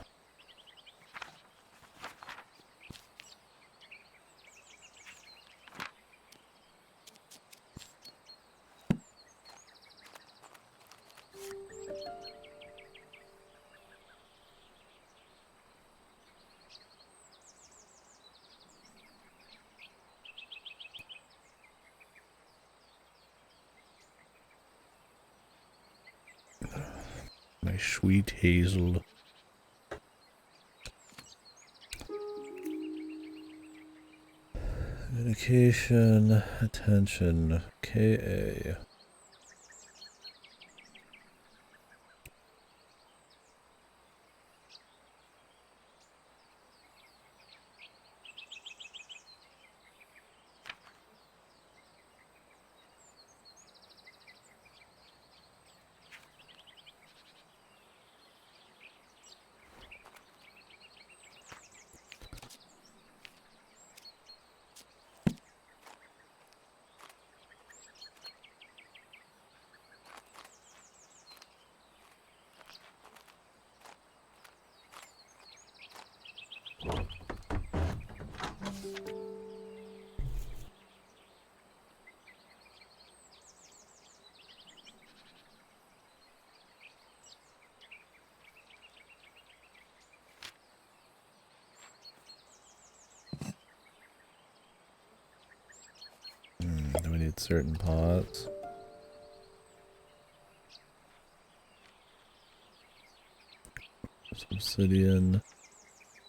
My sweet hazel. Medication, attention, KA. need certain pots. Some obsidian,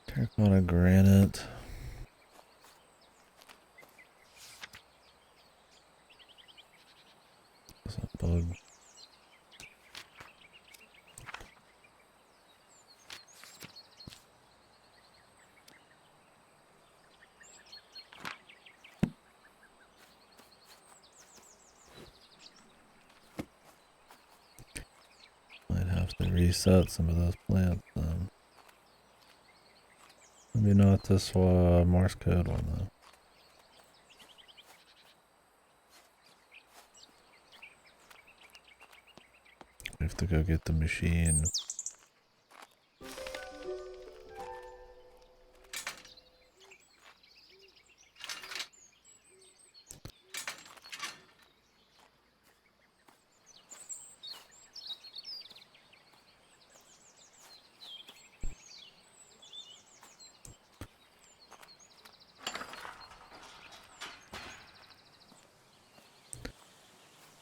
terracotta, granite. That's a bug. Might have to reset some of those plants then. Maybe not this Morse code one though. We have to go get the machine.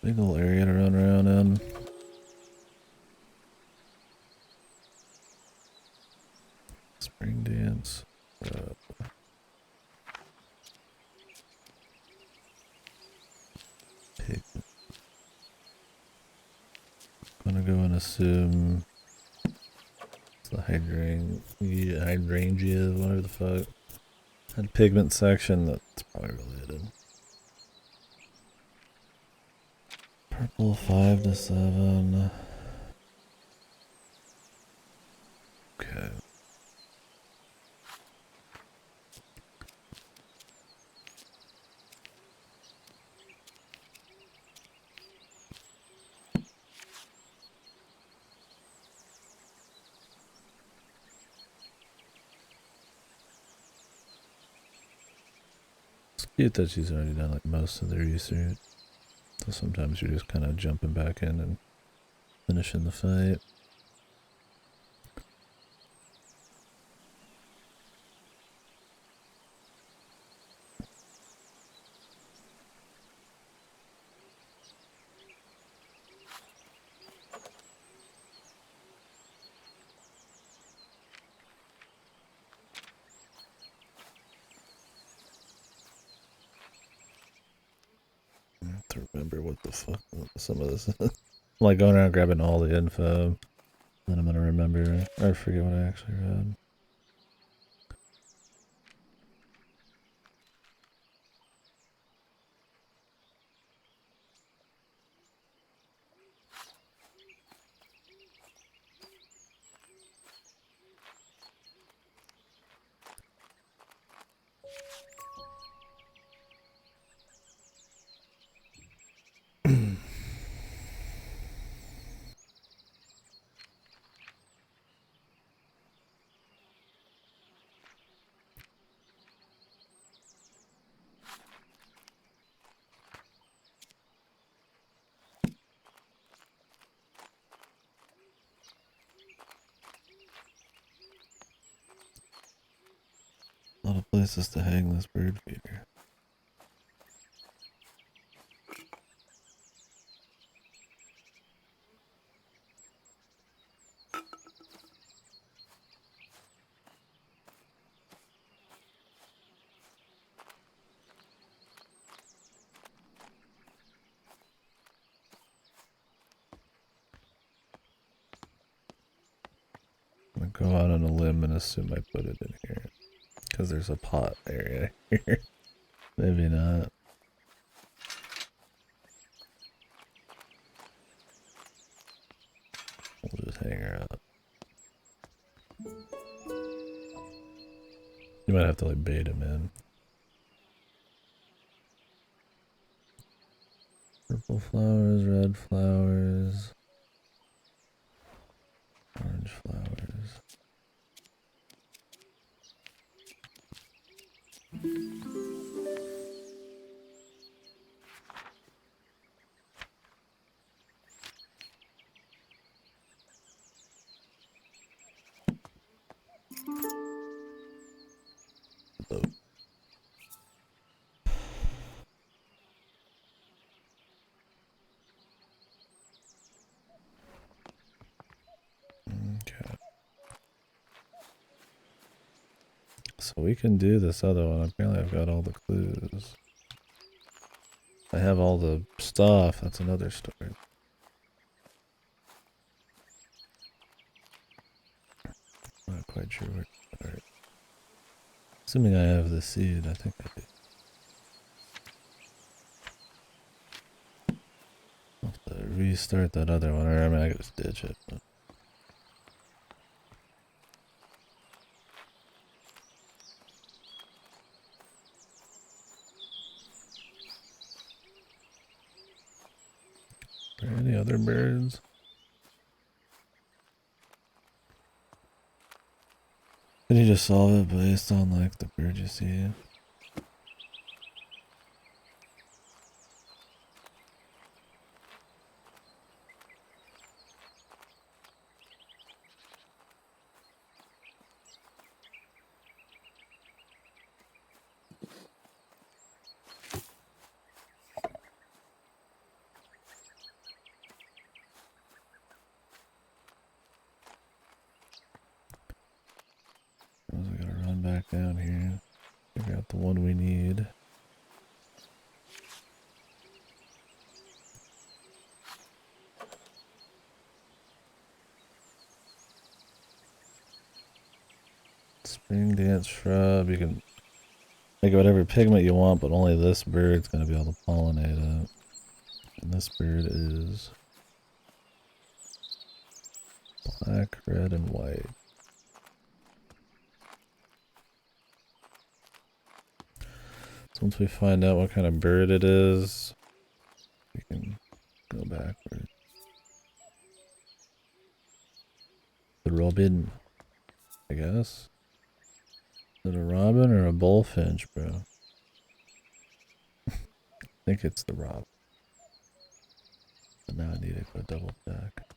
Big old area to run around in. Spring dance. Pig. Gonna go and assume it's the hydrangea, whatever the fuck. That pigment section, that's probably related. Purple 5 to 7. Okay. It's cute that she's already done like most of the research. So sometimes you're just kind of jumping back in and finishing the fight. To remember what the fuck some of this is. I'm like going around grabbing all the info. Then I'm gonna remember or forget what I actually read. A lot of places to hang this bird feeder. I'm gonna go out on a limb and assume I put it in here. Because there's a pot area here. Maybe not. We'll just hang her up. You might have to like bait him in. Purple flowers, red flowers, orange flowers. so we can do this other one. Apparently I've got all the clues. I have all the stuff. That's another story. Not quite sure where to start. Assuming I have the seed, I think I do. I'll have to restart that other one, or I mean I could just ditch it. But. Are there any other birds? Can you just solve it based on like the bird you see? We gotta run back down here. Figure out the one we need. Spring dance shrub. You can make whatever pigment you want, but only this bird's gonna be able to pollinate it. And this bird is black, red, and white. So once we find out what kind of bird it is, we can go backward. The robin, I guess. Is it a robin or a bullfinch, bro? I think it's the robin. But now I need to go double check.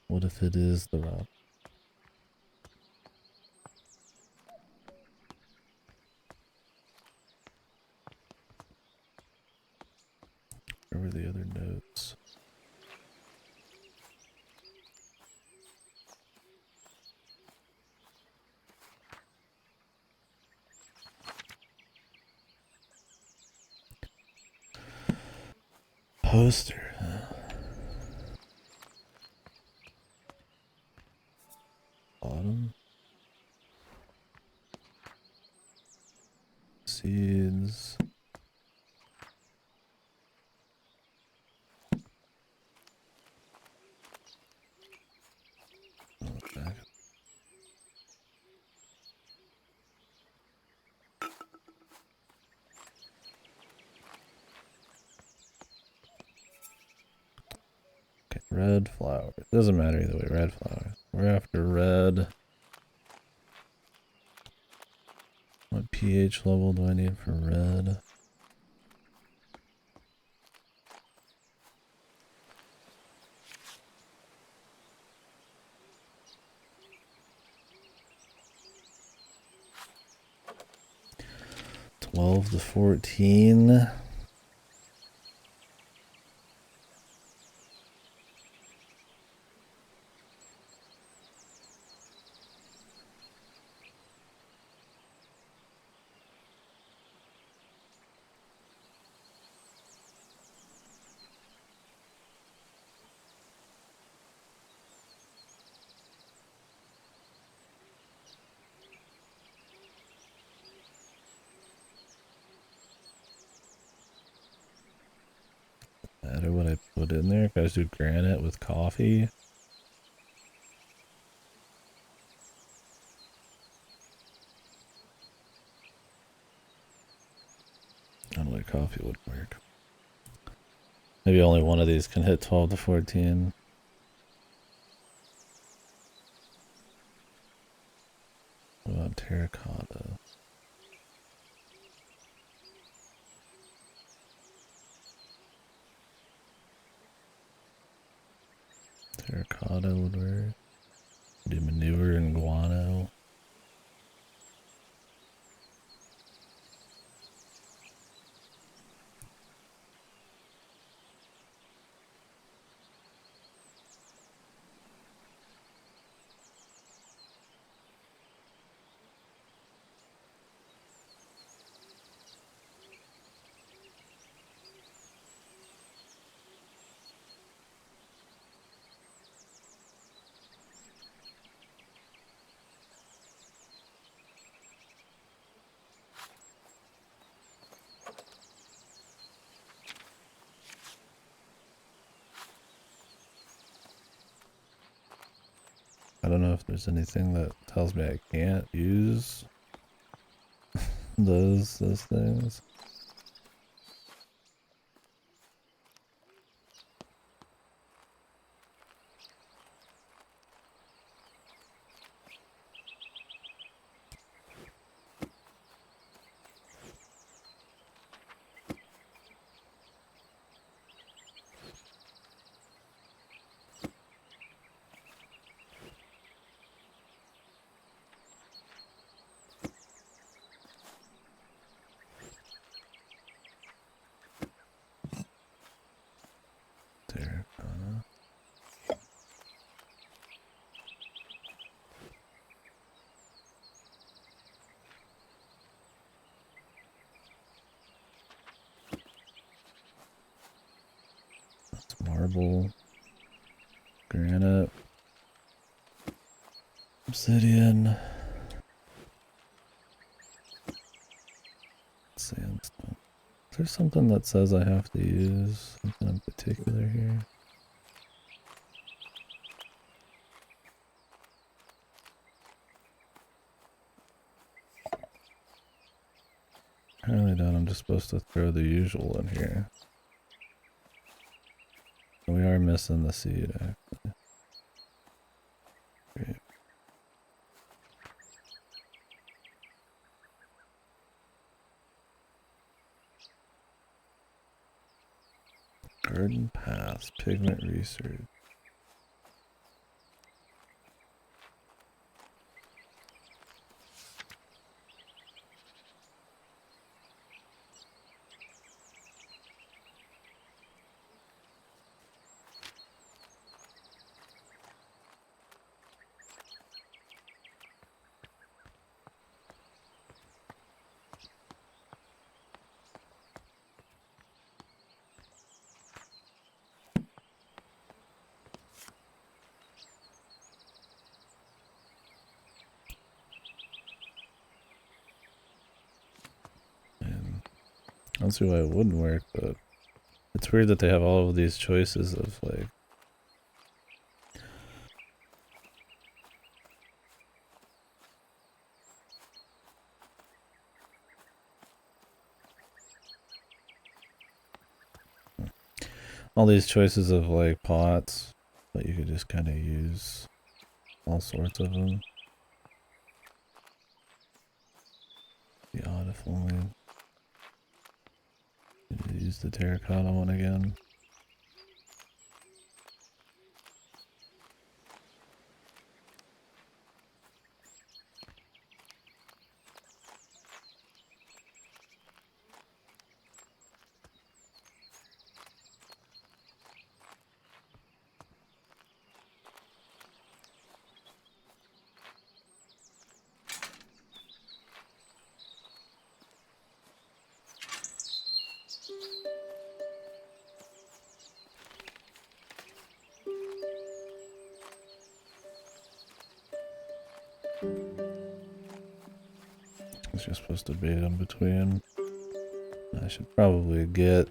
What if it is the robin? Where were the other notes? Poster. Bottom. Seeds. Back. Okay, red flower. It doesn't matter either way, red flower. We're after red. What pH level do I need for red? (12 to 14). Matter what I put in there? Guys, do granite with coffee. I don't know why coffee would work. Maybe only one of these can hit 12 to 14. What about terracotta? Terracotta would work. Do manure and guano. don't know if there's anything that tells me I can't use those things. Marble, granite, obsidian, sandstone. Is there something that says I have to use something in particular here? Apparently not. I'm just supposed to throw the usual in here. We are missing the seed, actually. Great. Garden paths, pigment research. I don't see why it wouldn't work, but it's weird that they have all of these choices of like all these choices of like pots, but you could just kind of use all sorts of them. Be odd if only use the terracotta one again. You're supposed to bait them between. I should probably get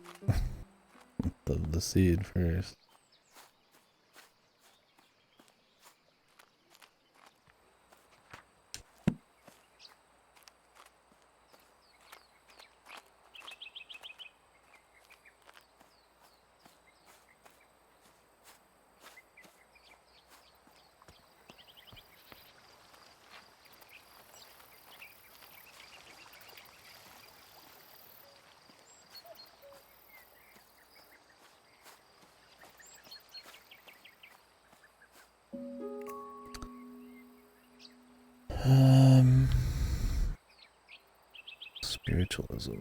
the seed first. Spiritualism.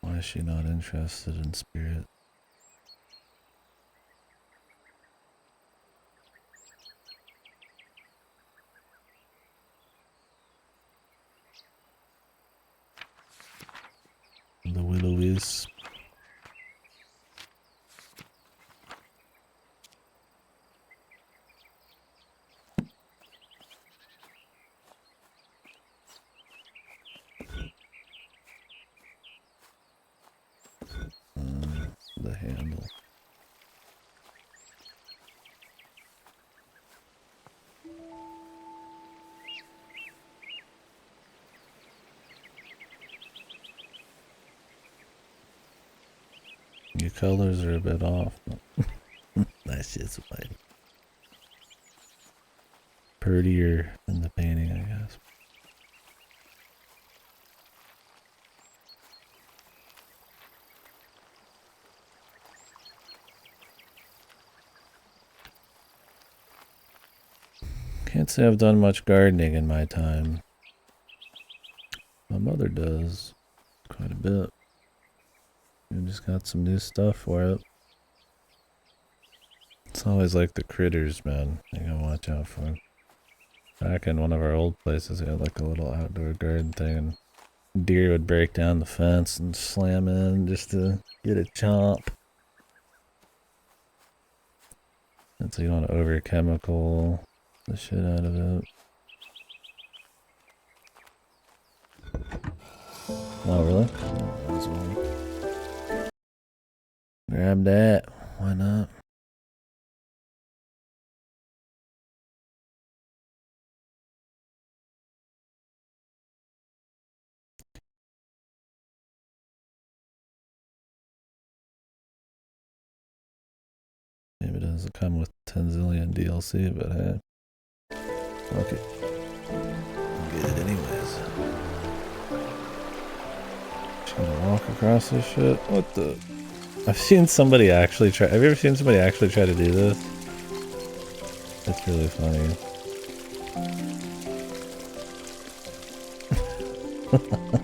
Why is she not interested in spirit? The will-o-wisp. Your colors are a bit off. That's just white. Prettier than the painting, I guess. Can't say I've done much gardening in my time. My mother does quite a bit. We just got some new stuff for it. It's always like the critters, man. You gotta watch out for them. Back in one of our old places, we had like a little outdoor garden thing, and deer would break down the fence and slam in just to get a chomp. And so you don't want to over chemical the shit out of it. Oh, really? Grab that. Why not? Maybe it doesn't come with 10 zillion DLC, but hey. Fuck it. I'll get it anyways. Just gonna walk across this shit. What the? I've seen somebody actually try. Have you ever seen somebody actually try to do this? It's really funny.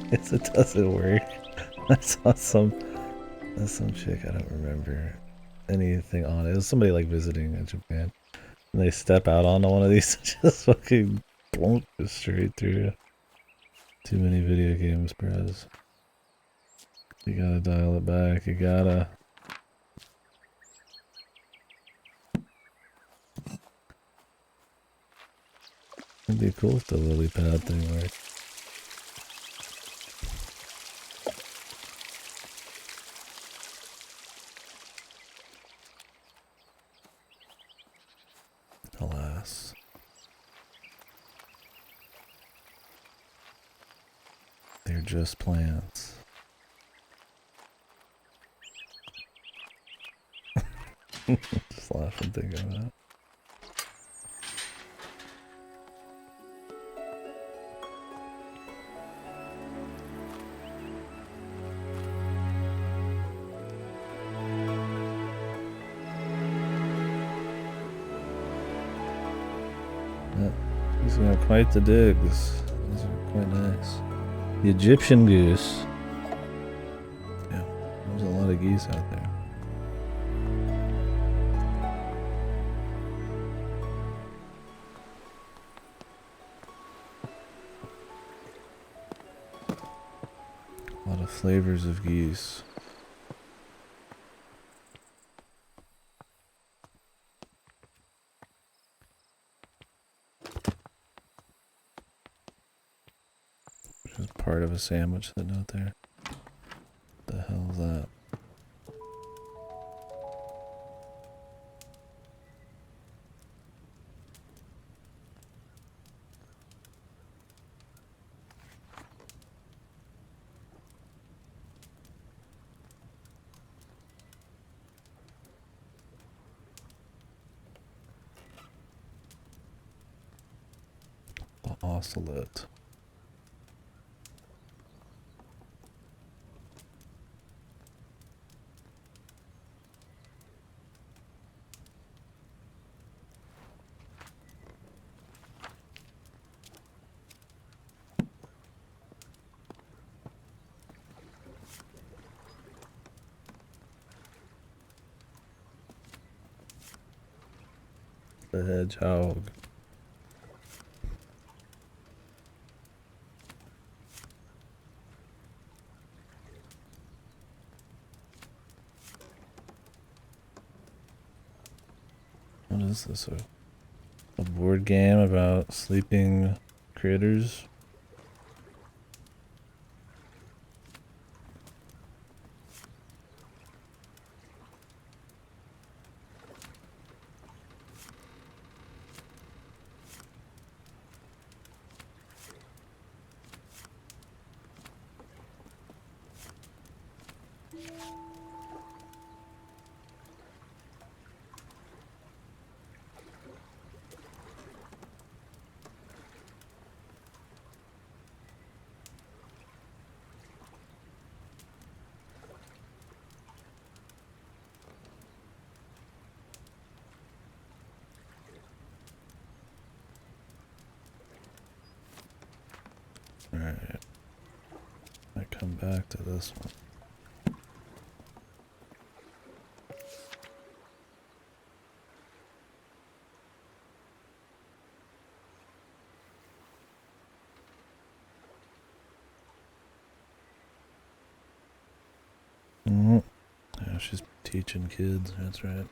Yes, it doesn't work. I saw some chick, I don't remember anything on it. It was somebody like visiting in Japan. And they step out onto one of these and just fucking plunk just straight through. Too many video games, bros. You gotta dial it back, you gotta. It'd be cool if the lily pad thing worked. Alas. They're just plants. Just laughing thinking of that. These are quite the digs. These are quite nice. The Egyptian goose. Yeah, there's a lot of geese out there. A lot of flavors of geese. Which is part of a sandwich sitting out there. What the hell is that? The ocelot. The hedgehog. What is this? A board game about sleeping critters? Alright. I come back to this one. Yeah, she's teaching kids, that's right.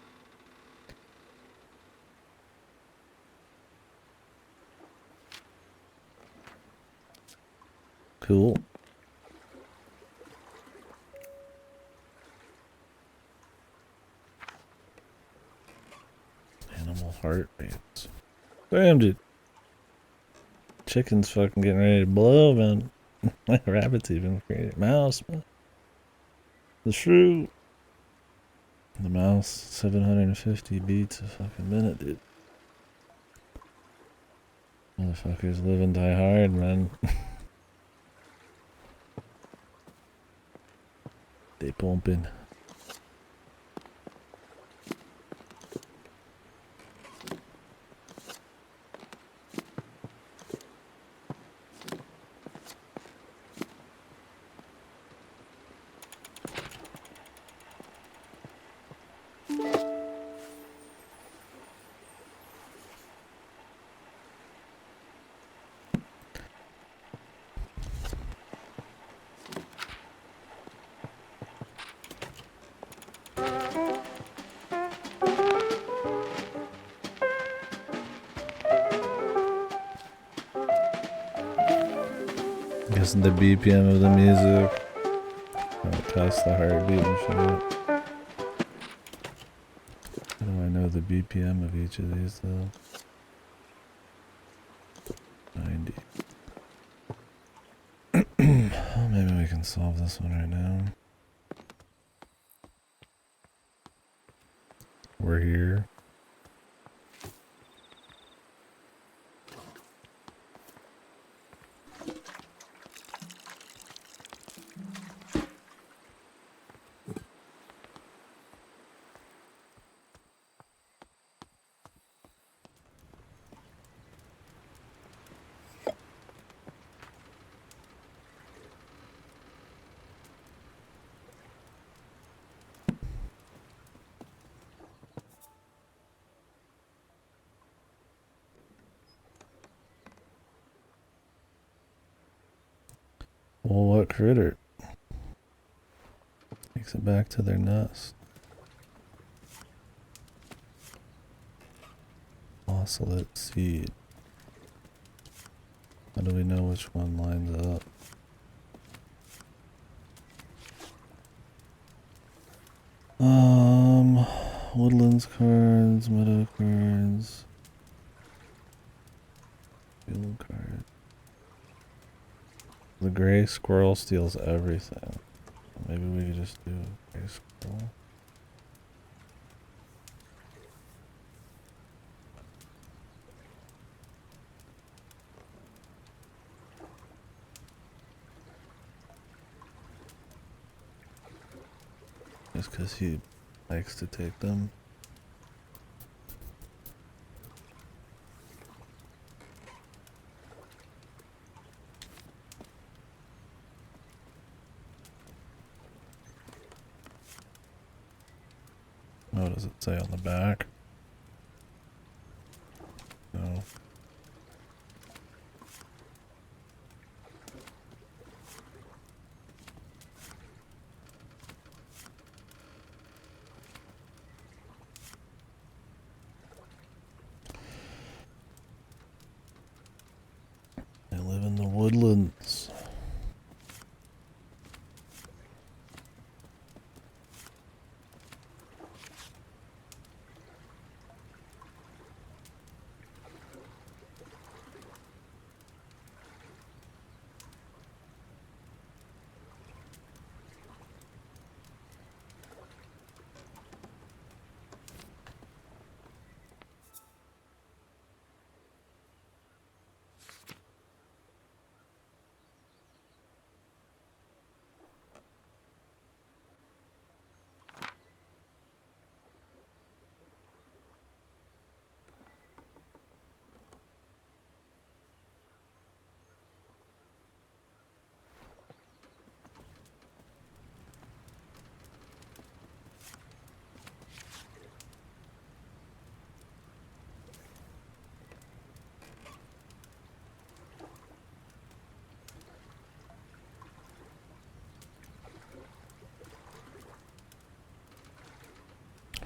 Cool. Animal heartbeats. Damn, dude. Chicken's fucking getting ready to blow, man. My rabbit's even created. Mouse, man. The shrew. The mouse, 750 beats a fucking minute, dude. Motherfuckers live and die hard, man. They pumping. Guessing the BPM of the music. Test the heartbeat and shit. How do I know the BPM of each of these though? 90. Well, maybe we can solve this one right now. We're here. Well, what critter makes it back to their nest? Oscillate seed. How do we know which one lines up? Woodlands cards, meadow cards, field cards. The gray squirrel steals everything. Maybe we could just do a gray squirrel. Just because he likes to take them. What does it say on the back? No. They live in the woodlands.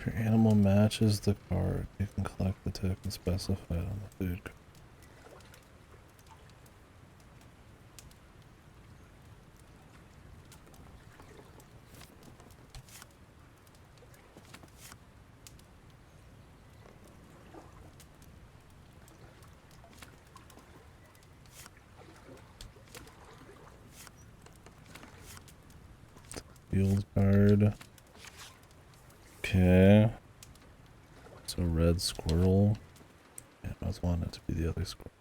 If your animal matches the card, you can collect the token specified on the food card. Field card. Okay. So red squirrel. Yeah, I was wanting it to be the other squirrel.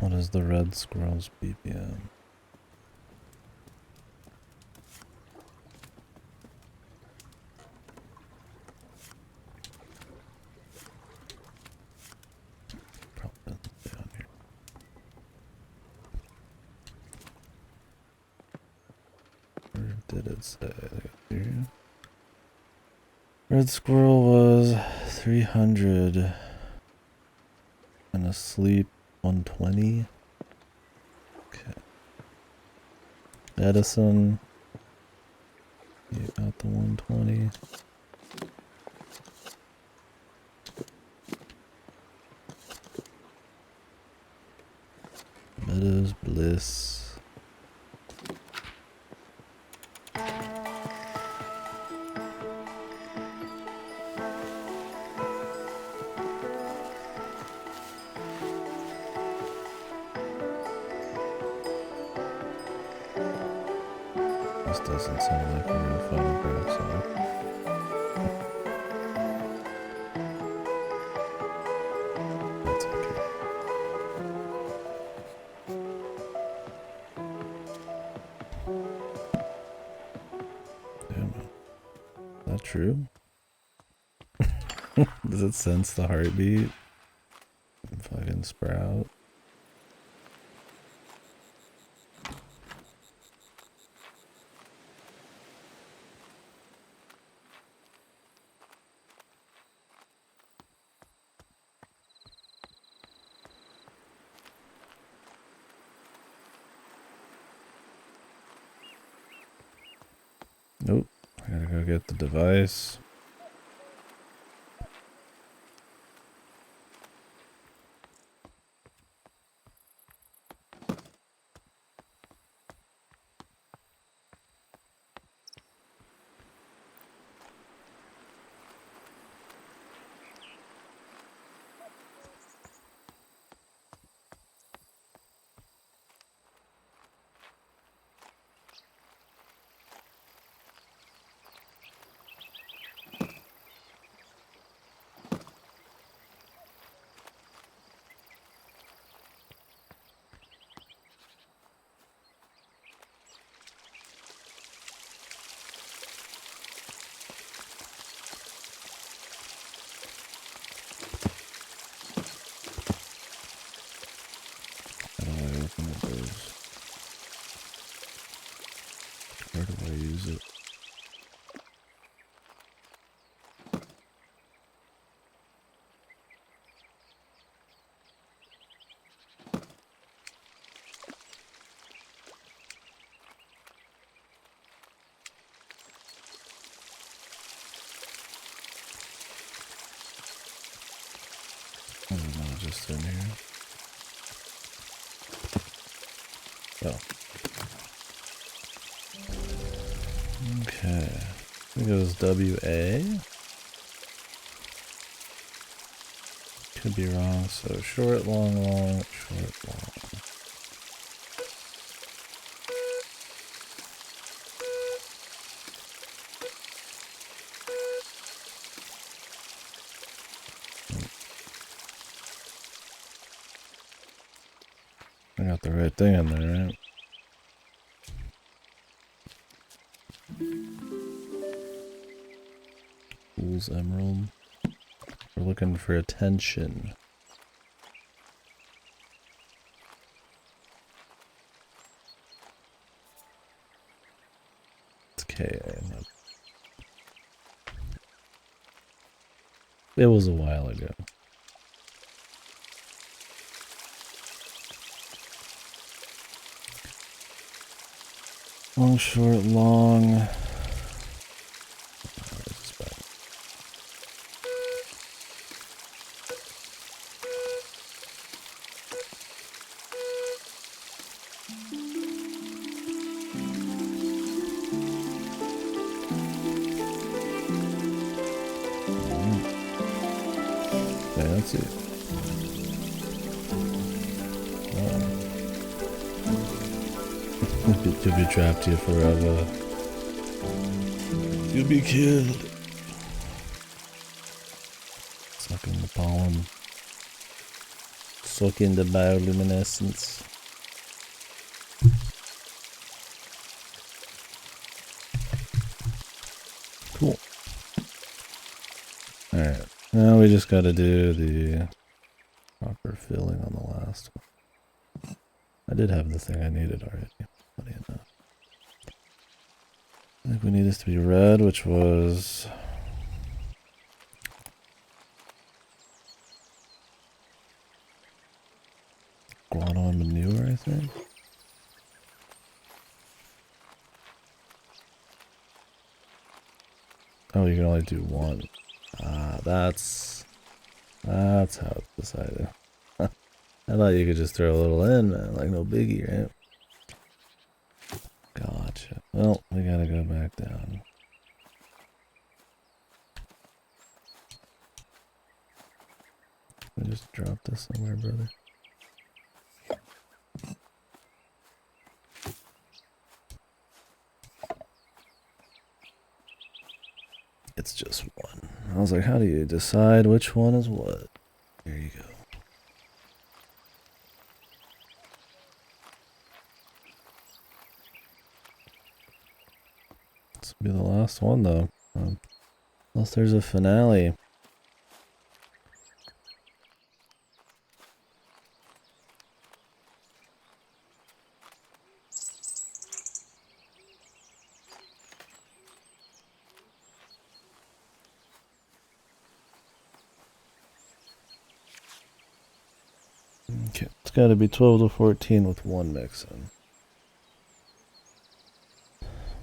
What is the red squirrel's BPM? Probably doesn't stay on here. Where did it say? Here. Red squirrel was 300 and asleep 120. Okay. Edison, you got the 120. Meadows Bliss. This doesn't sound like a real phonograph song. That's okay. Damn it. Is that true? Does it sense the heartbeat? Fucking sprout. Nope. I gotta go get the device. How do I open the doors? Where do I use it? I don't know, just in here. Oh. Okay. I think it was WA. Could be wrong. So short, long, long, short, long. I got the right thing in there, right? Fool's Emerald. We're looking for attention. It's K. It was a while ago. Long, short, long. fancy. You'll be trapped here forever. You'll be killed. Sucking the pollen. Sucking the bioluminescence. Cool. Alright. Now we just gotta do the proper filling on the last one. I did have the thing I needed already. Funny enough. I think we need this to be red, which was guano and manure, I think. Oh, you can only do one. Ah, that's how it's decided. I thought you could just throw a little in, man, like no biggie, right? Gotcha. Well, we gotta go back down. I just dropped this somewhere, brother. It's just one. I was like, how do you decide which one is what? There you go. This will be the last one, though. Unless there's a finale. Okay, it's got to be 12 to 14 with one mix in.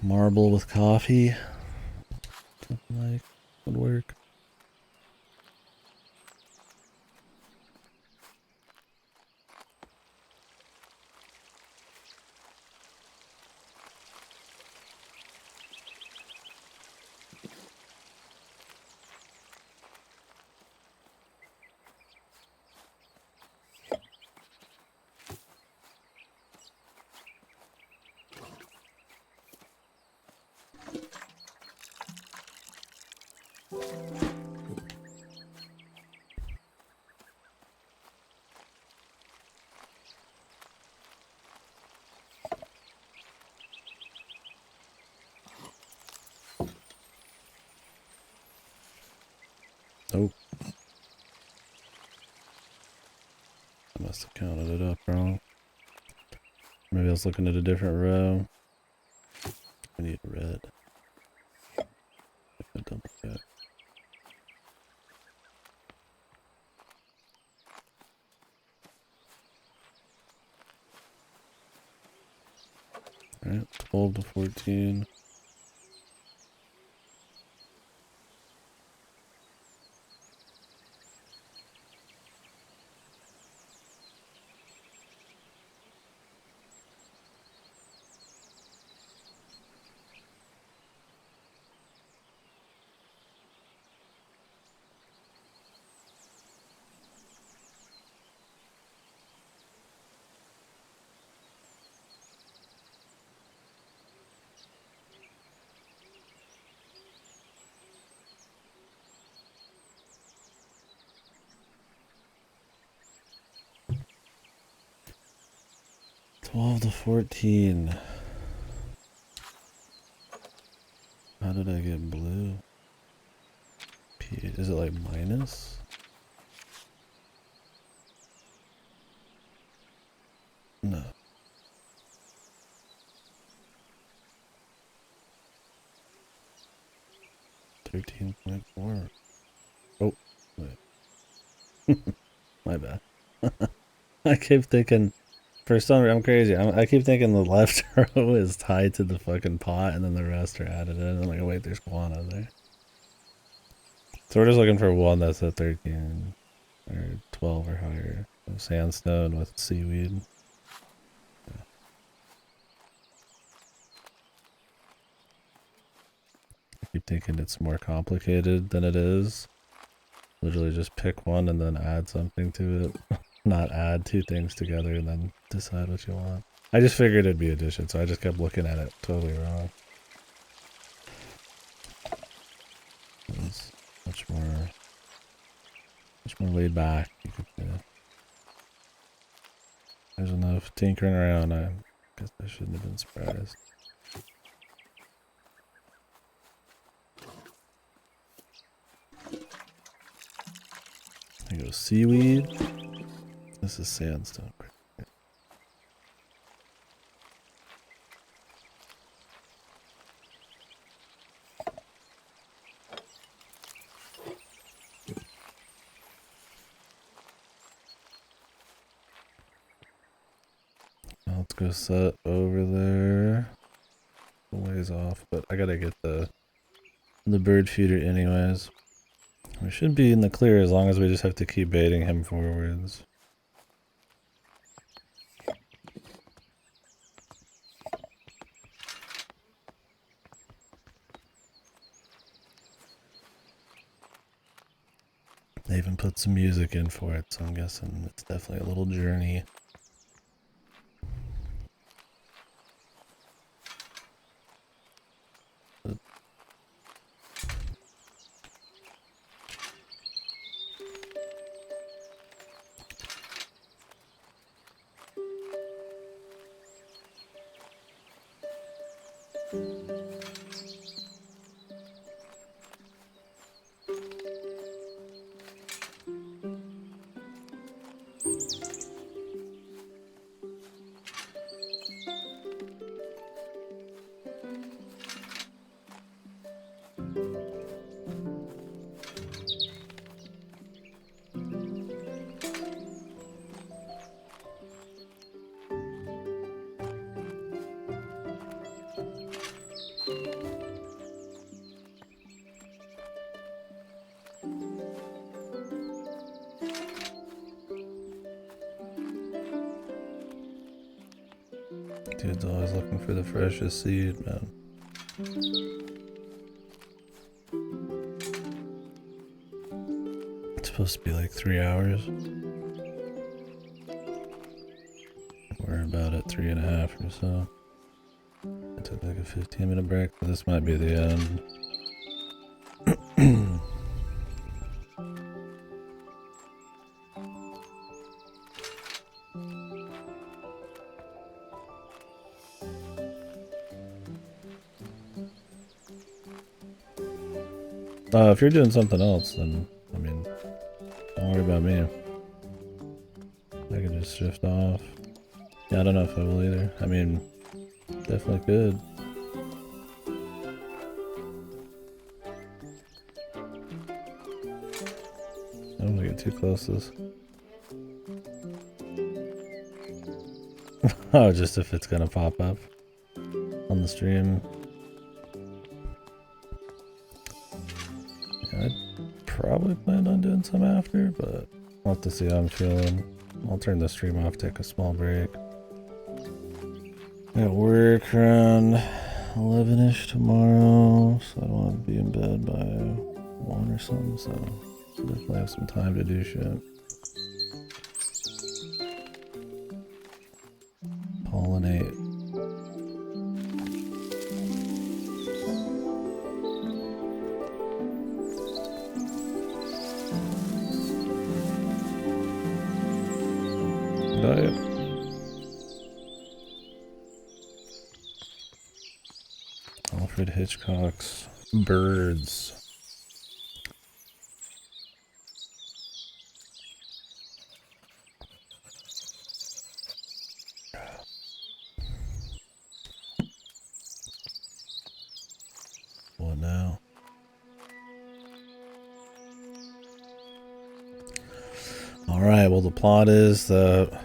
Marble with coffee. Something like would work. Oh. I must have counted it up wrong. Maybe I was looking at a different row. I need red. I double check. Alright, 12 to 14. Twelve to 14. How did I get blue? Is it like minus? No. 13.4. Oh, wait. My bad. I keep thinking, for some reason, I'm crazy. I keep thinking the left row is tied to the fucking pot and then the rest are added in. I'm like, oh, wait, there's guano there. So we're just looking for one that's at 13 or 12 or higher. Sandstone with seaweed. Yeah. I keep thinking it's more complicated than it is. Literally just pick one and then add something to it. Not add two things together and then decide what you want. I just figured it'd be addition, so I just kept looking at it totally wrong. It's much more laid back, you could say. There's enough tinkering around. I guess I shouldn't have been surprised. There goes seaweed. This is sandstone. Let's go set over there. A ways off, but I gotta get the bird feeder anyways. We should be in the clear as long as we just have to keep baiting him forwards. They even put some music in for it, so I'm guessing it's definitely a little journey. Dude's always looking for the freshest seed, man. It's supposed to be like 3 hours. We're about at 3.5 or so. I took like a 15-minute break, but this might be the end. If you're doing something else, then, I mean, don't worry about me. I can just shift off. Yeah, I don't know if I will either. I mean, definitely could. I don't want to get too close to this. Oh, just if it's gonna pop up on the stream. I probably planned on doing some after, but I'll have to see how I'm feeling. I'll turn the stream off, take a small break. Got work around 11-ish tomorrow, so I don't want to be in bed by 1 or something, so definitely have some time to do shit. Pollinate. Diet. Alfred Hitchcock's Birds. What now? Alright, well the plot is that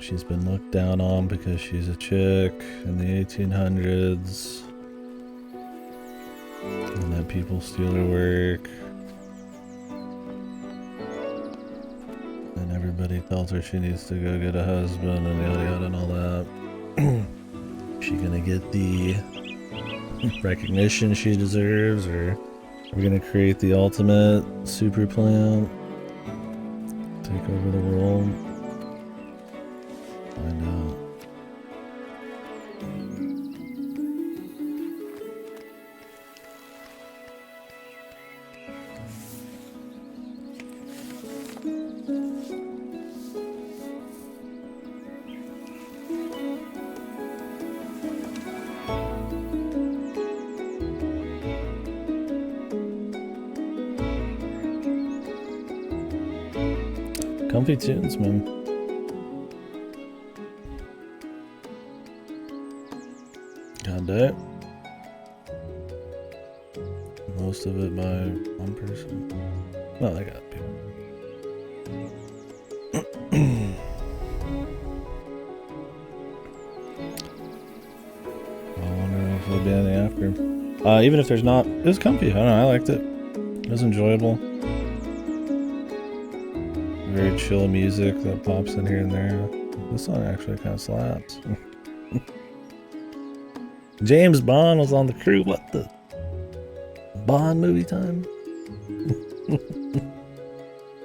she's been looked down on because she's a chick in the 1800s. And that people steal her work. And everybody tells her she needs to go get a husband and yada yada and all that. Is she gonna get the recognition she deserves, or We're gonna create the ultimate super plant. Take over the world. Find out. Comfy tunes, man. God damn. Most of it by one person. Well, I got people. I wonder if there'll be any after. Even if there's not, it was comfy. I don't know, I liked it. It was enjoyable. Very chill music that pops in here and there. This song actually kind of slaps. James Bond was on the crew. What the? Bond movie time?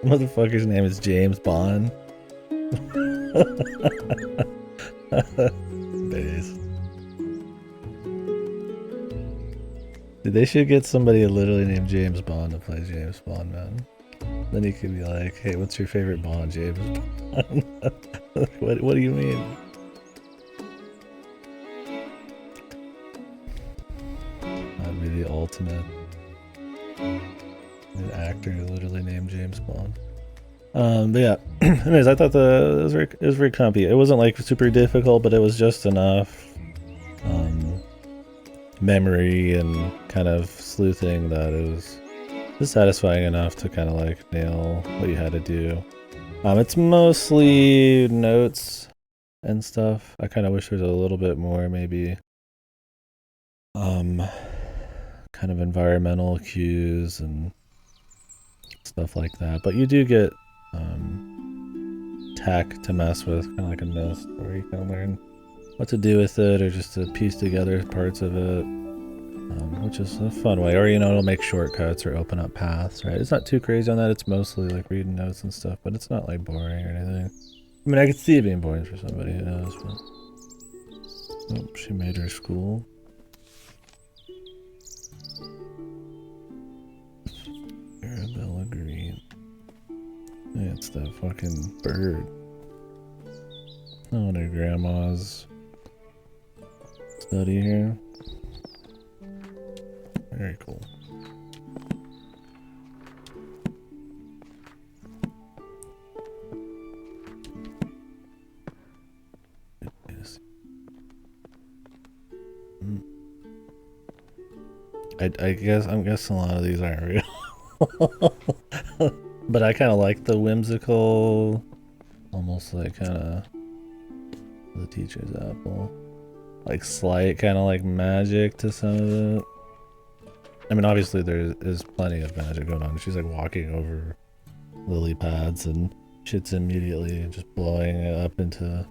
Motherfucker's name is James Bond. Days. Dude, they should get somebody literally named James Bond to play James Bond, man. Then he could be like, hey, what's your favorite Bond, James Bond? What do you mean? That'd be the ultimate. An actor literally named James Bond. But yeah. Anyways, I thought it was very comfy. It wasn't like super difficult, but it was just enough memory and kind of sleuthing that it was just satisfying enough to kind of like nail what you had to do. It's mostly notes and stuff. I kind of wish there was a little bit more maybe kind of environmental cues and stuff like that. But you do get tech to mess with, kind of like a mist, where you can learn what to do with it or just to piece together parts of it, which is a fun way. Or, you know, it'll make shortcuts or open up paths, right? It's not too crazy on that. It's mostly like reading notes and stuff, but it's not like boring or anything. I mean, I could see it being boring for somebody who knows, but... Oh, she made her school. Arabella Green. Yeah, it's that fucking bird. Oh, and her grandma's study here. Very cool. I'm guessing a lot of these aren't real. But I kind of like the whimsical, almost like kind of the teacher's apple. Like slight kind of like magic to some of it. I mean, obviously there is plenty of magic going on. She's like walking over lily pads and shit's immediately just blowing it up into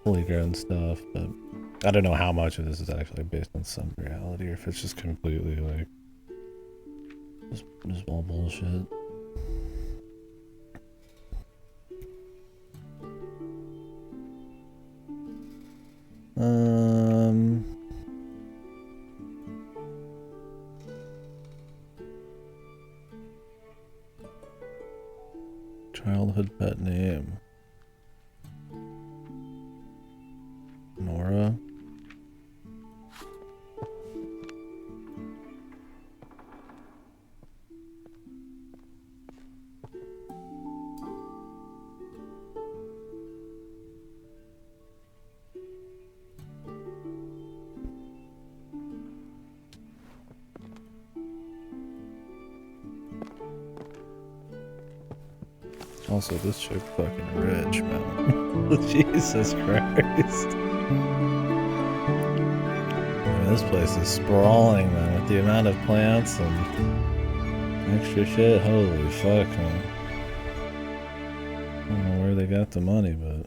fully grown stuff. But I don't know how much of this is actually based on some reality or if it's just completely like just all bullshit. Childhood pet name. Nora. Also, this chick fucking rich, man. Jesus Christ. I mean, this place is sprawling, man, with the amount of plants and extra shit. Holy fuck, man. I don't know where they got the money, but...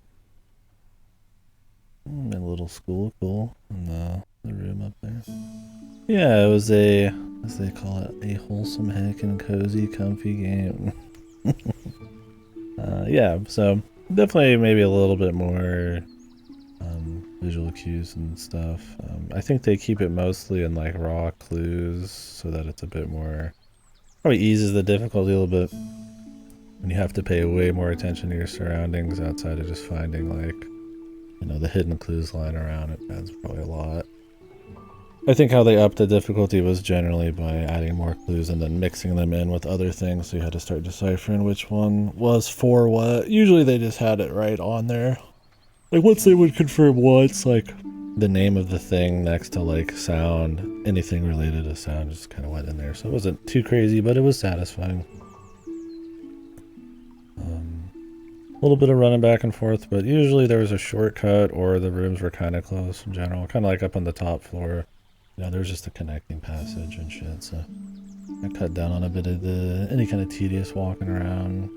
a little school, cool. And the room up there. Yeah, it was a, as they call it, a wholesome, heckin' cozy, comfy game. Yeah, so definitely maybe a little bit more visual cues and stuff. I think they keep it mostly in like raw clues so that it's a bit more, probably eases the difficulty a little bit when you have to pay way more attention to your surroundings outside of just finding like, you know, the hidden clues lying around. It adds probably a lot. I think how they upped the difficulty was generally by adding more clues and then mixing them in with other things, so you had to start deciphering which one was for what. Usually they just had it right on there. Like once they would confirm once, like the name of the thing next to like sound, anything related to sound just kind of went in there. So it wasn't too crazy, but it was satisfying. A little bit of running back and forth, but usually there was a shortcut or the rooms were kind of close in general, kind of like up on the top floor. You know, there's just a connecting passage and shit, so I cut down on a bit of the any kind of tedious walking around.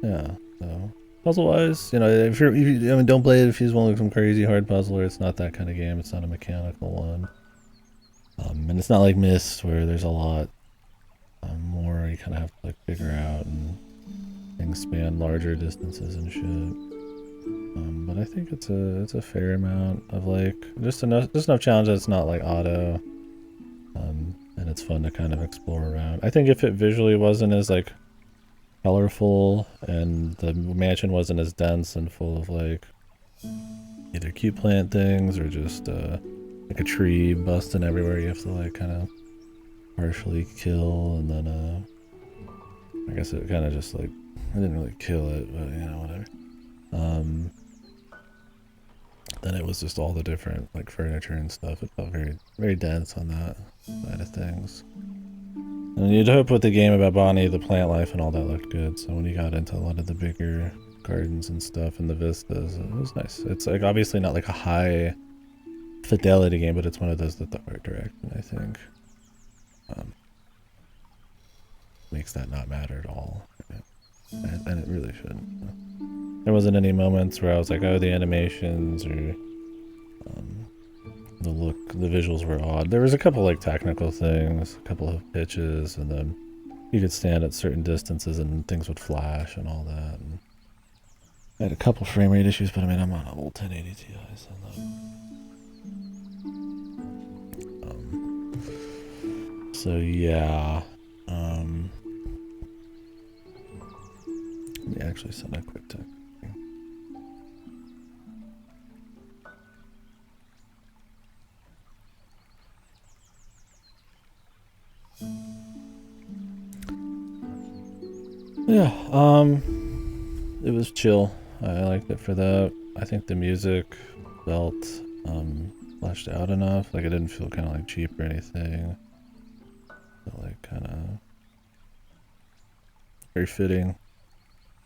Yeah, so puzzle-wise, you know, if you're, I mean, don't play it if you want like some crazy hard puzzler. It's not that kind of game. It's not a mechanical one, and it's not like Myst where there's a lot more you kind of have to like figure out and things span larger distances and shit. But I think it's a fair amount of like just enough challenge that it's not like auto, and it's fun to kind of explore around. I think if it visually wasn't as like colorful and the mansion wasn't as dense and full of like either cute plant things or just like a tree busting everywhere you have to like kind of partially kill, and then I guess it kind of just like I didn't really kill it, but you know, whatever. Then it was just all the different like furniture and stuff. It felt very, very dense on that side of things. And you'd hope with the game about Bonnie, the plant life and all that looked good. So when you got into a lot of the bigger gardens and stuff and the vistas, it was nice. It's like obviously not like a high fidelity game, but it's one of those that the art direction, I think, makes that not matter at all. And it really shouldn't. There wasn't any moments where I was like, oh, the animations or the look, the visuals were odd. There was a couple like technical things, a couple of pitches, and then you could stand at certain distances and things would flash and all that. And I had a couple frame rate issues, but I mean, I'm on an old 1080 Ti, so so yeah. Let me actually send a quick text. Yeah, it was chill. I liked it for that. I think the music felt fleshed out enough. Like it didn't feel kind of like cheap or anything. Felt like kind of very fitting.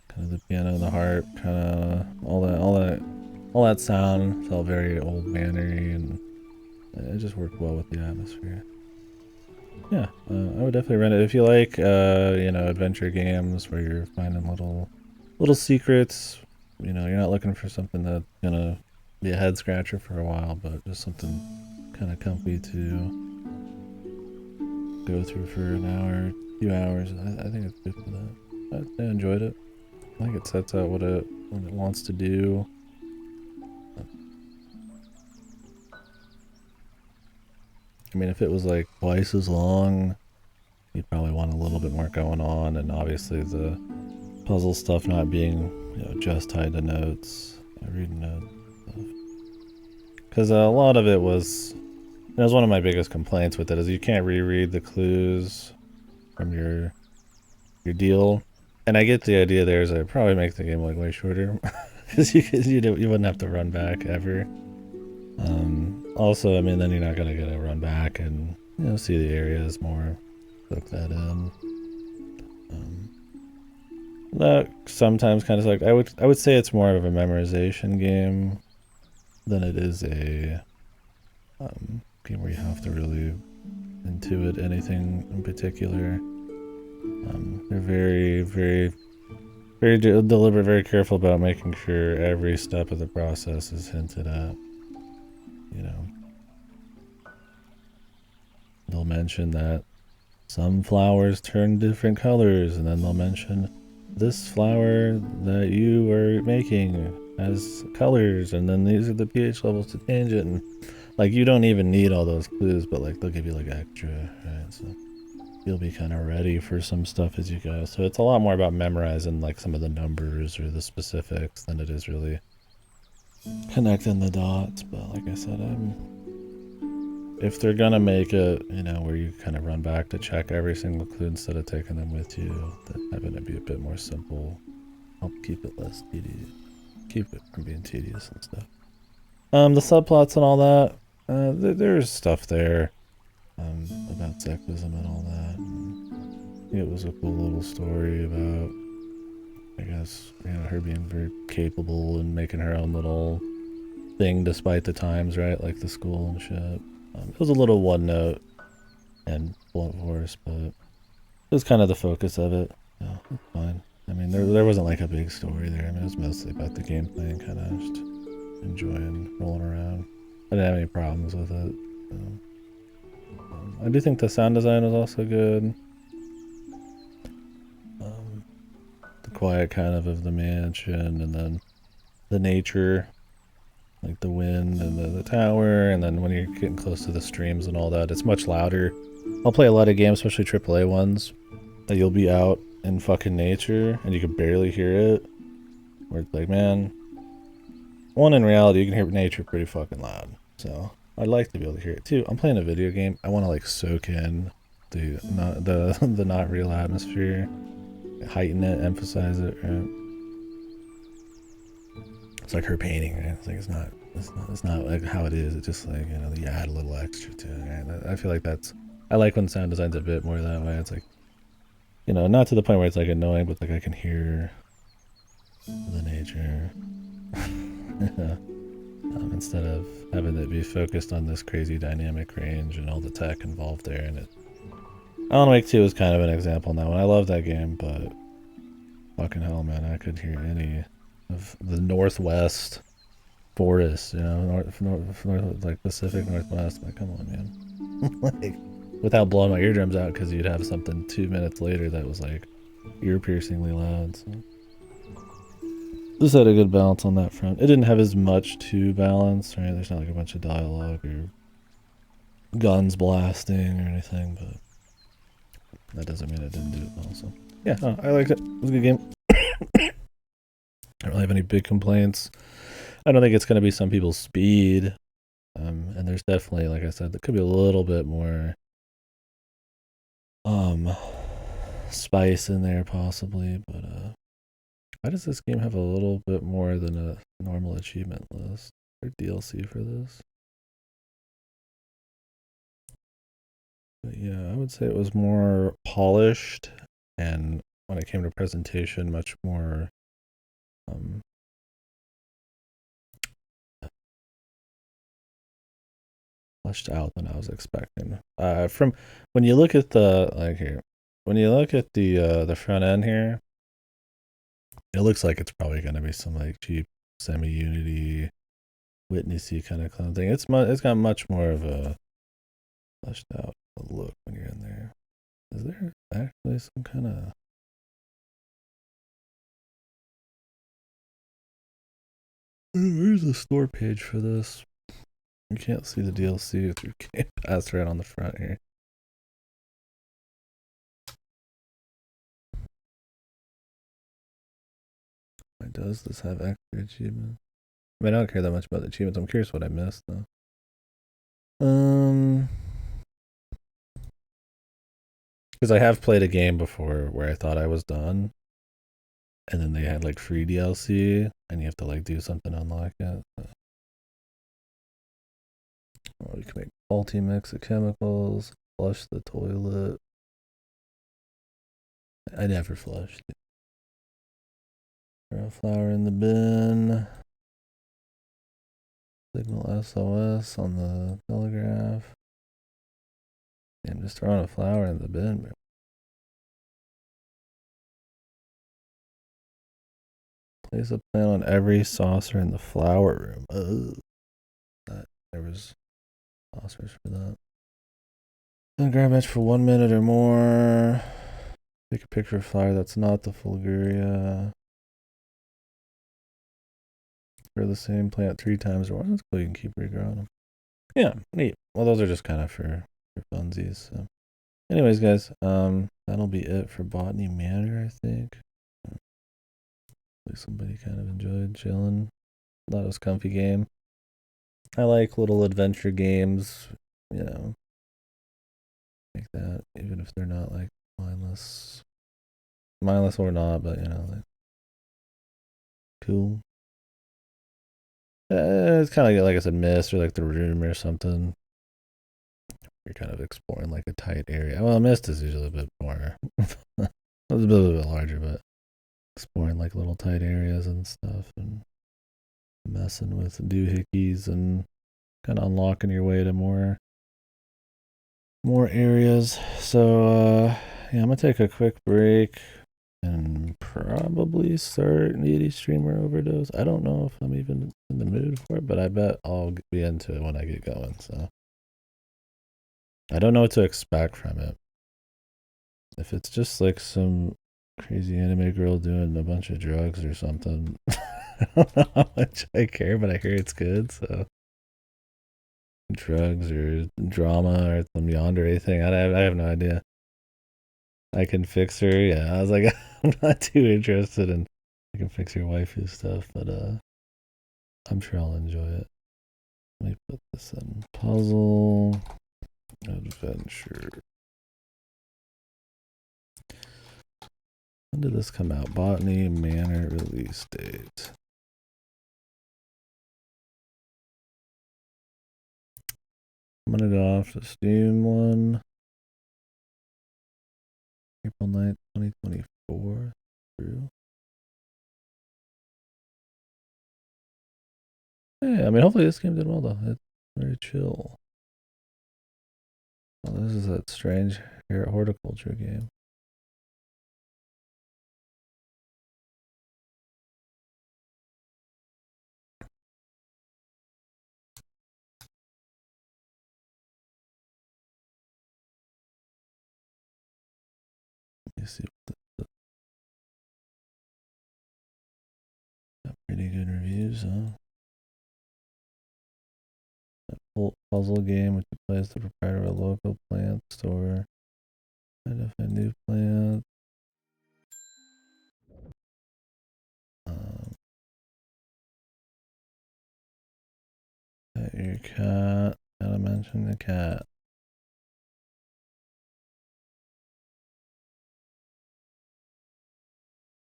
Kind of the piano, the harp, kind of all that sound felt very old mannery, and it just worked well with the atmosphere. Yeah, I would definitely rent it if you like, you know, adventure games where you're finding little secrets. You know, you're not looking for something that's gonna be a head scratcher for a while, but just something kind of comfy to go through for an hour, 2 hours. I think it's good for that. I enjoyed it. I think it sets out what it wants to do. I mean, if it was like twice as long, you'd probably want a little bit more going on, and obviously the puzzle stuff not being, you know, just tied to notes, reading notes stuff. Because a lot of it was, that was one of my biggest complaints with it, is you can't reread the clues from your deal. And I get the idea there is that it probably makes the game like way shorter, because you wouldn't have to run back ever. Also, I mean, then you're not gonna get a run back and, you know, see the areas more, soak that in. That sometimes kind of like I would say it's more of a memorization game than it is a game where you have to really intuit anything in particular. They're very, very, very deliberate, very careful about making sure every step of the process is hinted at. You know, they'll mention that some flowers turn different colors, and then they'll mention this flower that you are making has colors, and then these are the pH levels to change it. And like, you don't even need all those clues, but like they'll give you like extra, right? So you'll be kind of ready for some stuff as you go. So it's a lot more about memorizing like some of the numbers or the specifics than it is really connecting the dots. But like I said, if they're gonna make it, you know, where you kind of run back to check every single clue instead of taking them with you, then having it be a bit more simple, help keep it less tedious, keep it from being tedious and stuff. The subplots and all that, there's stuff there, about sexism and all that. And it was a cool little story about, I guess, you know, her being very capable and making her own little thing despite the times, right? Like the school and shit. It was a little one note and blunt force, but it was kind of the focus of it. So it's fine. I mean, there wasn't like a big story there. I mean, it was mostly about the gameplay and kind of just enjoying rolling around. I didn't have any problems with it. I do think the sound design was also good. The quiet kind of the mansion, and then the nature, like the wind and the tower, and then when you're getting close to the streams and all that, it's much louder. I'll play a lot of games, especially AAA ones, that you'll be out in fucking nature and you can barely hear it. Where it's like, man, one, in reality, you can hear nature pretty fucking loud. So I'd like to be able to hear it too. I'm playing a video game. I want to like soak in the not real atmosphere, heighten it, emphasize it. Right? It's like her painting, right? It's like it's not like how it is. It's just like, you know, you add a little extra to it. Right? I feel like I like when sound design's a bit more that way. It's like, you know, not to the point where it's like annoying, but like I can hear the nature. Instead of having it be focused on this crazy dynamic range and all the tech involved there. And Alan Wake 2 is kind of an example now, and I love that game, but fucking hell, man, I could hear any of the Northwest forest, you know, north, like Pacific Northwest. Like, come on, man. Like, without blowing my eardrums out, because you'd have something 2 minutes later that was like ear-piercingly loud. So this had a good balance on that front. It didn't have as much to balance, right? There's not like a bunch of dialogue or guns blasting or anything, but that doesn't mean it didn't do it well. So yeah, I liked it. It was a good game. I don't really have any big complaints. I don't think it's going to be some people's speed. And there's definitely, like I said, there could be a little bit more spice in there possibly, but why does this game have a little bit more than a normal achievement list? Or DLC for this? But yeah, I would say it was more polished, and when it came to presentation, much more fleshed out than I was expecting. From when you look at the like here, when you look at the front end here, it looks like it's probably going to be some like cheap semi-Unity witnessy kind of clone thing. It's got much more of a fleshed out look when you're in there. Is there actually some kind of where's the store page for this? You can't see the DLC through Game Pass right on the front here. Why does this have extra achievements? I mean, I don't care that much about the achievements. I'm curious what I missed though. Because I have played a game before where I thought I was done, and then they had like free DLC, and you have to like do something to unlock it. Or you can make faulty mix of chemicals, flush the toilet. I never flushed it. Throw a flower in the bin. Signal SOS on the telegraph. I'm just throwing a flower in the bin. Place a plant on every saucer in the flower room. There was saucers for that. Then grab bench for 1 minute or more. Take a picture of flower that's not the Fulguria. Grow the same plant 3 times or more. That's cool. You can keep regrowing them. Yeah, neat. Well, those are just kind of for funsies. So. Anyways, guys, that'll be it for Botany Manor, I think. Hopefully somebody kind of enjoyed chilling. That was a comfy game. I like little adventure games, you know, like that, even if they're not like mindless or not, but you know, like cool. It's kind of like I said, Mist or like The Room or something. You're kind of exploring like a tight area. Well, Mist is usually a bit more, it's a little bit larger, but exploring like little tight areas and stuff and messing with doohickeys and kind of unlocking your way to more areas. So yeah, I'm gonna take a quick break and probably start Needy Streamer Overdose. I don't know if I'm even in the mood for it, but I bet I'll be into it when I get going. So I don't know what to expect from it. If it's just like some crazy anime girl doing a bunch of drugs or something, I don't know how much I care, but I hear it's good. So drugs or drama or some yonder anything, I have no idea. I can fix her. Yeah, I was like, I'm not too interested in I can fix your waifu stuff, but I'm sure I'll enjoy it. Let me put this in puzzle adventure. When did this come out? Botany Manor release date. I'm gonna go off the Steam one. April 9th, 2024 through. Hey, I mean, hopefully this game did well though. It's very chill. Oh, this is that strange horticulture game. Let me see what this got pretty good reviews, huh? Puzzle game which plays the proprietor of a local plant store. Identify new plant. Pet your cat. Gotta mention the cat.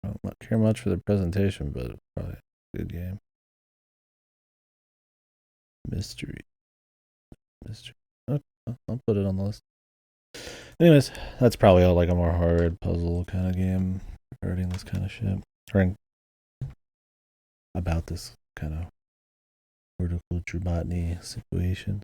I don't care much for the presentation, but it's probably a good game. Mystery. Okay, I'll put it on the list. Anyways, that's probably all like a more hard puzzle kind of game regarding this kind of shit. Or about this kind of horticulture botany situation.